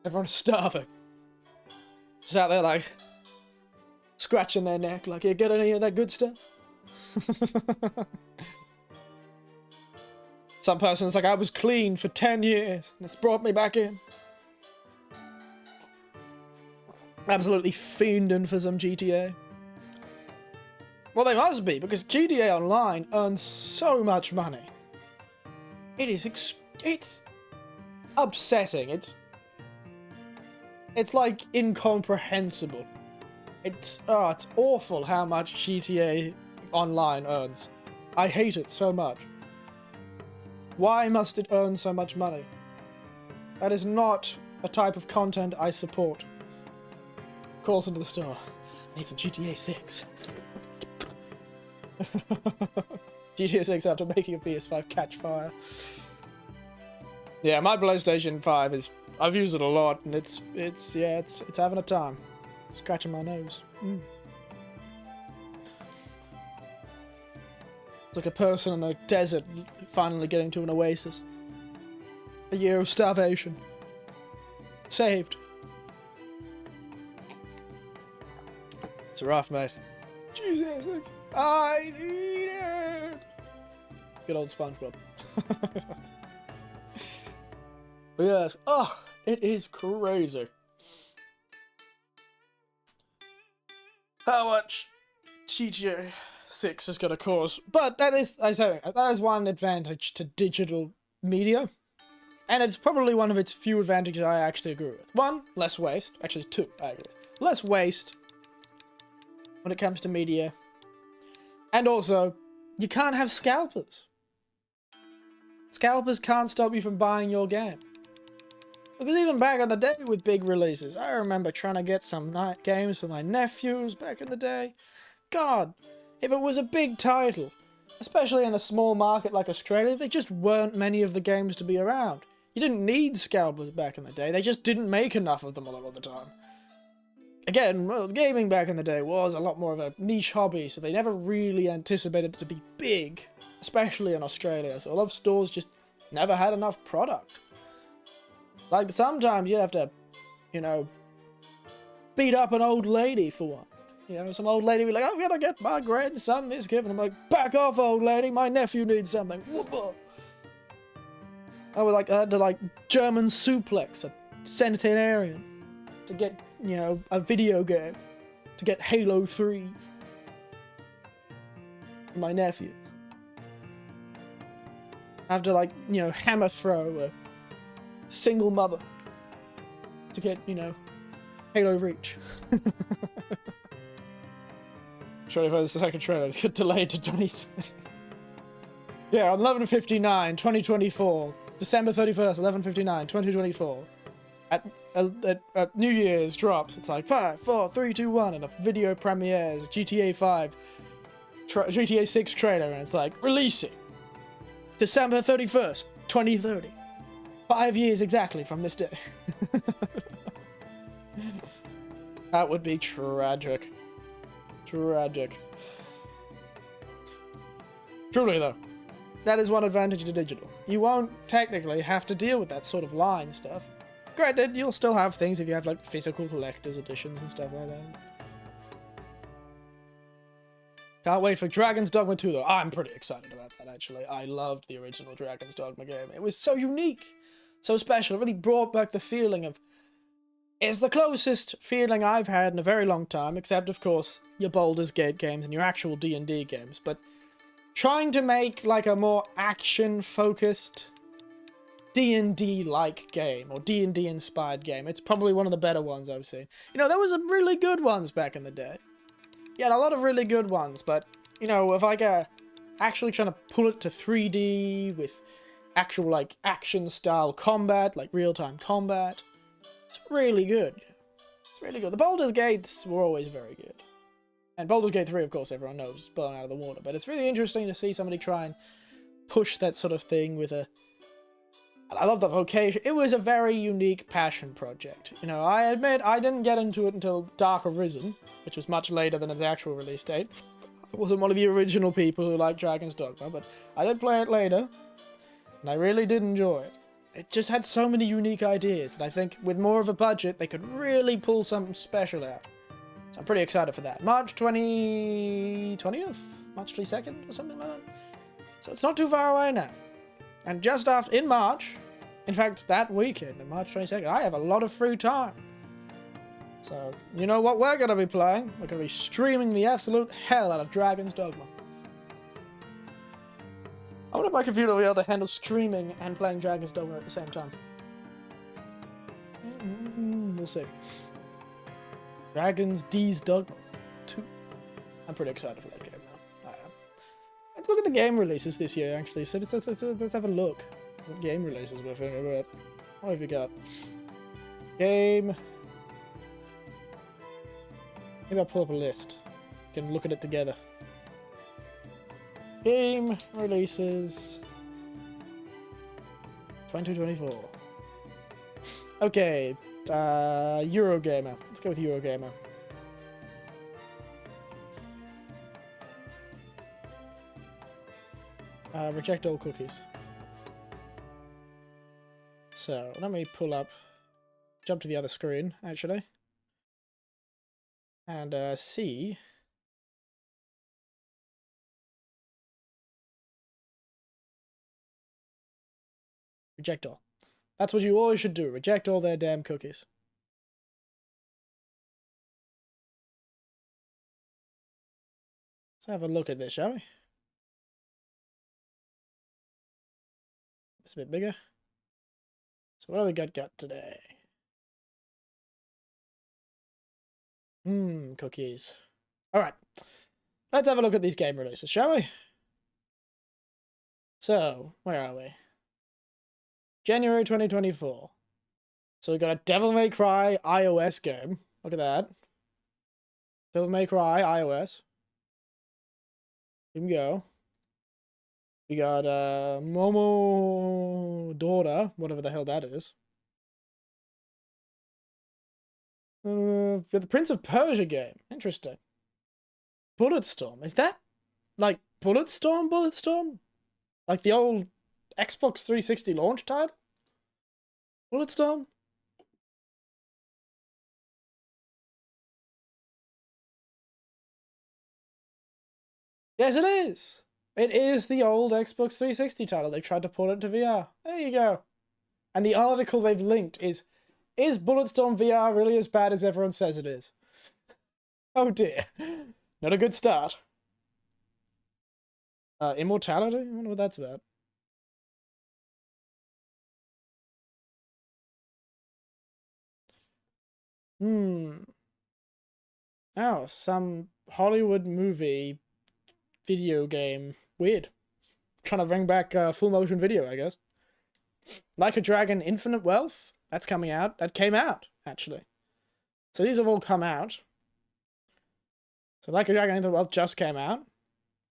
Everyone's starving. Just out there, like, scratching their neck, like, you get any of that good stuff? Some person's like, I was clean for 10 years, and it's brought me back in. Absolutely fiending for some GTA. Well, they must be, because GTA Online earns so much money. It is it's upsetting. It's like incomprehensible. It's awful how much GTA Online earns. I hate it so much. Why must it earn so much money? That is not a type of content I support. Calls into the store. I need some GTA 6. GTA 6 after making a PS5 catch fire. Yeah, my PlayStation 5 is... I've used it a lot, and it's having a time. Scratching my nose. It's like a person in the desert finally getting to an oasis. A year of starvation. Saved. It's rough, mate. Jesus, I need it! Good old SpongeBob. But yes, oh, it is crazy. How much GTA 6 is going to cause. But that is, that is one advantage to digital media. And it's probably one of its few advantages I actually agree with. One, less waste. Actually, two, I agree. Less waste when it comes to media. And also, you can't have scalpers. Scalpers can't stop you from buying your game. Because even back in the day with big releases, I remember trying to get some games for my nephews back in the day. God, if it was a big title, especially in a small market like Australia, there just weren't many of the games to be around. You didn't need scalpers back in the day, they just didn't make enough of them a lot of the time. Again, well, gaming back in the day was a lot more of a niche hobby, so they never really anticipated it to be big, especially in Australia, so a lot of stores just never had enough product. Like, sometimes you'd have to, you know, beat up an old lady for one. You know, some old lady would be like, I'm gonna get my grandson this gift, and I'm like, back off, old lady, my nephew needs something. Whoop-a. I had to, like, German suplex a centenarian to get, you know, a video game, to get Halo 3 for my nephews. I have to, like, you know, hammer throw a single mother to get, you know, Halo Reach. Sorry for the second trailer, it's delayed to 2030. Yeah, on 11:59, 2024. December 31st, 11:59, 2024. At New Year's drops, it's like 5, 4, 3, 2, 1, and a video premieres GTA 5, GTA 6 trailer, and it's like, releasing December 31st, 2030. 5 years exactly from this day. That would be tragic. Tragic. Truly, though, that is one advantage to digital. You won't technically have to deal with that sort of line stuff. Granted, you'll still have things if you have, like, physical collector's editions and stuff like that. Can't wait for Dragon's Dogma 2, though. I'm pretty excited about that, actually. I loved the original Dragon's Dogma game. It was so unique, so special. It really brought back the feeling of It's the closest feeling I've had in a very long time, except, of course, your Baldur's Gate games and your actual D&D games, but trying to make, like, a more action-focused D&D-like game, or D&D-inspired game. It's probably one of the better ones I've seen. You know, there was some really good ones back in the day. Yeah, a lot of really good ones, but, you know, if like actually trying to pull it to 3D with actual, like, action-style combat, like real-time combat, it's really good. It's really good. The Baldur's Gates were always very good. And Baldur's Gate 3, of course, everyone knows, is blown out of the water. But it's really interesting to see somebody try and push that sort of thing with a... I love the vocation. It was a very unique passion project. You know, I admit I didn't get into it until Dark Arisen, which was much later than its actual release date. I wasn't one of the original people who liked Dragon's Dogma, but I did play it later, and I really did enjoy it. It just had so many unique ideas, and I think with more of a budget, they could really pull something special out. So I'm pretty excited for that. March 20th? March 22nd or something like that? So it's not too far away now. And just after, in March, in fact, that weekend, on March 22nd, I have a lot of free time. So, you know what we're going to be playing? We're going to be streaming the absolute hell out of Dragon's Dogma. I wonder if my computer will be able to handle streaming and playing Dragon's Dogma at the same time. We'll see. Dragon's D's Dogma 2. I'm pretty excited for that game now. I am. Let's look at the game releases this year, actually. So let's have a look. What game releases we're thinking about? What have we got? Game. Maybe I'll pull up a list. We can look at it together. Game releases 2024. Okay, Eurogamer. Let's go with Eurogamer. Reject all cookies. So, let me pull up, jump to the other screen, actually, and see. Reject all. That's what you always should do. Reject all their damn cookies. Let's have a look at this, shall we? It's a bit bigger. So what do we got today? Cookies. Alright. Let's have a look at these game releases, shall we? So, where are we? January 2024. So we got a Devil May Cry iOS game. Look at that. Devil May Cry iOS. Here we go. We got Momo Daughter, whatever the hell that is. For the Prince of Persia game. Interesting. Bulletstorm. Is that like Bulletstorm? Bulletstorm? Like the old Xbox 360 launch title? Bulletstorm? Yes, it is. It is the old Xbox 360 title. They tried to port it to VR. There you go. And the article they've linked is Bulletstorm VR really as bad as everyone says it is? Oh dear. Not a good start. Immortality? I wonder what that's about. Oh, some Hollywood movie video game. Weird. Trying to bring back full motion video, I guess. Like a Dragon Infinite Wealth? That's coming out. That came out, actually. So these have all come out. So Like a Dragon Infinite Wealth just came out.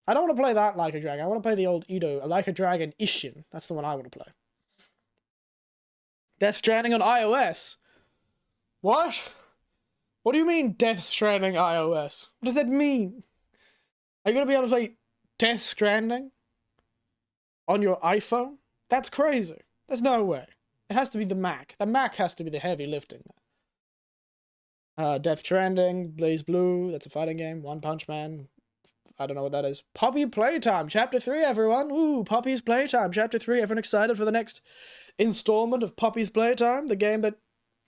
I don't want to play that Like a Dragon. I want to play the old Edo, Like a Dragon Ishin. That's the one I want to play. Death Stranding on iOS? What? What do you mean, Death Stranding iOS? What does that mean? Are you going to be able to play Death Stranding on your iPhone? That's crazy. There's no way. It has to be the Mac. The Mac has to be the heavy lifting. Death Stranding, Blaze Blue, that's a fighting game. One Punch Man, I don't know what that is. Poppy Playtime, Chapter 3, everyone. Ooh, Poppy's Playtime, Chapter 3. Everyone excited for the next installment of Poppy's Playtime? The game that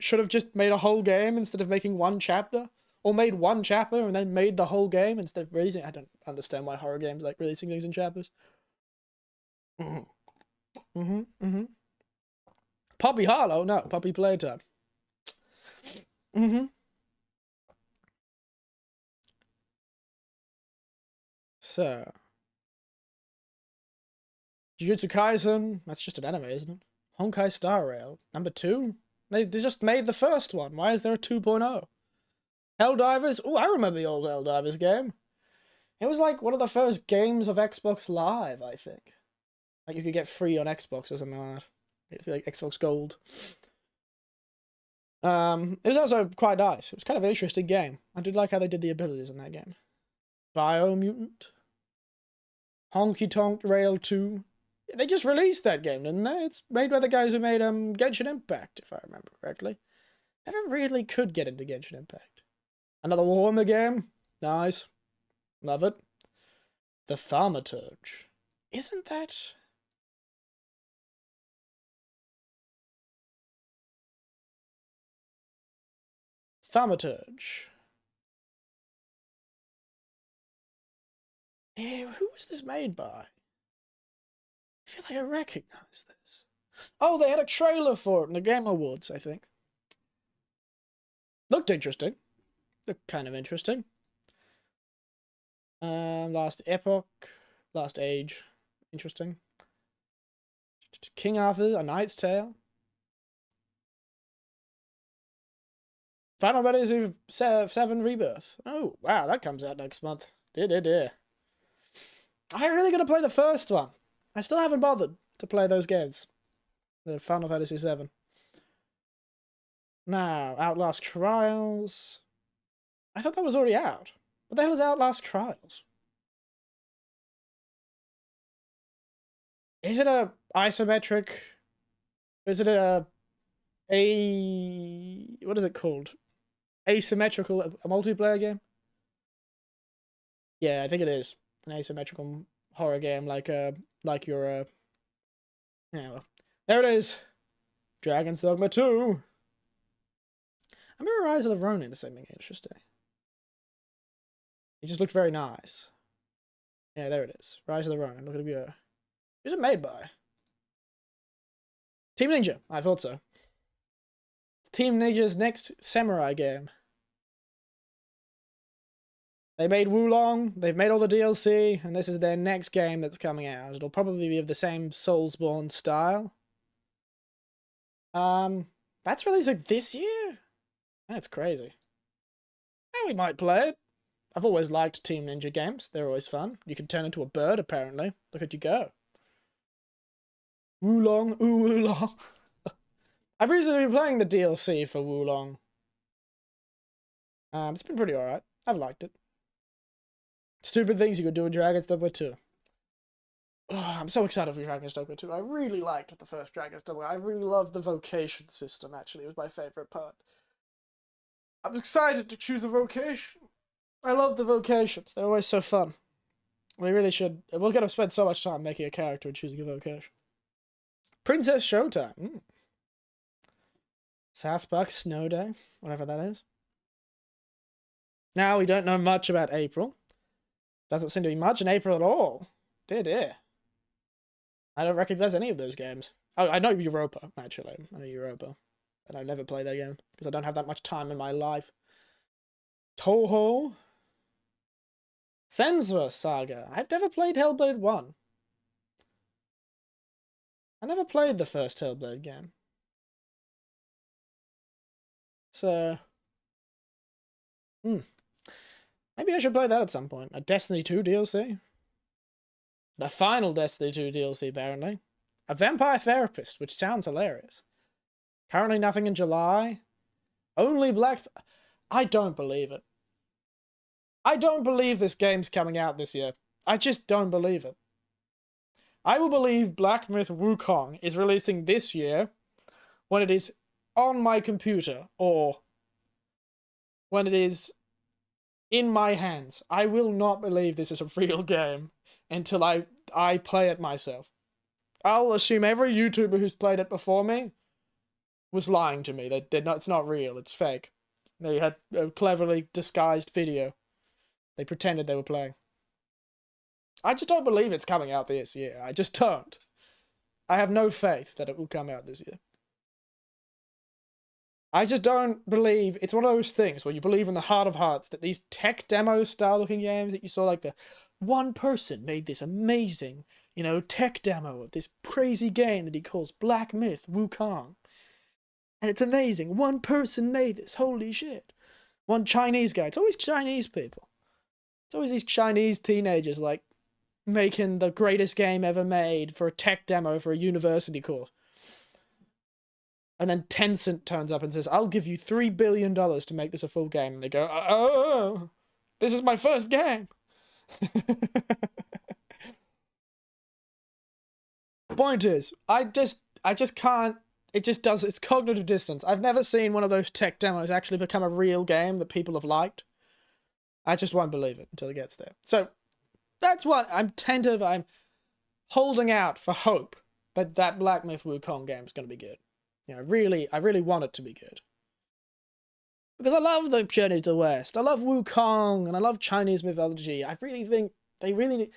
should have just made a whole game instead of making one chapter, or made one chapter and then made the whole game instead of releasing. I don't understand why horror games like releasing things in chapters. Poppy Harlow, no, Poppy Playtime. So, Jujutsu Kaisen, that's just an anime, isn't it? Honkai Star Rail, number 2? They just made the first one. Why is there a 2.0? Helldivers? Oh, I remember the old Helldivers game. It was like one of the first games of Xbox Live, I think. Like you could get free on Xbox or something like that. Like Xbox Gold. It was also quite nice. It was kind of an interesting game. I did like how they did the abilities in that game. Biomutant. Honky Tonk Rail 2. They just released that game, didn't they? It's made by the guys who made Genshin Impact, if I remember correctly. Never really could get into Genshin Impact. Another Warhammer game. Nice. Love it. The Thaumaturge. Isn't that... Thaumaturge. Yeah, who was this made by? I feel like I recognize this. Oh, they had a trailer for it in the Game Awards, I think. Looked interesting. Looked kind of interesting. Last Epoch. Last Age. Interesting. King Arthur, A Knight's Tale. Final Fantasy 7 Rebirth. Oh, wow, that comes out next month. Dear. I'm really going to play the first one. I still haven't bothered to play those games. The Final Fantasy 7. Now, Outlast Trials. I thought that was already out. What the hell is Outlast Trials? Is it a isometric? Is it a what is it called? Asymmetrical, a multiplayer game? Yeah, I think it is an asymmetrical horror game, like your yeah. Well, there it is. Dragon's Dogma 2. I remember Rise of the Ronin something interesting. It just looked very nice. Yeah, there it is. Rise of the Ronin. Look at it go. Who's it made by? Team Ninja. I thought so. Team Ninja's next samurai game. They made Wulong, they've made all the DLC, and this is their next game that's coming out. It'll probably be of the same Soulsborne style. That's released like this year? That's crazy. Yeah, we might play it. I've always liked Team Ninja games. They're always fun. You can turn into a bird, apparently. Look at you go. Wulong, ooh Wulong. I've recently been playing the DLC for Wulong. It's been pretty alright. I've liked it. Stupid things you could do in Dragon's Dogma 2. Oh, I'm so excited for Dragon's Dogma 2. I really liked the first Dragon's Dogma. I really loved the vocation system, actually. It was my favourite part. I'm excited to choose a vocation. I love the vocations. They're always so fun. We really should. We're going to spend so much time making a character and choosing a vocation. Princess Showtime. South Park Snow Day. Whatever that is. Now, we don't know much about April. Doesn't seem to be much in April at all. Dear. I don't recognize any of those games. Oh, I know Europa, actually. I know Europa. And I've never played that game, because I don't have that much time in my life. Toho. Senua Saga. I've never played Hellblade 1. I never played the first Hellblade game. So... maybe I should play that at some point. A Destiny 2 DLC? The final Destiny 2 DLC, apparently. A Vampire Therapist, which sounds hilarious. Currently nothing in July. Only Black... I don't believe it. I don't believe this game's coming out this year. I just don't believe it. I will believe Black Myth Wukong is releasing this year when it is on my computer, or when it is in my hands. I will not believe this is a real game until I play it myself. I'll assume every YouTuber who's played it before me was lying to me. They're not, it's not real, it's fake. They had a cleverly disguised video. They pretended they were playing. I just don't believe it's coming out this year. I just don't. I have no faith that it will come out this year. I just don't believe, it's one of those things where you believe in the heart of hearts that these tech demo style looking games that you saw, like the one person made this amazing, you know, tech demo of this crazy game that he calls Black Myth Wukong. And it's amazing. One person made this. Holy shit. One Chinese guy. It's always Chinese people. It's always these Chinese teenagers, like, making the greatest game ever made for a tech demo for a university course. And then Tencent turns up and says, I'll give you $3 billion to make this a full game. And they go, oh, this is my first game. Point is, I just can't, it just does, it's cognitive dissonance. I've never seen one of those tech demos actually become a real game that people have liked. I just won't believe it until it gets there. So, that's what I'm tentative, I'm holding out for hope that that Black Myth Wukong game is going to be good. You know, I really want it to be good. Because I love the Journey to the West, I love Wukong, and I love Chinese mythology. I really think they really need...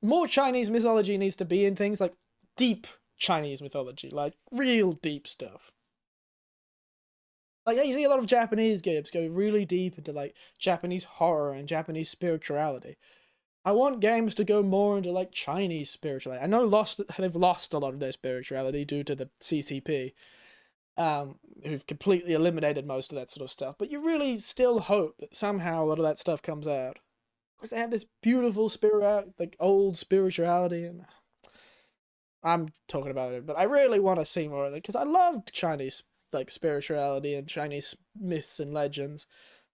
More Chinese mythology needs to be in things, like deep Chinese mythology, like real deep stuff. Like, yeah, you see a lot of Japanese games go really deep into, like, Japanese horror and Japanese spirituality. I want games to go more into, like, Chinese spirituality. I know they've lost a lot of their spirituality due to the CCP, who've completely eliminated most of that sort of stuff. But you really still hope that somehow a lot of that stuff comes out. Because they have this beautiful spirit, like, old spirituality, and I'm talking about it, but I really want to see more of it, because I loved Chinese, like, spirituality and Chinese myths and legends.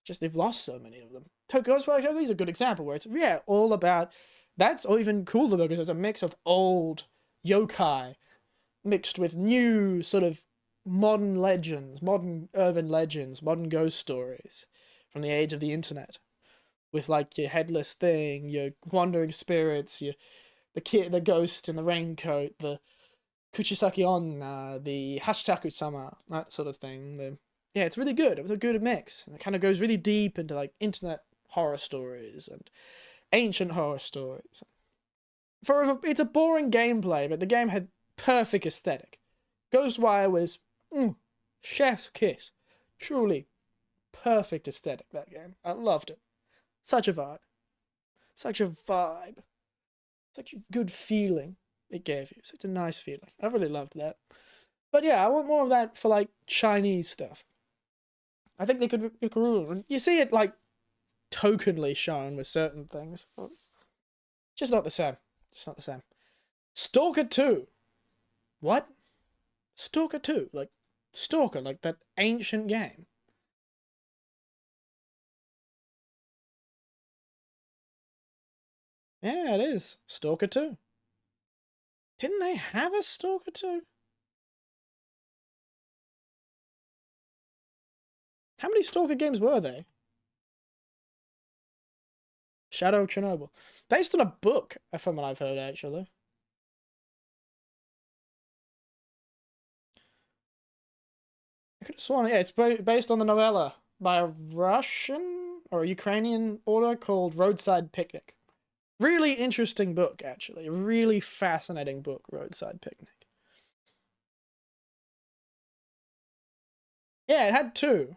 Just, they've lost so many of them. Tokugawa is a good example where it's, yeah, all about, that's even cooler though, because it's a mix of old yokai mixed with new sort of modern legends, modern urban legends, modern ghost stories from the age of the internet. With, like, your headless thing, your wandering spirits, the ghost in the raincoat, the Kuchisaki Onna, the Hashitaku-sama, that sort of thing. Yeah, it's really good. It was a good mix. And it kind of goes really deep into, like, internet horror stories and ancient horror stories. It's a boring gameplay, but the game had perfect aesthetic. Ghostwire was chef's kiss. Truly perfect aesthetic, that game. I loved it. Such a vibe. Such a vibe. Such a good feeling it gave you. Such a nice feeling. I really loved that. But yeah, I want more of that for, like, Chinese stuff. I think they could rule. And you see it, like, tokenly shown with certain things. But just not the same. Just not the same. Stalker 2. What? Stalker 2. Like, Stalker, like that ancient game. Yeah, it is. Stalker 2. Didn't they have a Stalker 2? How many Stalker games were they? Shadow of Chernobyl. Based on a book, from what I've heard, actually. I could have sworn, yeah, it's based on the novella by a Russian or a Ukrainian author called Roadside Picnic. Really interesting book, actually. A really fascinating book, Roadside Picnic. Yeah, it had 2.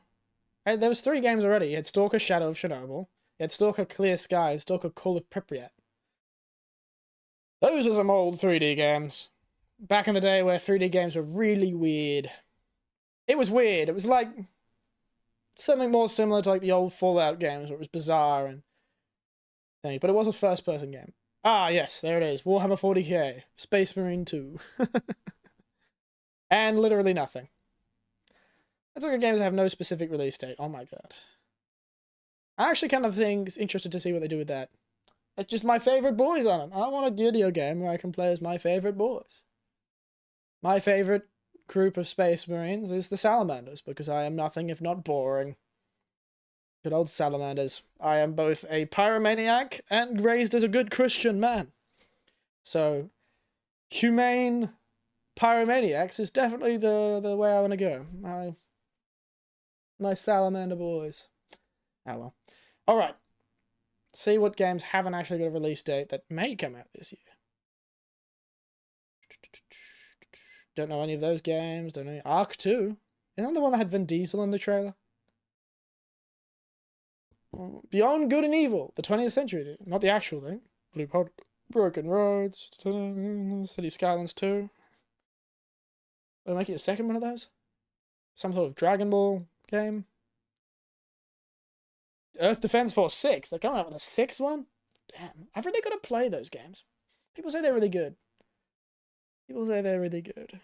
There was 3 games already. You had Stalker Shadow of Chernobyl. You had Stalker Clear Sky and Stalker Call of Pripyat. Those are some old 3D games. Back in the day where 3D games were really weird. It was weird. It was like something more similar to, like, the old Fallout games where it was bizarre and thing, but it was a first-person game. Ah, yes, there it is. Warhammer 40k. Space Marine 2. And literally nothing. That's all games that have no specific release date. Oh my god. I actually kind of think interested to see what they do with that. It's just my favorite boys on it. I want a video game where I can play as my favorite boys. My favorite group of Space Marines is the Salamanders, because I am nothing if not boring. Good old Salamanders. I am both a pyromaniac and raised as a good Christian man. So, humane, Pyromaniacs is definitely the way I want to go. My salamander boys. Oh well. Alright. See what games haven't actually got a release date that may come out this year. Don't know any of those games. Don't know. Arc 2. Isn't that the one that had Vin Diesel in the trailer? Beyond Good and Evil, the 20th Century, not the actual thing. Blue Pod, Broken Roads, City Skylines 2. Are they making a second one of those? Some sort of Dragon Ball game? Earth Defense Force 6. They're coming out with a sixth one? Damn. I've really got to play those games. People say they're really good. People say they're really good.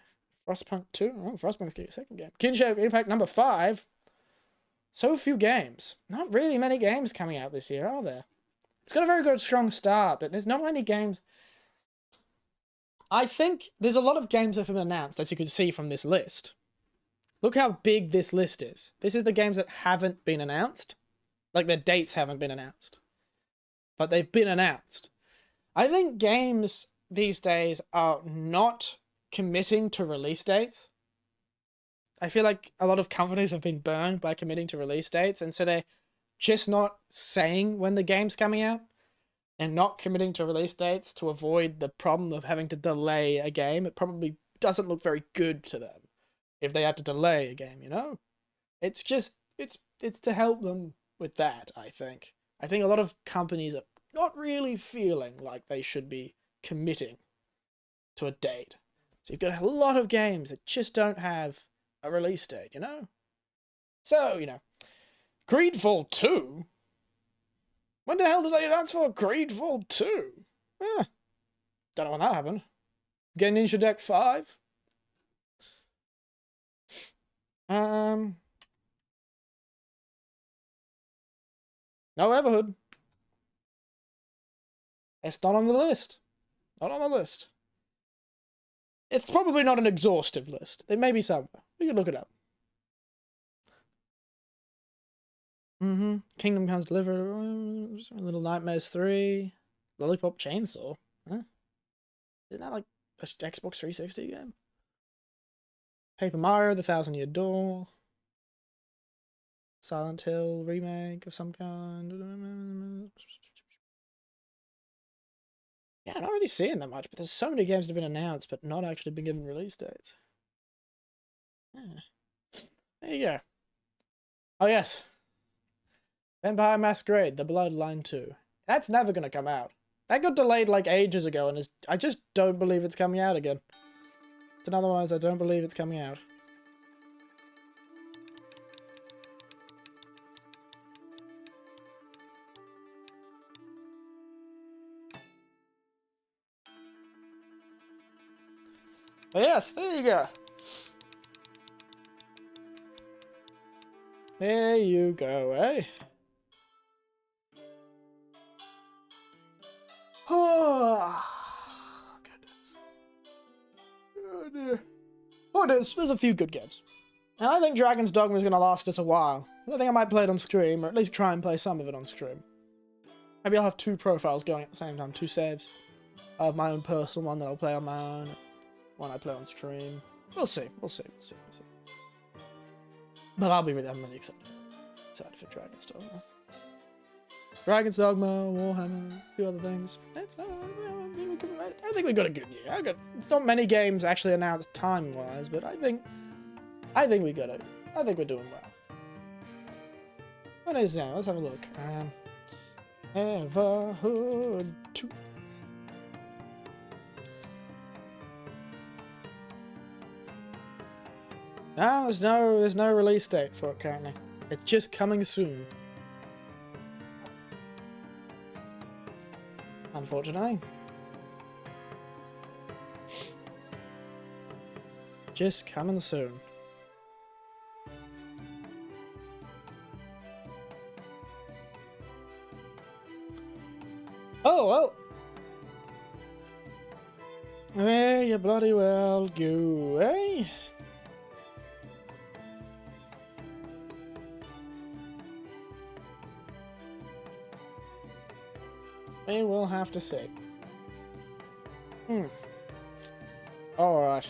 Frostpunk 2? Oh, Frostpunk's getting a second game. Kinship Impact number 5. So few games. Not really many games coming out this year, are there? It's got a very good, strong start, but there's not many games. I think there's a lot of games that have been announced, as you can see from this list. Look how big this list is. This is the games that haven't been announced. Like, their dates haven't been announced. But they've been announced. I think games these days are not committing to release dates. I feel like a lot of companies have been burned by committing to release dates, and so they're just not saying when the game's coming out and not committing to release dates to avoid the problem of having to delay a game. It probably doesn't look very good to them if they have to delay a game, you know? It's just, it's to help them with that, I think. I think a lot of companies are not really feeling like they should be committing to a date. So you've got a lot of games that just don't have a release date, you know? So, you know, Greedfall 2? When the hell did they announce for Greedfall 2? Don't know when that happened. Get Ninja Deck 5? No Everhood. It's not on the list. Not on the list. It's probably not an exhaustive list. There may be somewhere. We can look it up. Kingdom Comes Delivered. Little Nightmares 3. Lollipop Chainsaw. Huh? Isn't that like a Xbox 360 game? Paper Mario, The Thousand Year Door. Silent Hill remake of some kind. Yeah, I'm not really seeing that much, but there's so many games that have been announced, but not actually been given release dates. Yeah. There you go. Oh, yes. Vampire Masquerade, The Bloodline 2. That's never going to come out. That got delayed like ages ago, and I just don't believe it's coming out again. It's another one I don't believe it's coming out. But yes, there you go. There you go, eh? Oh, goodness. Oh, dear. Oh, there's a few good games. And I think Dragon's Dogma is going to last us a while. I think I might play it on stream, or at least try and play some of it on stream. Maybe I'll have 2 profiles going at the same time, 2 saves. I have my own personal one that I'll play on my own, one I play on stream. We'll see, we'll see, we'll see, we'll see. But I'm really excited for Dragon's Dogma. Dragon's Dogma, Warhammer, a few other things. I think we got a good year. It's not many games actually announced time-wise, but I think we got it. I think we're doing well. What is that? Let's have a look. Everhood 2. No, there's no release date for it currently. It's just coming soon. Unfortunately. Just coming soon. Oh, well. There you bloody well go, eh? We will have to see. Alright.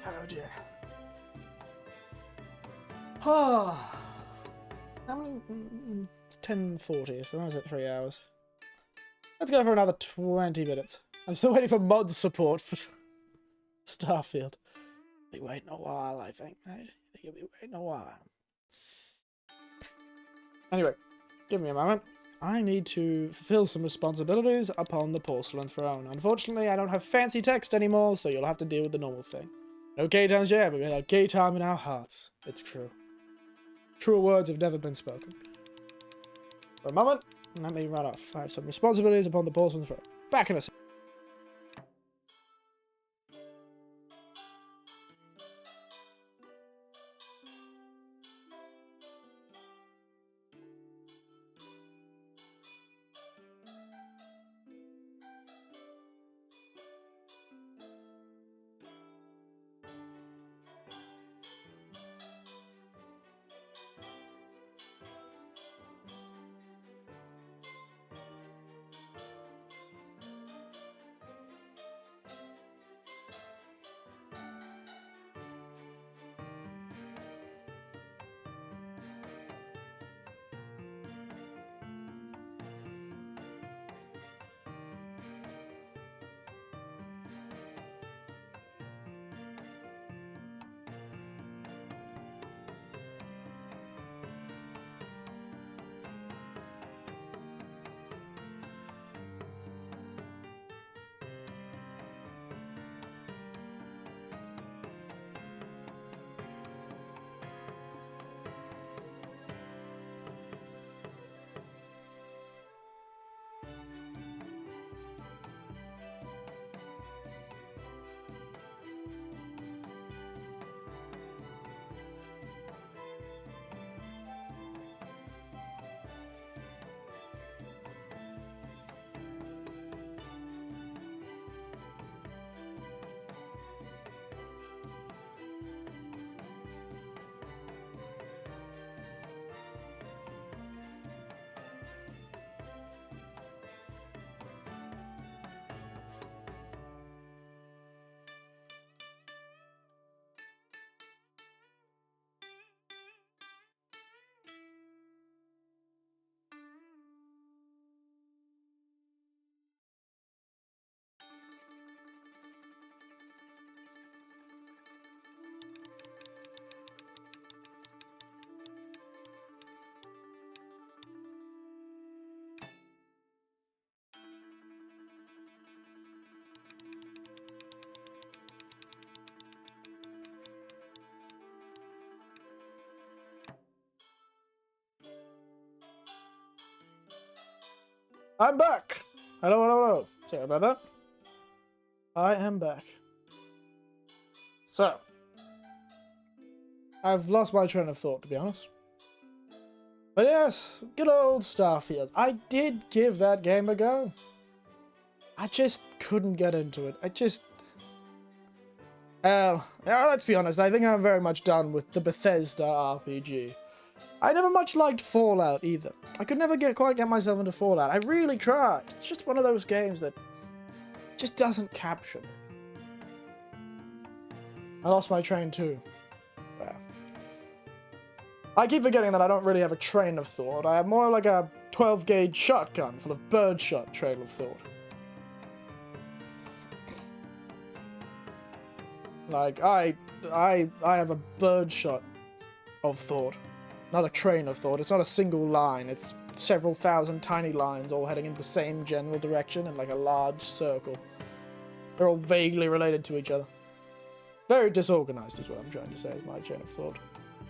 Oh dear. Ah. How many? It's 10:40, so I was at 3 hours. Let's go for another 20 minutes. I'm still waiting for mod support for Starfield. Be waiting a while, I think, mate. I think you'll be waiting a while. Anyway, give me a moment. I need to fulfill some responsibilities upon the porcelain throne. Unfortunately, I don't have fancy text anymore, so you'll have to deal with the normal thing. No gay times yet, but we had gay time in our hearts. It's true. Truer words have never been spoken. For a moment, let me run off. I have some responsibilities upon the porcelain throne. Back in a second. I'm back! Hello, hello, hello. Sorry about that. I am back. So, I've lost my train of thought, to be honest. But yes, good old Starfield. I did give that game a go. I just couldn't get into it. Well, let's be honest, I think I'm very much done with the Bethesda RPG. I never much liked Fallout either. I could never quite get myself into Fallout. I really tried. It's just one of those games that just doesn't capture me. I lost my train too. Well, I keep forgetting that I don't really have a train of thought. I have more like a 12-gauge shotgun full of birdshot trail of thought. Like, I have a birdshot of thought. Not a train of thought. It's not a single line. It's several thousand tiny lines all heading in the same general direction in like a large circle. They're all vaguely related to each other. Very disorganized is what I'm trying to say is my chain of thought.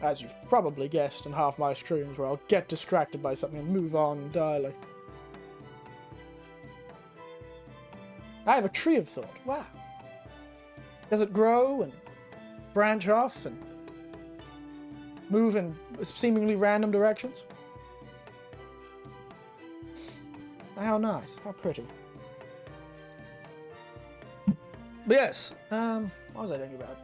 As you've probably guessed in half my streams where I'll get distracted by something and move on entirely. I have a tree of thought. Wow. Does it grow and branch off and move in seemingly random directions? How nice. How pretty. But yes, what was I thinking about?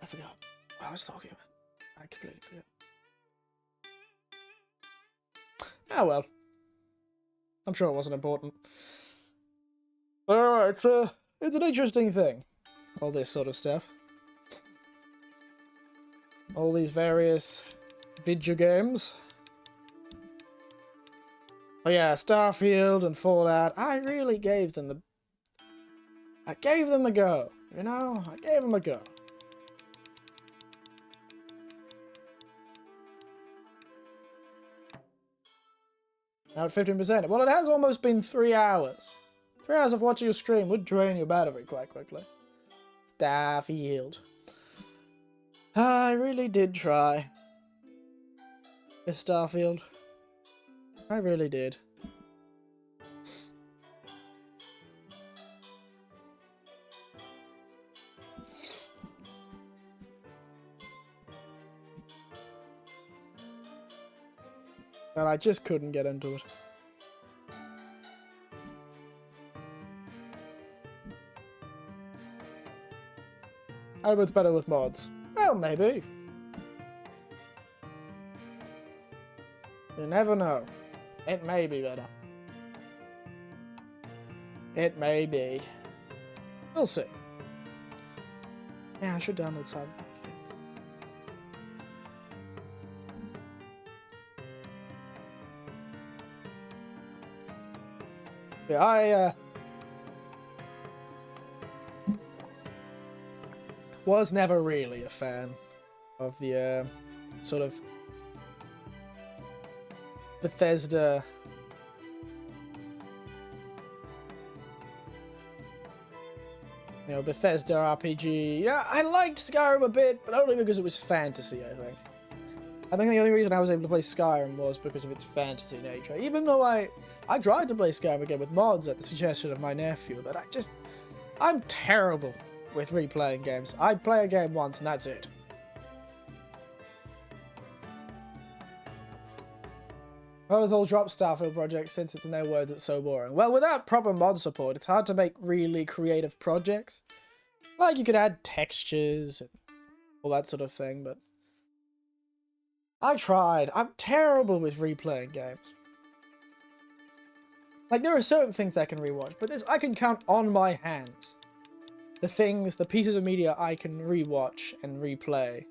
I forgot what I was talking about. I completely forgot. Ah well. I'm sure it wasn't important. It's an interesting thing. All this sort of stuff. All these various video games. Oh yeah, Starfield and Fallout. I really gave them the... I gave them a go. You know? I gave them a go. Now at 15%. Well, it has almost been 3 hours. 3 hours of watching a stream would drain your battery quite quickly. Starfield. I really did try. This Starfield. I really did. But I just couldn't get into it. I hope it's better with mods. Well, maybe. You never know. It may be better. It may be. We'll see. Yeah, I should download Cyberpunk again. Yeah, I was never really a fan of the sort of Bethesda Bethesda RPG. Yeah, I liked Skyrim a bit, but only because it was fantasy, I think. I think the only reason I was able to play Skyrim was because of its fantasy nature. Even though I tried to play Skyrim again with mods at the suggestion of my nephew, but I'm terrible with replaying games. I play a game once and that's it. Well, it's all drop Starfield projects since it's in their words it's so boring. Well, without proper mod support, it's hard to make really creative projects. Like, you could add textures and all that sort of thing, but I tried. I'm terrible with replaying games. Like, there are certain things I can rewatch, but I can count on my hands the pieces of media I can rewatch and replay.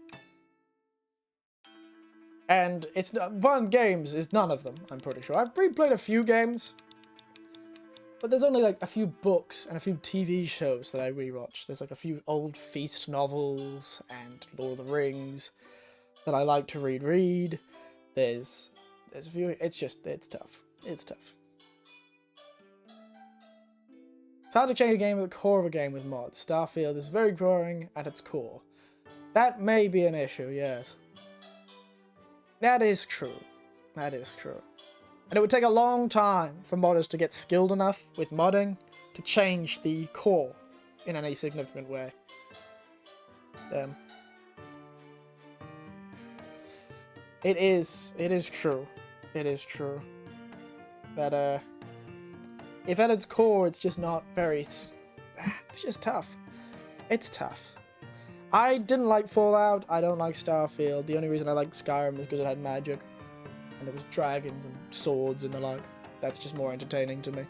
And it's fun games is none of them, I'm pretty sure. I've replayed a few games, but there's only like a few books and a few TV shows that I rewatch. There's like a few old Feast novels and Lord of the Rings that I like to reread. There's a few. It's tough. It's tough. It's hard to change a game at the core of a game with mods. Starfield is very boring at its core. That may be an issue, yes. That is true. That is true. And it would take a long time for modders to get skilled enough with modding to change the core in any significant way. It is true. It is true. But, if at its core it's just not very... It's just tough. It's tough. I didn't like Fallout, I don't like Starfield. The only reason I liked Skyrim is because it had magic. And it was dragons and swords and the like. That's just more entertaining to me.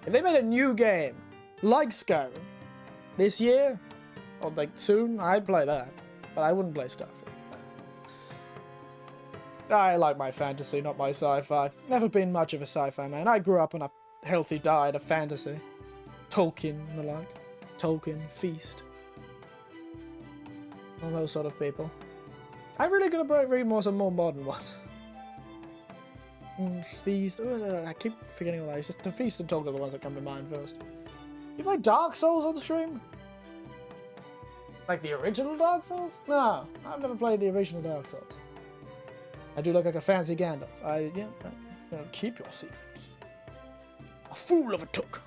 If they made a new game, like Skyrim, this year, or like soon, I'd play that. But I wouldn't play Starfield. No. I like my fantasy, not my sci-fi. Never been much of a sci-fi man. I grew up on a healthy diet of fantasy. Tolkien and the like. Tolkien, Feast. All those sort of people. I'm really gonna read some more modern ones. Feast. I keep forgetting all that. It's just the Feast and Tolkien are the ones that come to mind first. You play Dark Souls on the stream? Like the original Dark Souls? No, I've never played the original Dark Souls. I do look like a fancy Gandalf. Keep your secrets. A fool of a took.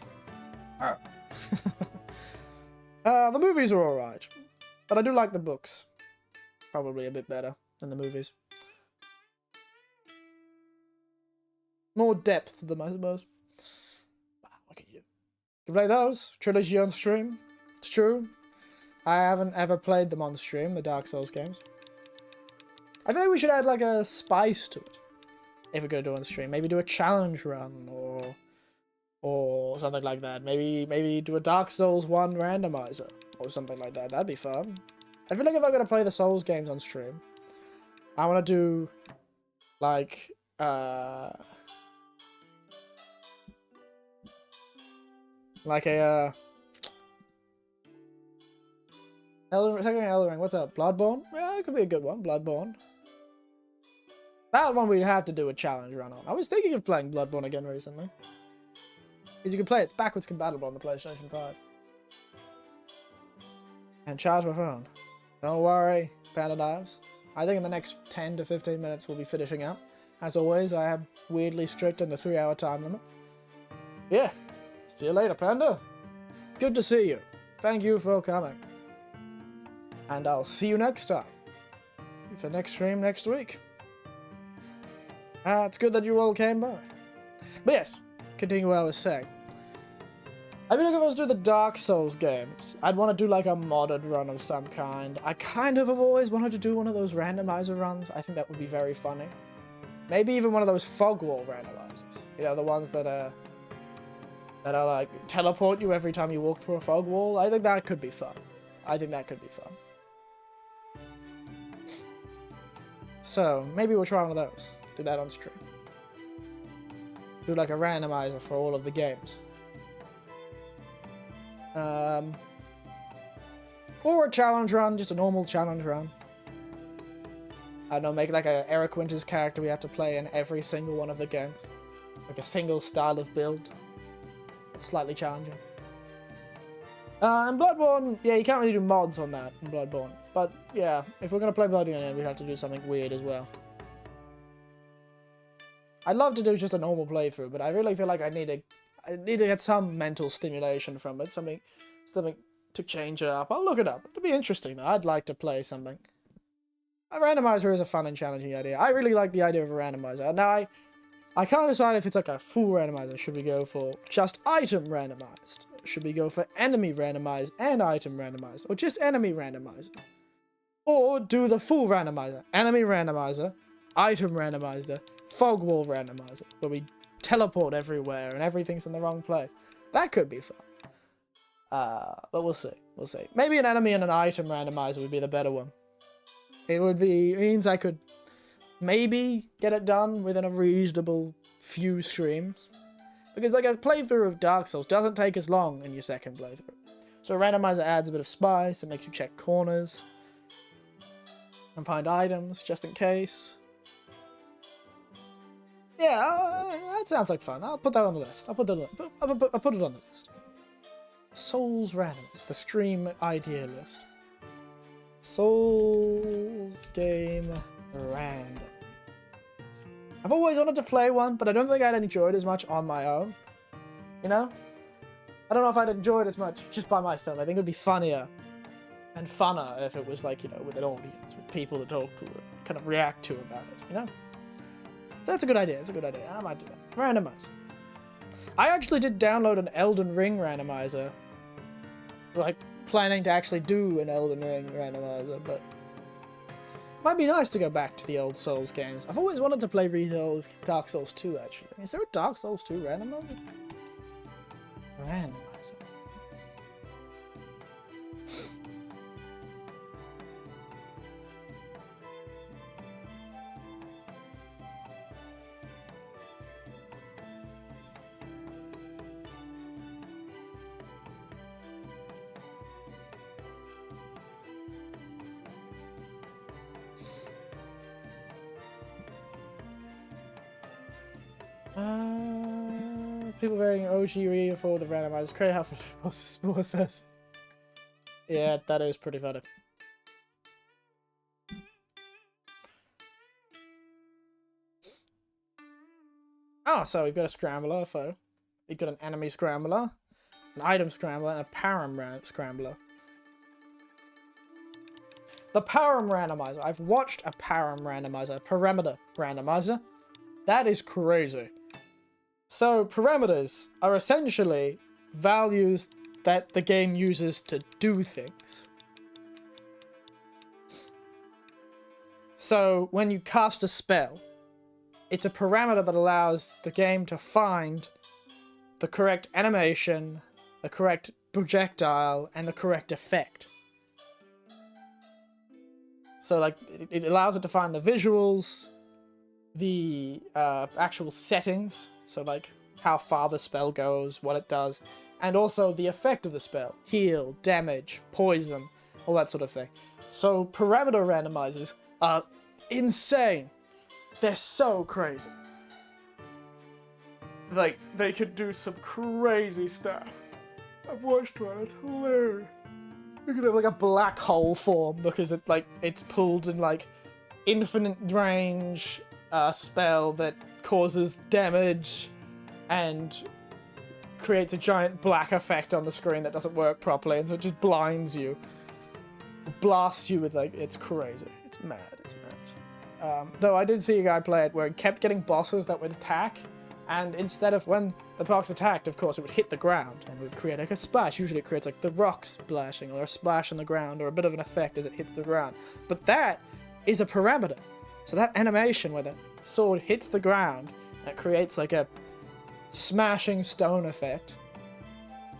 The movies are alright. But I do like the books. Probably a bit better than the movies. More depth to them, I suppose. Wow, look at you. You play those? Trilogy on stream? It's true. I haven't ever played them on stream, the Dark Souls games. I feel like we should add like a spice to it. If we're going to do it on stream. Maybe do a challenge run or or something like that. Maybe do a Dark Souls 1 randomizer or something like that. That'd be fun. I feel like if I'm gonna play the Souls games on stream, I want to do like a second Elden Ring. What's up? Bloodborne? Yeah, it could be a good one. Bloodborne. That one we'd have to do a challenge run on. I was thinking of playing Bloodborne again recently. Because you can play it backwards compatible on the PlayStation 5. And charge my phone. Don't worry, Panda Dives. I think in the next 10 to 15 minutes we'll be finishing up. As always, I am weirdly strict on the 3-hour time limit. Yeah. See you later, Panda. Good to see you. Thank you for coming. And I'll see you next time. For next stream next week. It's good that you all came by. But yes, continue what I was saying. I feel like if I was to do the Dark Souls games, I'd want to do like a modded run of some kind. I kind of have always wanted to do one of those randomizer runs. I think that would be very funny. Maybe even one of those fog wall randomizers. You know, the ones that are like teleport you every time you walk through a fog wall. I think that could be fun. So, maybe we'll try one of those. Do that on stream. Do like a randomizer for all of the games. Or a challenge run, just a normal challenge run. I don't know, make like a Eric Winters character we have to play in every single one of the games. Like a single style of build. It's slightly challenging. And Bloodborne, yeah, you can't really do mods on that in Bloodborne. But yeah, if we're gonna play Bloodborne, we'd have to do something weird as well. I'd love to do just a normal playthrough, but I really feel like I need to get some mental stimulation from it, something to change it up. I'll look it up. It'll be interesting though. I'd like to play something. A randomizer is a fun and challenging idea. I really like the idea of a randomizer. Now I can't decide if it's like a full randomizer. Should we go for just item randomized? Should we go for enemy randomized and item randomized? Or just enemy randomizer? Or do the full randomizer? Enemy randomizer, item randomizer, fog wall randomizer, where we teleport everywhere and everything's in the wrong place. That could be fun. But we'll see. We'll see. Maybe an enemy and an item randomizer would be the better one. It means I could maybe get it done within a reasonable few streams. Because like a playthrough of Dark Souls doesn't take as long in your second playthrough. So a randomizer adds a bit of spice, it makes you check corners. And find items, just in case. Yeah, that sounds like fun. I'll put that on the list. I'll put it on the list. Souls randoms, the stream idea list. Souls game random. I've always wanted to play one, but I don't think I'd enjoy it as much on my own. You know? I don't know if I'd enjoy it as much just by myself. I think it would be funnier and funner if it was like, you know, with an audience, with people to talk to, kind of react to about it, you know? So that's a good idea. It's a good idea. I might do that. Randomizer. I actually did download an Elden Ring randomizer. Like, planning to actually do an Elden Ring randomizer, but it might be nice to go back to the old Souls games. I've always wanted to play Dark Souls 2, actually. Is there a Dark Souls 2 randomizer? Randomizer. People wearing OG Ryu for the randomized credit half was the small first. Yeah, that is pretty funny. Oh, so we've got a scrambler, we've got an enemy scrambler, an item scrambler, and a param scrambler. The param randomizer. I've watched a param randomizer, parameter randomizer. That is crazy. So, parameters are essentially values that the game uses to do things. So, when you cast a spell, it's a parameter that allows the game to find the correct animation, the correct projectile, and the correct effect. So, like, it allows it to find the visuals, the actual settings, so, like, how far the spell goes, what it does, and also the effect of the spell. Heal, damage, poison, all that sort of thing. So, parameter randomizers are insane. They're so crazy. Like, they could do some crazy stuff. I've watched one, it's hilarious. You could have like a black hole form because it's pulled in like infinite range spell that causes damage and creates a giant black effect on the screen that doesn't work properly, and so it just blinds you. Blasts you with like, it's crazy. It's mad, it's mad. Though I did see a guy play it where it kept getting bosses that would attack, and instead of when the box attacked, of course, it would hit the ground and it would create like a splash. Usually it creates like the rocks splashing or a splash on the ground or a bit of an effect as it hits the ground. But that is a parameter. So that animation where the sword hits the ground and it creates like a smashing stone effect,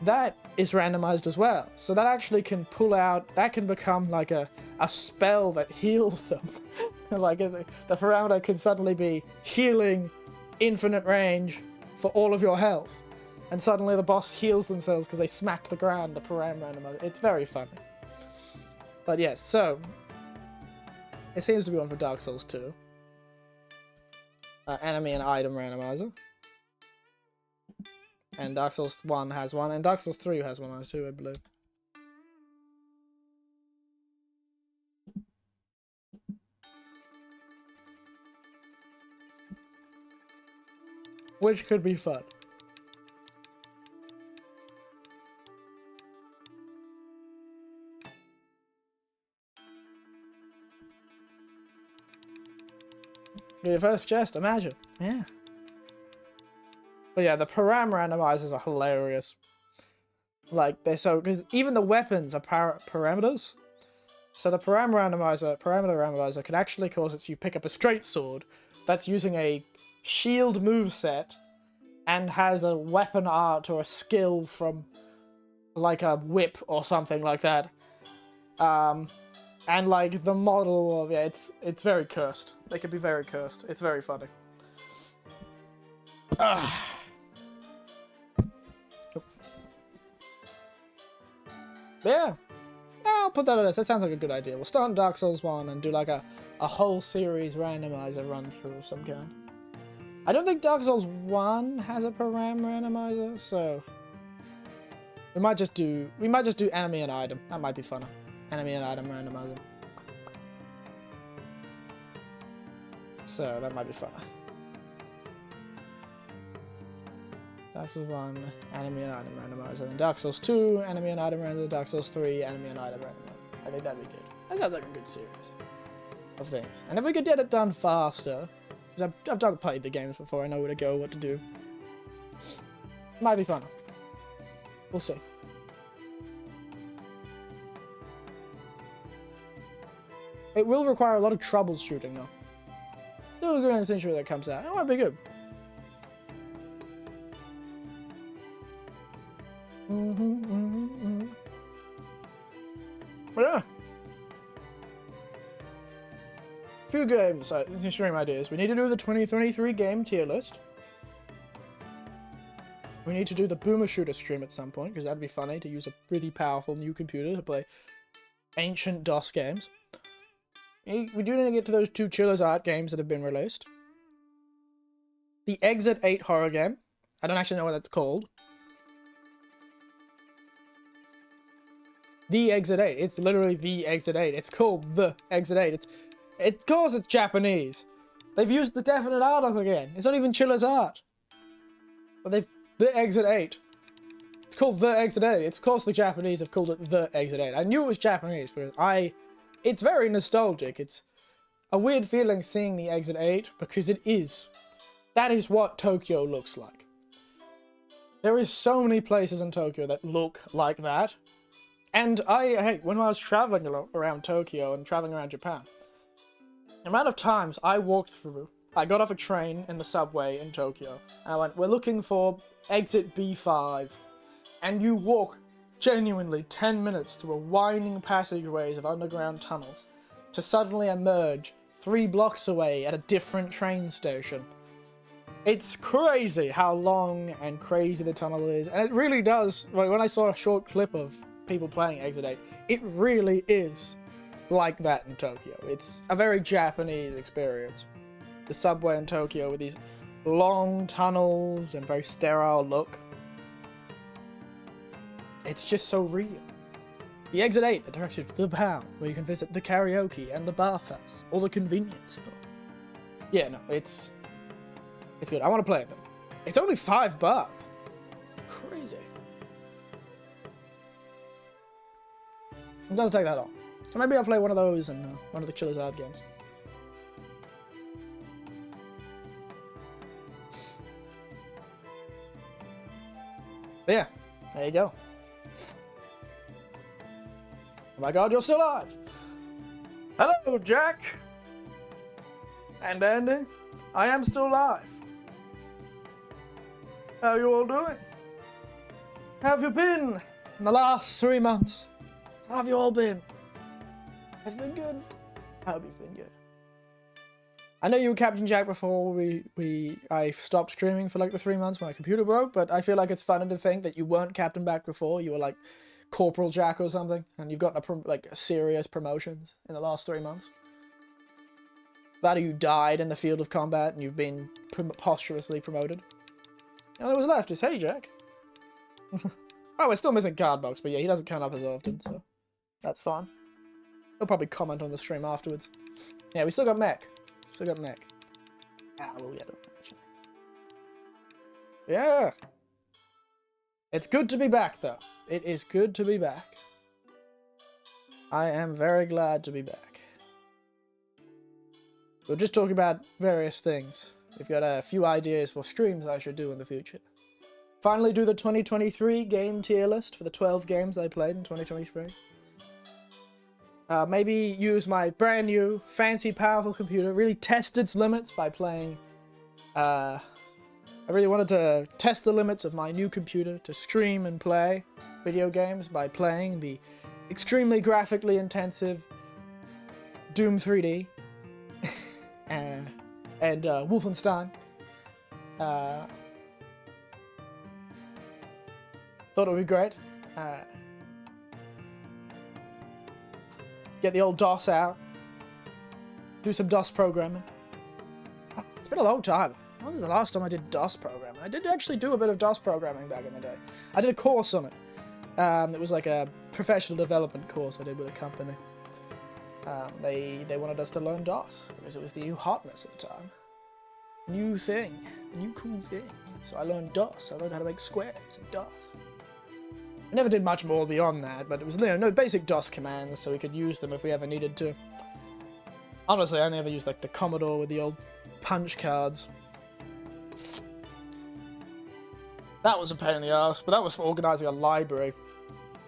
that is randomized as well. So that actually can pull out, that can become like a spell that heals them. Like the parameter can suddenly be healing infinite range for all of your health, and suddenly the boss heals themselves because they smacked the ground. The parameter randomizer. It's very funny. But yes, so it seems to be one for Dark Souls 2. Enemy and item randomizer, and Dark Souls 1 has one, and Dark Souls 3 has one too, I believe. Which could be fun. Your first chest, imagine. Yeah. But yeah, the param randomizers are hilarious. Like, they're so... because even the weapons are parameters. So the parameter randomizer can actually cause it so you pick up a straight sword that's using a shield moveset and has a weapon art or a skill from like a whip or something like that. And like the model of, yeah, it's very cursed. They can be very cursed. It's very funny. Yeah. I'll put that on this. That sounds like a good idea. We'll start on Dark Souls 1 and do like a whole series randomizer run through of some kind. I don't think Dark Souls 1 has a param randomizer, so we might just do enemy and item. That might be funner. Enemy and item randomizer. So that might be funner. Dark Souls 1, enemy and item randomizer. Then Dark Souls 2, enemy and item randomizer. Dark Souls 3, enemy and item randomizer. I think that'd be good. That sounds like a good series of things. And if we could get it done faster, because I've played the games before, I know where to go, what to do. Might be fun. We'll see. It will require a lot of troubleshooting, though. Still a good century that comes out. It might be good. But yeah. Few games, stream ideas. We need to do the 2023 game tier list. We need to do the Boomer Shooter stream at some point, because that'd be funny to use a really powerful new computer to play ancient DOS games. We do need to get to those 2 Chiller's Art games that have been released. The Exit 8 horror game. I don't actually know what that's called. The Exit 8. It's literally The Exit 8. It's called The Exit 8. It's cause it's Japanese. They've used the definite article again. It's not even Chiller's Art. But they've... The Exit 8. It's called The Exit 8. It's of course the Japanese have called it The Exit 8. I knew it was Japanese, but it's very nostalgic. It's a weird feeling seeing the Exit 8, because it is. That is what Tokyo looks like. There is so many places in Tokyo that look like that. And when I was traveling around Tokyo and traveling around Japan, the amount of times I walked through I got off a train in the subway in Tokyo, and I went, we're looking for exit B5. And you walk genuinely 10 minutes through a winding passageways of underground tunnels to suddenly emerge 3 blocks away at a different train station. It's crazy how long and crazy the tunnel is, and it really does, like when I saw a short clip of people playing Exit 8, it really is like that in Tokyo. It's a very Japanese experience. The subway in Tokyo with these long tunnels and very sterile look. It's just so real. The Exit 8 that directs you to the pound, where you can visit the karaoke and the bathhouse, or the convenience store. Yeah, no, it's good. I want to play it though. It's only $5. Crazy. It doesn't take that long. So maybe I'll play one of those and one of the Charizard games. But yeah, there you go. Oh my god, you're still alive! Hello, Jack! And Andy, I am still alive. How are you all doing? How have you been in the last 3 months? How have you all been? Have you been good? I hope you've been good. I know you were Captain Jack before I stopped streaming for like the 3 months when my computer broke, but I feel like it's funny to think that you weren't Captain Back before. You were like Corporal Jack or something, and you've gotten a serious promotions in the last 3 months. That you died in the field of combat and you've been posthumously promoted. And all that was left is, hey Jack. Oh, we're still missing Cardbox, but yeah, he doesn't count up as often, so that's fine. He'll probably comment on the stream afterwards. Yeah, we still got Mech. Still got Mech. Ah, well, yeah, don't actually. Yeah. It's good to be back, though. It is good to be back. I am very glad to be back. We'll just talk about various things. We've got a few ideas for streams I should do in the future. Finally do the 2023 game tier list for the 12 games I played in 2023. Maybe use my brand new, fancy, powerful computer, really test its limits by playing... I really wanted to test the limits of my new computer to stream and play video games by playing the extremely graphically intensive Doom 3D and Wolfenstein. Thought it would be great. Get the old DOS out. Do some DOS programming. It's been a long time. When was the last time I did DOS programming? I did actually do a bit of DOS programming back in the day. I did a course on it. It was like a professional development course I did with a company. They wanted us to learn DOS because it was the new hotness at the time. New thing. A new cool thing. So I learned DOS. I learned how to make squares in DOS. I never did much more beyond that, but it was no basic DOS commands, so we could use them if we ever needed to. Honestly, I never used like the Commodore with the old punch cards. That was a pain in the ass, but that was for organizing a library.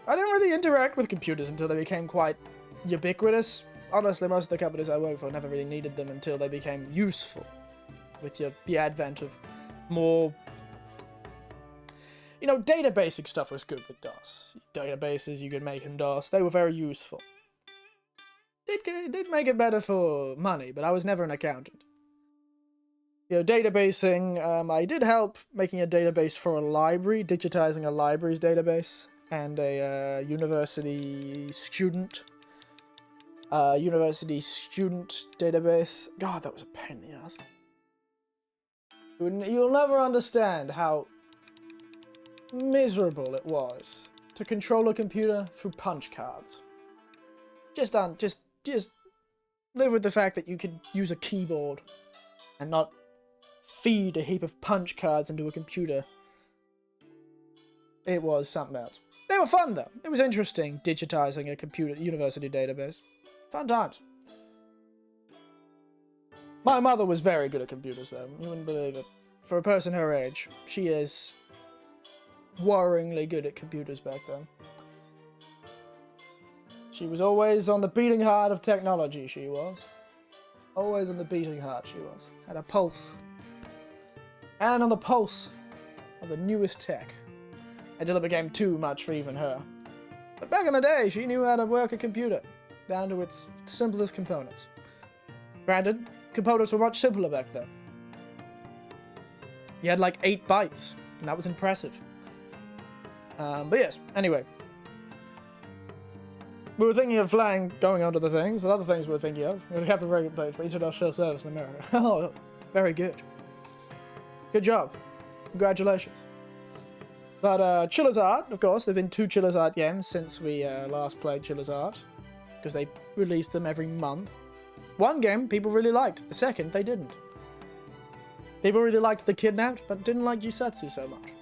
I didn't really interact with computers until they became quite ubiquitous. Honestly, most of the companies I worked for never really needed them until they became useful. With the advent of more... You know, databasic stuff was good with DOS. Databases you could make in DOS, they were very useful. Did make it better for money, but I was never an accountant. You know, databasing, I did help making a database for a library, digitizing a library's database, and a university student database. God, that was a pain in the ass. You'll never understand how miserable it was to control a computer through punch cards. Just live with the fact that you could use a keyboard and not feed a heap of punch cards into a computer. It was something else. They were fun though. It was interesting digitizing a university database. Fun times. My mother was very good at computers though. You wouldn't believe it. For a person her age, she is worryingly good at computers back then. She was always on the beating heart of technology, she was. Always on the beating heart she was. Had a pulse. And on the pulse of the newest tech. Until it became too much for even her. But back in the day, she knew how to work a computer. Down to its simplest components. Granted, components were much simpler back then. You had like 8 bytes. And that was impressive. But yes, anyway. We were thinking of going onto the things. The other things we were thinking of. We have a very good place for international service in America. Oh, very good. Good job. Congratulations. But Chiller's Art, of course, there have been 2 Chiller's Art games since we last played Chiller's Art. Because they released them every month. One game people really liked. The second, they didn't. People really liked The Kidnapped, but didn't like Jisatsu so much.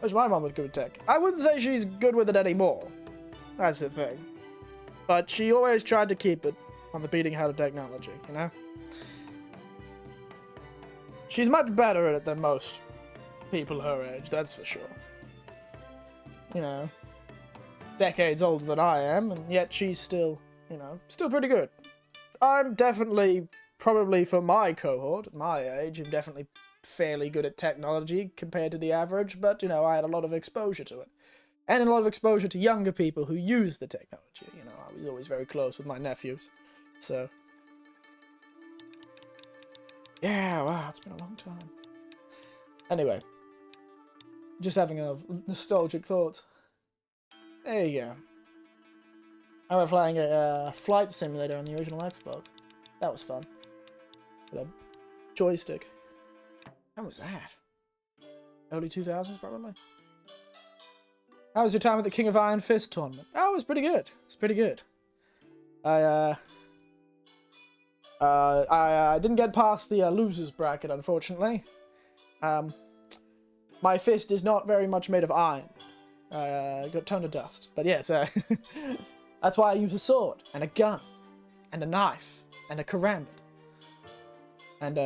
Where's my mom with good tech? I wouldn't say she's good with it anymore. That's the thing. But she always tried to keep it on the beating heart of technology, you know? She's much better at it than most people her age, that's for sure. You know, decades older than I am, and yet she's still, you know, still pretty good. I'm definitely, probably for my cohort, my age, I'm definitely fairly good at technology compared to the average, but, you know, I had a lot of exposure to it. And a lot of exposure to younger people who use the technology. You know, I was always very close with my nephews. So, yeah, wow, it's been a long time. Anyway, just having a nostalgic thought. There you go. I was playing a flight simulator on the original Xbox. That was fun. With a joystick. When was that? Early 2000s, probably? How was your time at the King of Iron Fist tournament? Oh, it was pretty good. It's pretty good. I didn't get past the losers bracket, unfortunately. My fist is not very much made of iron. Got turned to dust. But yes, that's why I use a sword, and a gun, and a knife, and a karambit. And,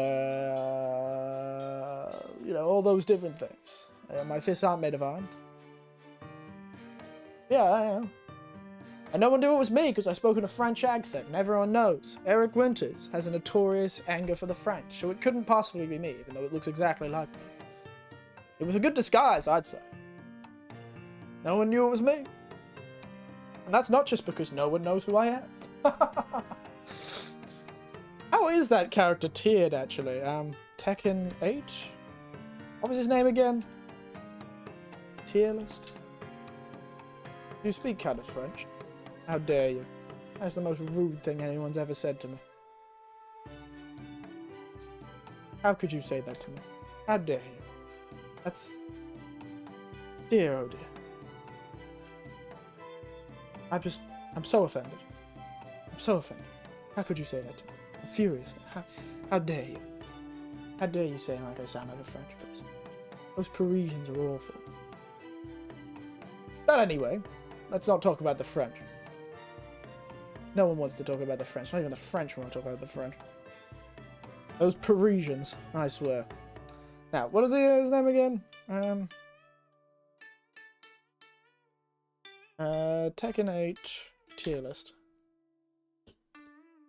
you know, all those different things. My fists aren't made of iron. Yeah, I know. And no one knew it was me because I spoke in a French accent, and everyone knows. Eric Winters has a notorious anger for the French, so it couldn't possibly be me, even though it looks exactly like me. It was a good disguise, I'd say. No one knew it was me. And that's not just because no one knows who I am. How is that character tiered, actually? Tekken 8? What was his name again? Tier list? You speak kind of French. How dare you? That's the most rude thing anyone's ever said to me. How could you say that to me? How dare you? That's... Dear, oh dear. I'm so offended. I'm so offended. How could you say that to me? I'm furious. How dare you? How dare you say like I sound like a French person? Those Parisians are awful. But anyway, let's not talk about the French. No one wants to talk about the French. Not even the French want to talk about the French. Those Parisians, I swear. Now, what is his name again? Tekken 8 tier list.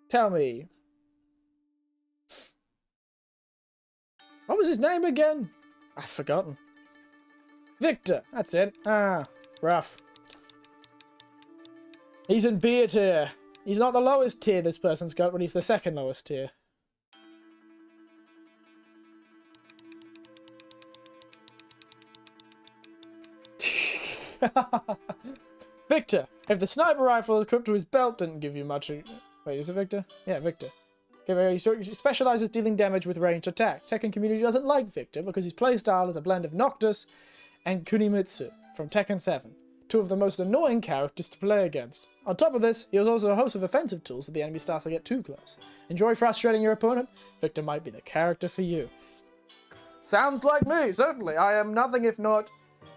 Tell me. What was his name again? I've forgotten. Victor, that's it. Ah, rough. He's in B tier. He's not the lowest tier this person's got, but he's the second lowest tier. Victor, if the sniper rifle equipped to his belt didn't give you much... Wait, is it Victor? Yeah, Victor. He specializes dealing damage with ranged attack. Tekken community doesn't like Victor because his playstyle is a blend of Noctis and Kunimitsu from Tekken 7. 2 of the most annoying characters to play against. On top of this, he has also a host of offensive tools if the enemy starts to get too close. Enjoy frustrating your opponent? Victor might be the character for you. Sounds like me, certainly. I am nothing if not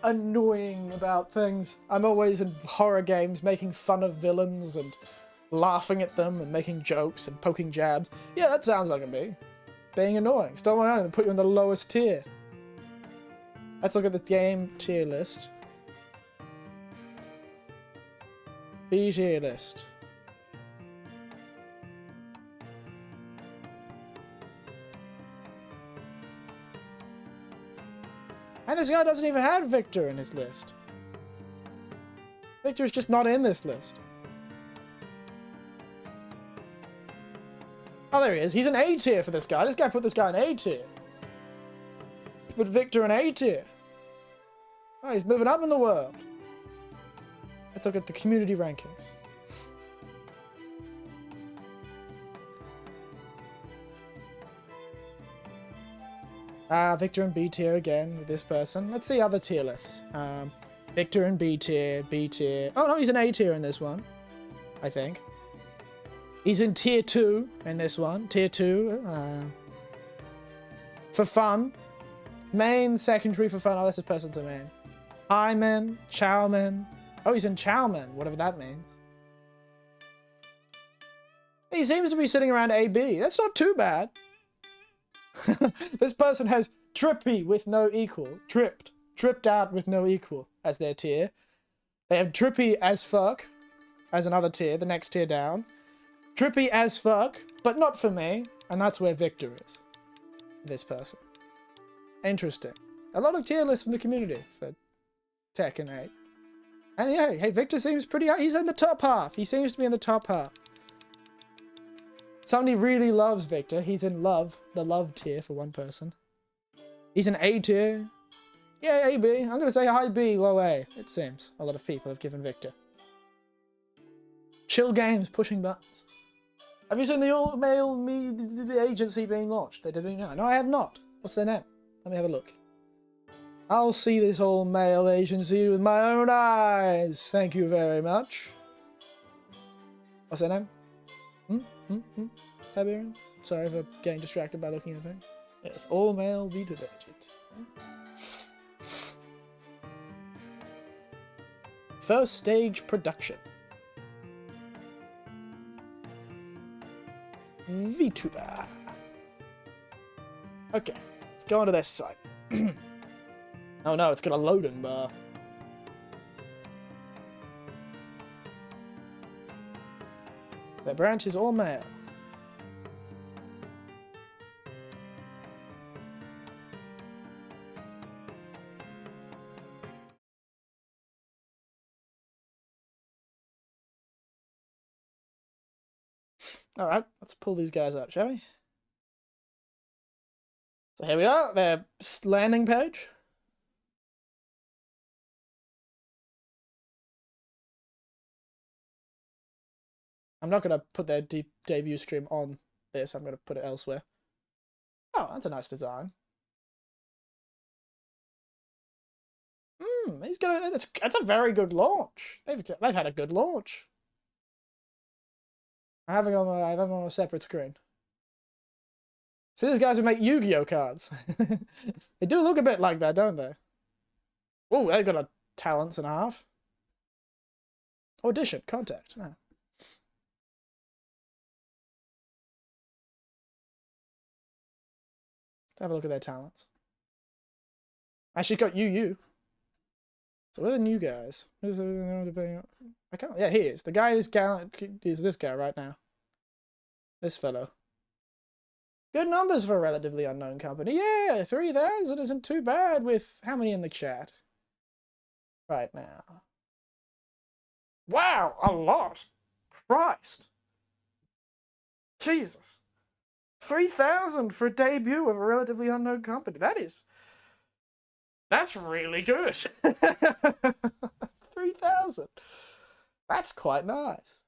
annoying about things. I'm always in horror games making fun of villains and laughing at them and making jokes and poking jabs. Yeah, that sounds like me. Being annoying. Stole my item and put you in the lowest tier. Let's look at the game tier list. B tier list. And this guy doesn't even have Victor in his list. Victor's just not in this list. Oh, there he is. He's an A tier for this guy. This guy put this guy in A tier. Put Victor in A tier. Oh, he's moving up in the world. Let's look at the community rankings. Victor in B tier again with this person. Let's see other tier lists. Victor in B tier, B tier. Oh no, he's in A tier in this one, I think. He's in tier 2 in this one. Tier 2. For fun. Main, secondary for fun. Oh, that's a person's a main. Highman, Chowman. Oh, he's in Chowman, whatever that means. He seems to be sitting around AB. That's not too bad. This person has trippy with no equal. Tripped out with no equal as their tier. They have trippy as fuck as another tier, the next tier down. Trippy as fuck, but not for me. And that's where Victor is. This person. Interesting. A lot of tier lists from the community for Tekken 8. And yeah, hey, Victor seems pretty high. He's in the top half. He seems to be in the top half. Somebody really loves Victor. He's in love. The love tier for one person. He's an A tier. Yeah, AB. I'm going to say high B, low A. It seems. A lot of people have given Victor. Chill Games pushing buttons. Have you seen the all-male agency being launched? They're doing now. No, I have not. What's their name? Let me have a look. I'll see this all-male agency with my own eyes. Thank you very much. What's their name? Tiberian? Sorry for getting distracted by looking at things. Yes, all-male Vtuber agents. First stage production. Vtuber. Okay, let's go onto this site. Oh no, it's got a loading bar. Their branch is all male. Alright, let's pull these guys up, shall we? So here we are, their landing page. I'm not going to put their debut stream on this, I'm going to put it elsewhere. Oh, that's a nice design. He's got that's a very good launch. They've had a good launch. I have them on a separate screen. See, these guys who make Yu-Gi-Oh cards. They do look a bit like that, don't they? Oh, they've got a talents and a half. Audition, contact. No. Let's have a look at their talents. Actually, got Yu. So where are the new guys? I can't. Yeah, he is. The guy who's is this guy right now. This fellow. Good numbers for a relatively unknown company. Yeah, 3,000 isn't too bad with how many in the chat right now? Wow, a lot. Christ. Jesus. 3,000 for a debut of a relatively unknown company. That's really good. 3,000. That's quite nice.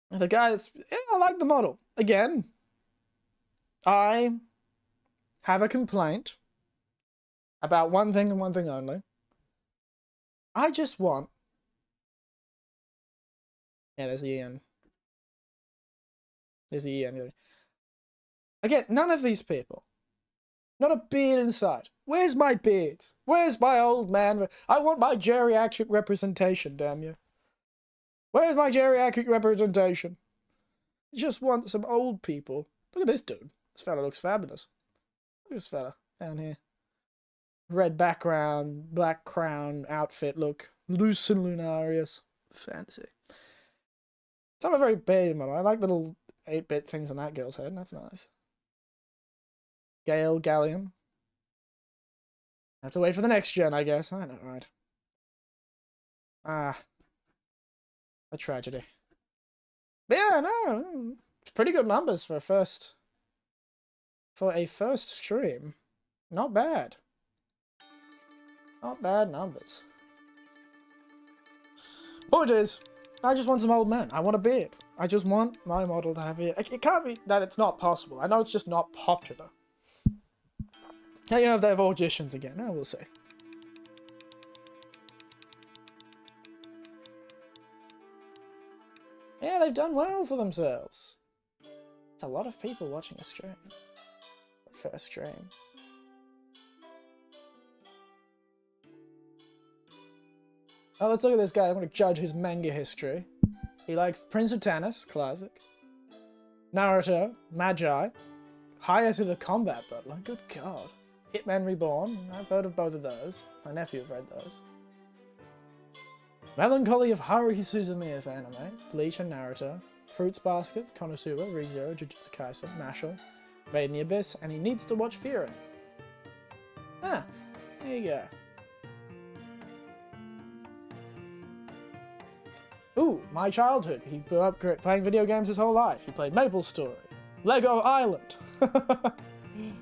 And the guys, yeah, I like the model. Again, I have a complaint about one thing and one thing only. I just want... Yeah, there's the EN. There's the EN. Again, none of these people. Not a beard in sight. Where's my beard? Where's my old man? I want my geriatric representation, damn you. Where's my geriatric representation? I just want some old people. Look at this dude. This fella looks fabulous. Look at this fella down here. Red background, black crown, outfit look. Loose and lunarious. Fancy. It's not a very big model. I like the little 8-bit things on that girl's head. That's nice. Gale, Galleon. Have to wait for the next gen, I guess. I know, right? Ah. A tragedy. But yeah, no. It's pretty good numbers for a first... For a first stream. Not bad. Not bad numbers. Point is, I just want some old men. I want a beard. I just want my model to have a beard. It can't be that it's not possible. I know it's just not popular. Yeah, you know, if they have auditions again, we'll see. Yeah, they've done well for themselves. It's a lot of people watching a stream. First stream. Oh, let's look at this guy. I'm going to judge his manga history. He likes Prince of Tennis, classic. Naruto, Magi. Higher to the Combat Butler, good god. Hitman Reborn, I've heard of both of those. My nephew have read those. Melancholy of Haruhi Suzumiya for anime, Bleach and Naruto. Fruits Basket, Konosuba, ReZero, Jujutsu Kaisen, Mashle, Made in the Abyss, and he needs to watch Fear. Ah, there you go. Ooh, my childhood. He grew up playing video games his whole life. He played Maple Story, Lego Island,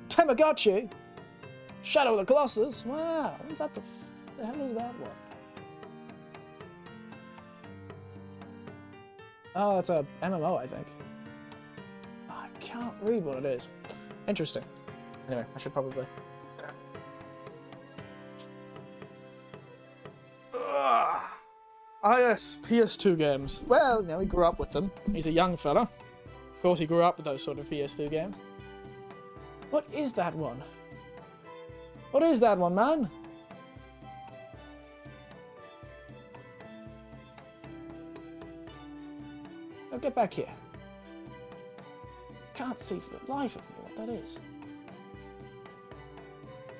Tamagotchi, Shadow of the Colossus. Wow, what's that? The hell is that one? Oh, it's a MMO, I think. I can't read what it is. Interesting. Anyway, I should probably... Ah, yes, PS2 games. Well, you know, he grew up with them. He's a young fella. Of course, he grew up with those sort of PS2 games. What is that one? What is that one, man? Now get back here. Can't see for the life of me what that is.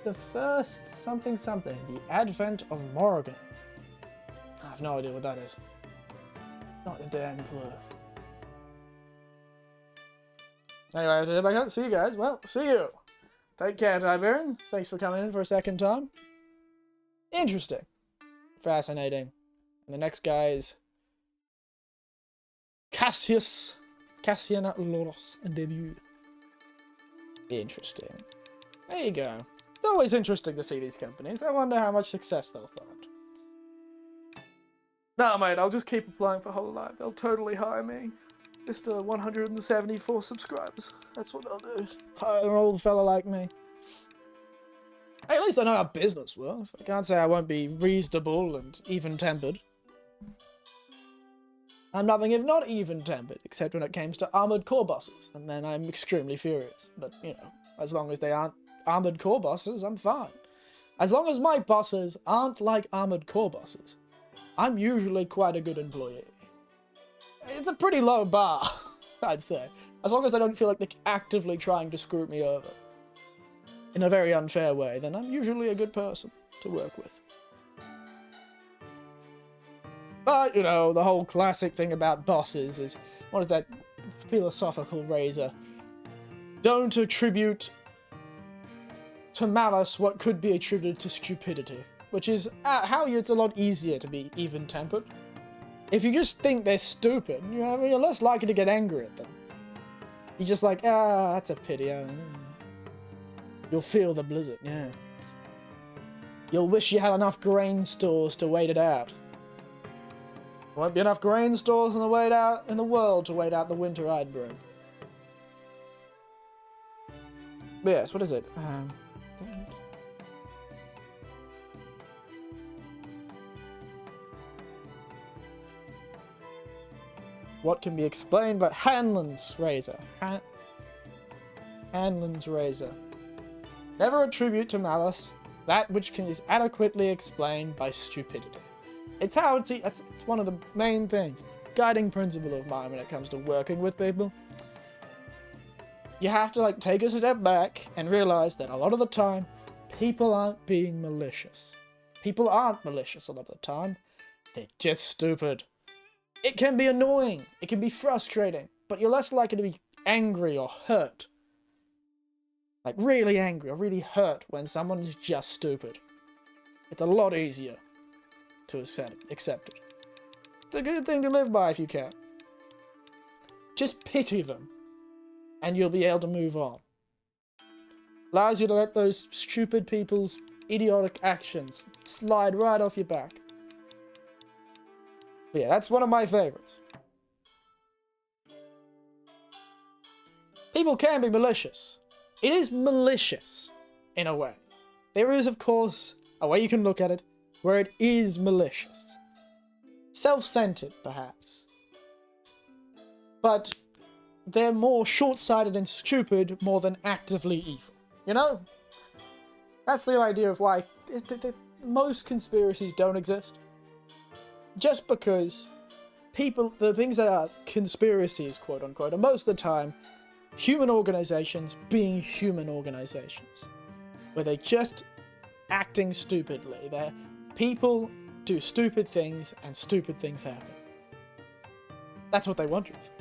The first something something, the advent of Morrigan. I have no idea what that is. Not a damn clue. Anyway, if I can't see you guys, well, see you. Take care, Tiberian. Thanks for coming in for a second time. Interesting. Fascinating. And the next guy is Cassian Loros debut. Interesting. There you go. It's always interesting to see these companies. I wonder how much success they'll find. No, mate, I'll just keep applying for Hololive. They'll totally hire me. Just 174 subscribers. That's what they'll do. Hire an old fella like me. Hey, at least I know how business works. I can't say I won't be reasonable and even-tempered. I'm nothing if not even-tempered, except when it comes to armoured core bosses, and then I'm extremely furious. But, you know, as long as they aren't armoured core bosses, I'm fine. As long as my bosses aren't like armoured core bosses, I'm usually quite a good employee. It's a pretty low bar, I'd say. As long as I don't feel like they're actively trying to screw me over in a very unfair way, then I'm usually a good person to work with. But, you know, the whole classic thing about bosses is, what is that philosophical razor? Don't attribute to malice what could be attributed to stupidity. Which is how it's a lot easier to be even-tempered. If you just think they're stupid, you know, you're less likely to get angry at them. You're just like, ah, that's a pity. You'll feel the blizzard, yeah. You'll wish you had enough grain stores to wait it out. Won't be enough grain stores in the world to wait out the winter I'd bring. But yes, what is it? What can be explained by Hanlon's razor? Hanlon's razor. Never attribute to malice that which is adequately explained by stupidity. It's one of the main things, guiding principle of mine when it comes to working with people. You have to take a step back and realize that a lot of the time, people aren't being malicious. People aren't malicious a lot of the time. They're just stupid. It can be annoying, it can be frustrating, but you're less likely to be angry or hurt. Like really angry or really hurt when someone is just stupid. It's a lot easier to accept it. It's a good thing to live by if you can. Just pity them, and you'll be able to move on. Allows you to let those stupid people's idiotic actions slide right off your back. But yeah, that's one of my favorites. People can be malicious. It is malicious, in a way. There is, of course, a way you can look at it where it is malicious. Self-centered, perhaps. But they're more short-sighted and stupid more than actively evil. You know? That's the idea of why most conspiracies don't exist. Just because the things that are conspiracies, quote-unquote, are most of the time human organizations being human organizations. Where they're just acting stupidly. People do stupid things and stupid things happen. That's what they want you to think.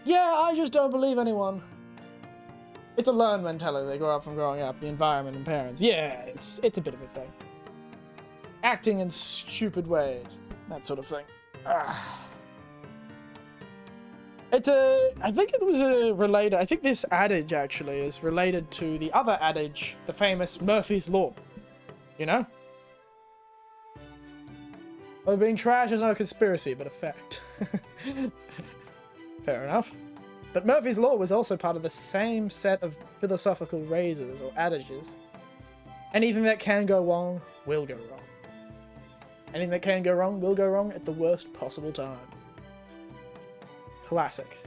Yeah, I just don't believe anyone. It's a learned mentality. They grow up from growing up, the environment and parents. Yeah, it's a bit of a thing. Acting in stupid ways, that sort of thing. I think it was related. I think this adage actually is related to the other adage, the famous Murphy's Law. You know? Well, being trash is not a conspiracy, but a fact. Fair enough. But Murphy's Law was also part of the same set of philosophical phrases or adages. Anything that can go wrong will go wrong. Anything that can go wrong will go wrong at the worst possible time. Classic.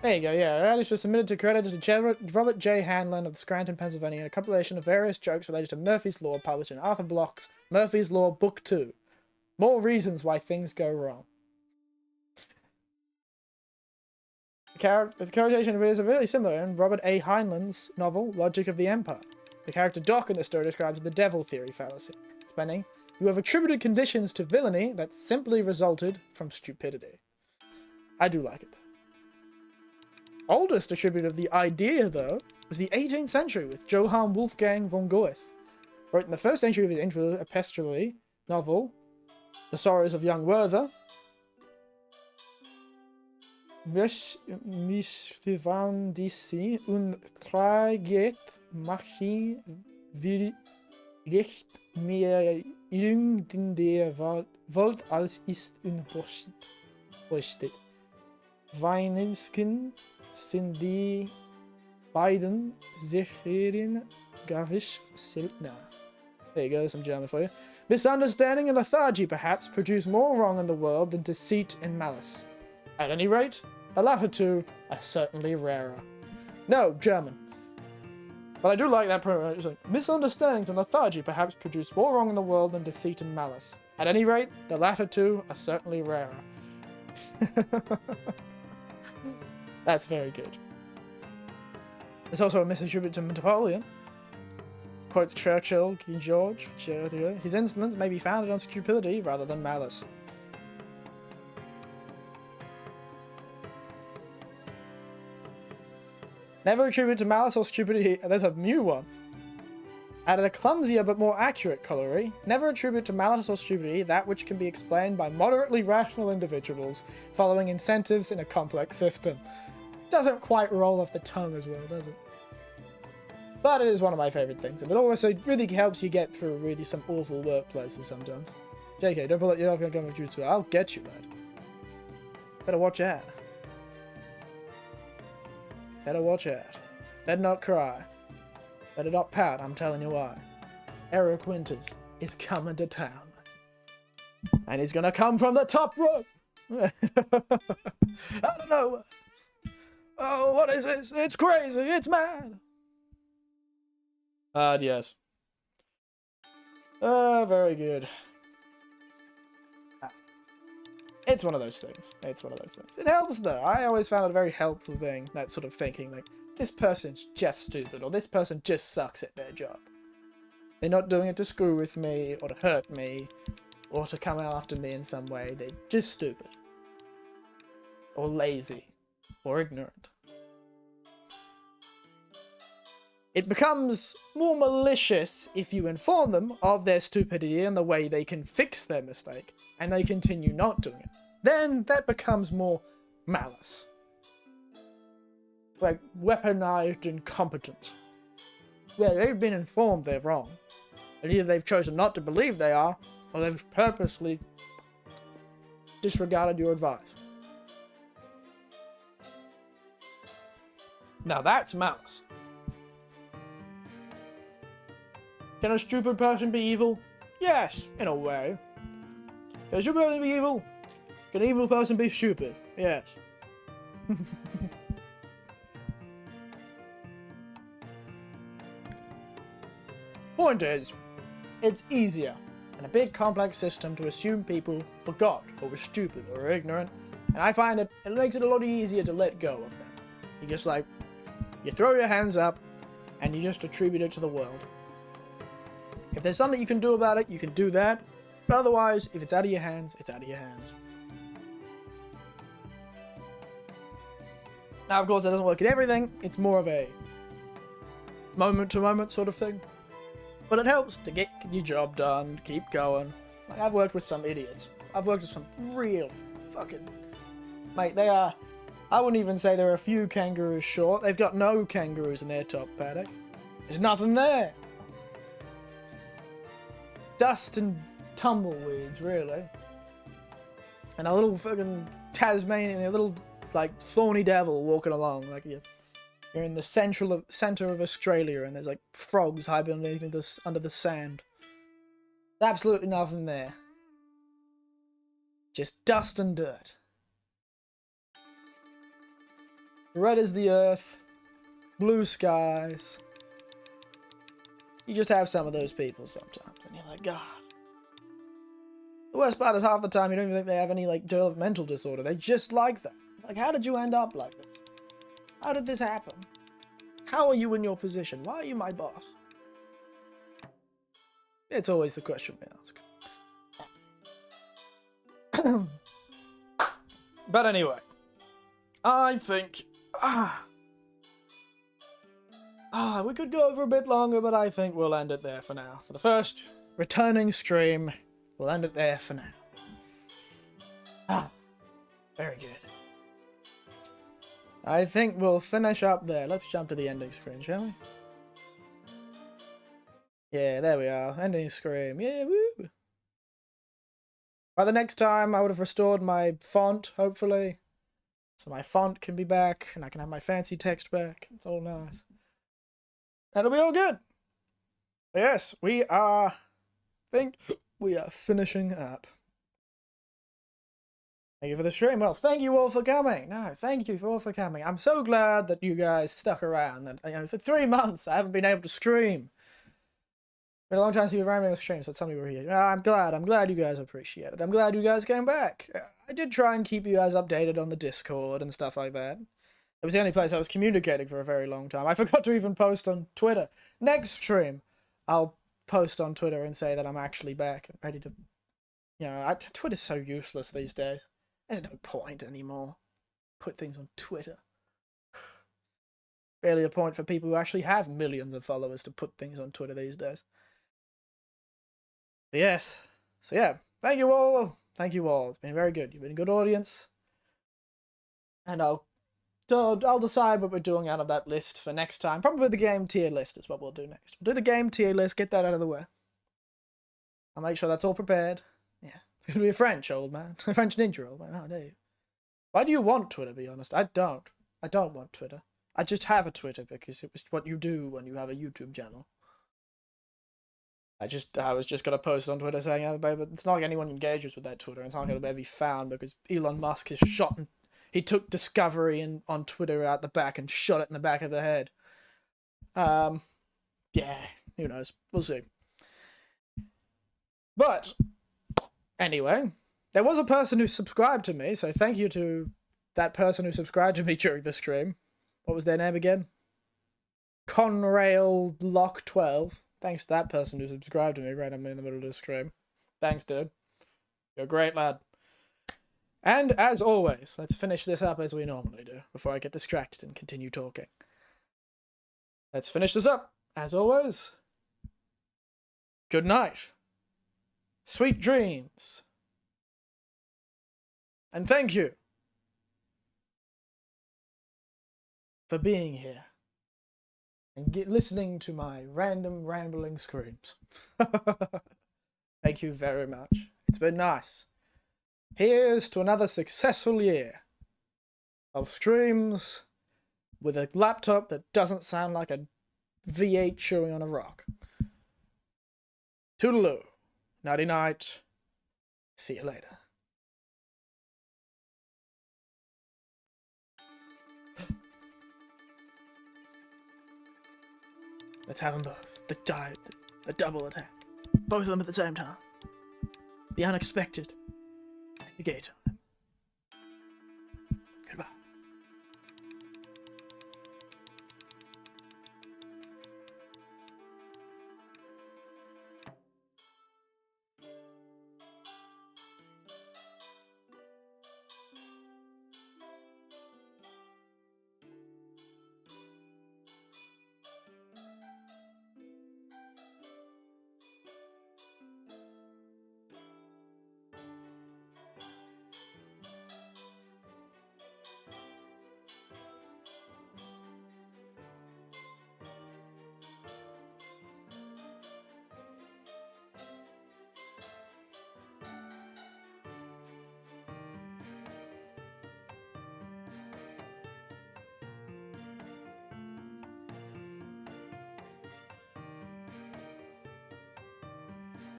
There you go, yeah. Adage was submitted to credit to Robert J. Hanlon of Scranton, Pennsylvania, a compilation of various jokes related to Murphy's Law published in Arthur Bloch's Murphy's Law Book 2. More reasons why things go wrong. The characterization appears really similar in Robert A. Heinlein's novel, Logic of the Empire. The character Doc in the story describes the devil theory fallacy, explaining, you have attributed conditions to villainy that simply resulted from stupidity. I do like it, though. Oldest attribute of the idea, though, was the 18th century with Johann Wolfgang von Goethe. Wrote in the first century of his epistolary novel, The Sorrows of Young Werther, Mistivandisi und traget machi recht mehr in der Welt als ist unbostet. Weineskin sind die beiden sicheren Gewicht seltener. There you go, some German for you. Misunderstanding and lethargy perhaps produce more wrong in the world than deceit and malice. At any rate, the latter two are certainly rarer. No, German. But I do like that program. It's like, misunderstandings and lethargy perhaps produce more wrong in the world than deceit and malice. At any rate, the latter two are certainly rarer. That's very good. There's also a mistribute to Napoleon. Quotes Churchill, King George. His insolence may be founded on stupidity rather than malice. Never attribute to malice or stupidity. There's a new one. Added a clumsier but more accurate corollary. Never attribute to malice or stupidity that which can be explained by moderately rational individuals following incentives in a complex system. Doesn't quite roll off the tongue as well, does it? But it is one of my favourite things, and it also really helps you get through really some awful workplaces sometimes. JK, don't pull out your knife gun with jutsu. I'll get you, lad. Better watch out. Better watch out. Better not cry. Better not pout, I'm telling you why. Eric Winters is coming to town. And he's gonna come from the top rope! I don't know. Oh, what is this? It's crazy, it's mad! Yes. Very good. It's one of those things. It's one of those things. It helps, though. I always found it a very helpful thing, that sort of thinking, like, this person's just stupid, or this person just sucks at their job. They're not doing it to screw with me, or to hurt me. or to come after me in some way. They're just stupid. Or lazy. Or ignorant. It becomes more malicious if you inform them of their stupidity and the way they can fix their mistake, and they continue not doing it. Then that becomes more malice. Like, weaponized incompetence. Yeah, they've been informed they're wrong. And either they've chosen not to believe they are, or they've purposely disregarded your advice. Now that's malice. Can a stupid person be evil? Yes, in a way. Can a stupid person be evil? Can an evil person be stupid? Yes. Point is, it's easier in a big complex system to assume people forgot or were stupid or ignorant, and I find it makes it a lot easier to let go of them. You just like, you throw your hands up and you just attribute it to the world. If there's something you can do about it, you can do that, but otherwise, if it's out of your hands, it's out of your hands. Now, of course, that doesn't work in everything. It's more of a moment-to-moment sort of thing. But it helps to get your job done, keep going. Like, I've worked with some idiots. I've worked with some real fucking... Mate, they are... I wouldn't even say they're a few kangaroos short. They've got no kangaroos in their top paddock. There's nothing there. Dust and tumbleweeds, really. And a little fucking Tasmanian, a little, like, thorny devil walking along. Like, you're in the center of Australia, and there's, like, frogs hiding under the sand. There's absolutely nothing there. Just dust and dirt. Red as the earth. Blue skies. You just have some of those people sometimes, and you're like, God. The worst part is half the time you don't even think they have any, like, developmental disorder. They just like that. Like, how did you end up like this? How did this happen? How are you in your position? Why are you my boss? It's always the question we ask. But anyway, I think... we could go for a bit longer, but I think we'll end it there for now. For the first returning stream, we'll end it there for now. Very good. I think we'll finish up there. Let's jump to the ending screen, shall we? Yeah, there we are. Ending screen. Yeah, woo! By the next time, I would have restored my font, hopefully. So my font can be back, and I can have my fancy text back. It's all nice. That'll be all good. But yes, I think we are finishing up. Thank you for the stream. Well, thank you all for coming. No, thank you all for coming. I'm so glad that you guys stuck around. That, you know, for 3 months, I haven't been able to stream. It's been a long time since you've been able to stream, so some of you were here. I'm glad you guys appreciate it. I'm glad you guys came back. I did try and keep you guys updated on the Discord and stuff like that. It was the only place I was communicating for a very long time. I forgot to even post on Twitter. Next stream, I'll post on Twitter and say that I'm actually back and ready to... You know, Twitter's so useless these days. There's no point anymore. Put things on Twitter. Barely a point for people who actually have millions of followers to put things on Twitter these days. But yes. So yeah, thank you all. Thank you all. It's been very good. You've been a good audience. And I'll decide what we're doing out of that list for next time. Probably the game tier list is what we'll do next. We'll do the game tier list, get that out of the way. I'll make sure that's all prepared. Yeah. It's going to be a French, old man. A French ninja, old man. How dare you? Why do you want Twitter, to be honest? I don't. I don't want Twitter. I just have a Twitter because it was what you do when you have a YouTube channel. I was just going to post on Twitter saying, oh, but it's not like anyone engages with that Twitter. It's not going to be found because Elon Musk is shot and he took Discovery on Twitter out the back and shot it in the back of the head. Yeah, who knows? We'll see. But anyway, there was a person who subscribed to me, so thank you to that person who subscribed to me during the stream. What was their name again? Conrail Lock 12. Thanks to that person who subscribed to me randomly in the middle of the stream. Thanks, dude. You're a great lad. And as always, let's finish this up as we normally do, before I get distracted and continue talking. Let's finish this up, as always. Good night. Sweet dreams. And thank you for being here and listening to my random rambling screams. Thank you very much. It's been nice. Here's to another successful year of streams with a laptop that doesn't sound like a V8 chewing on a rock. Toodaloo. Nighty night. See you later. Let's have them both. The double attack. Both of them at the same time. The unexpected. Negator.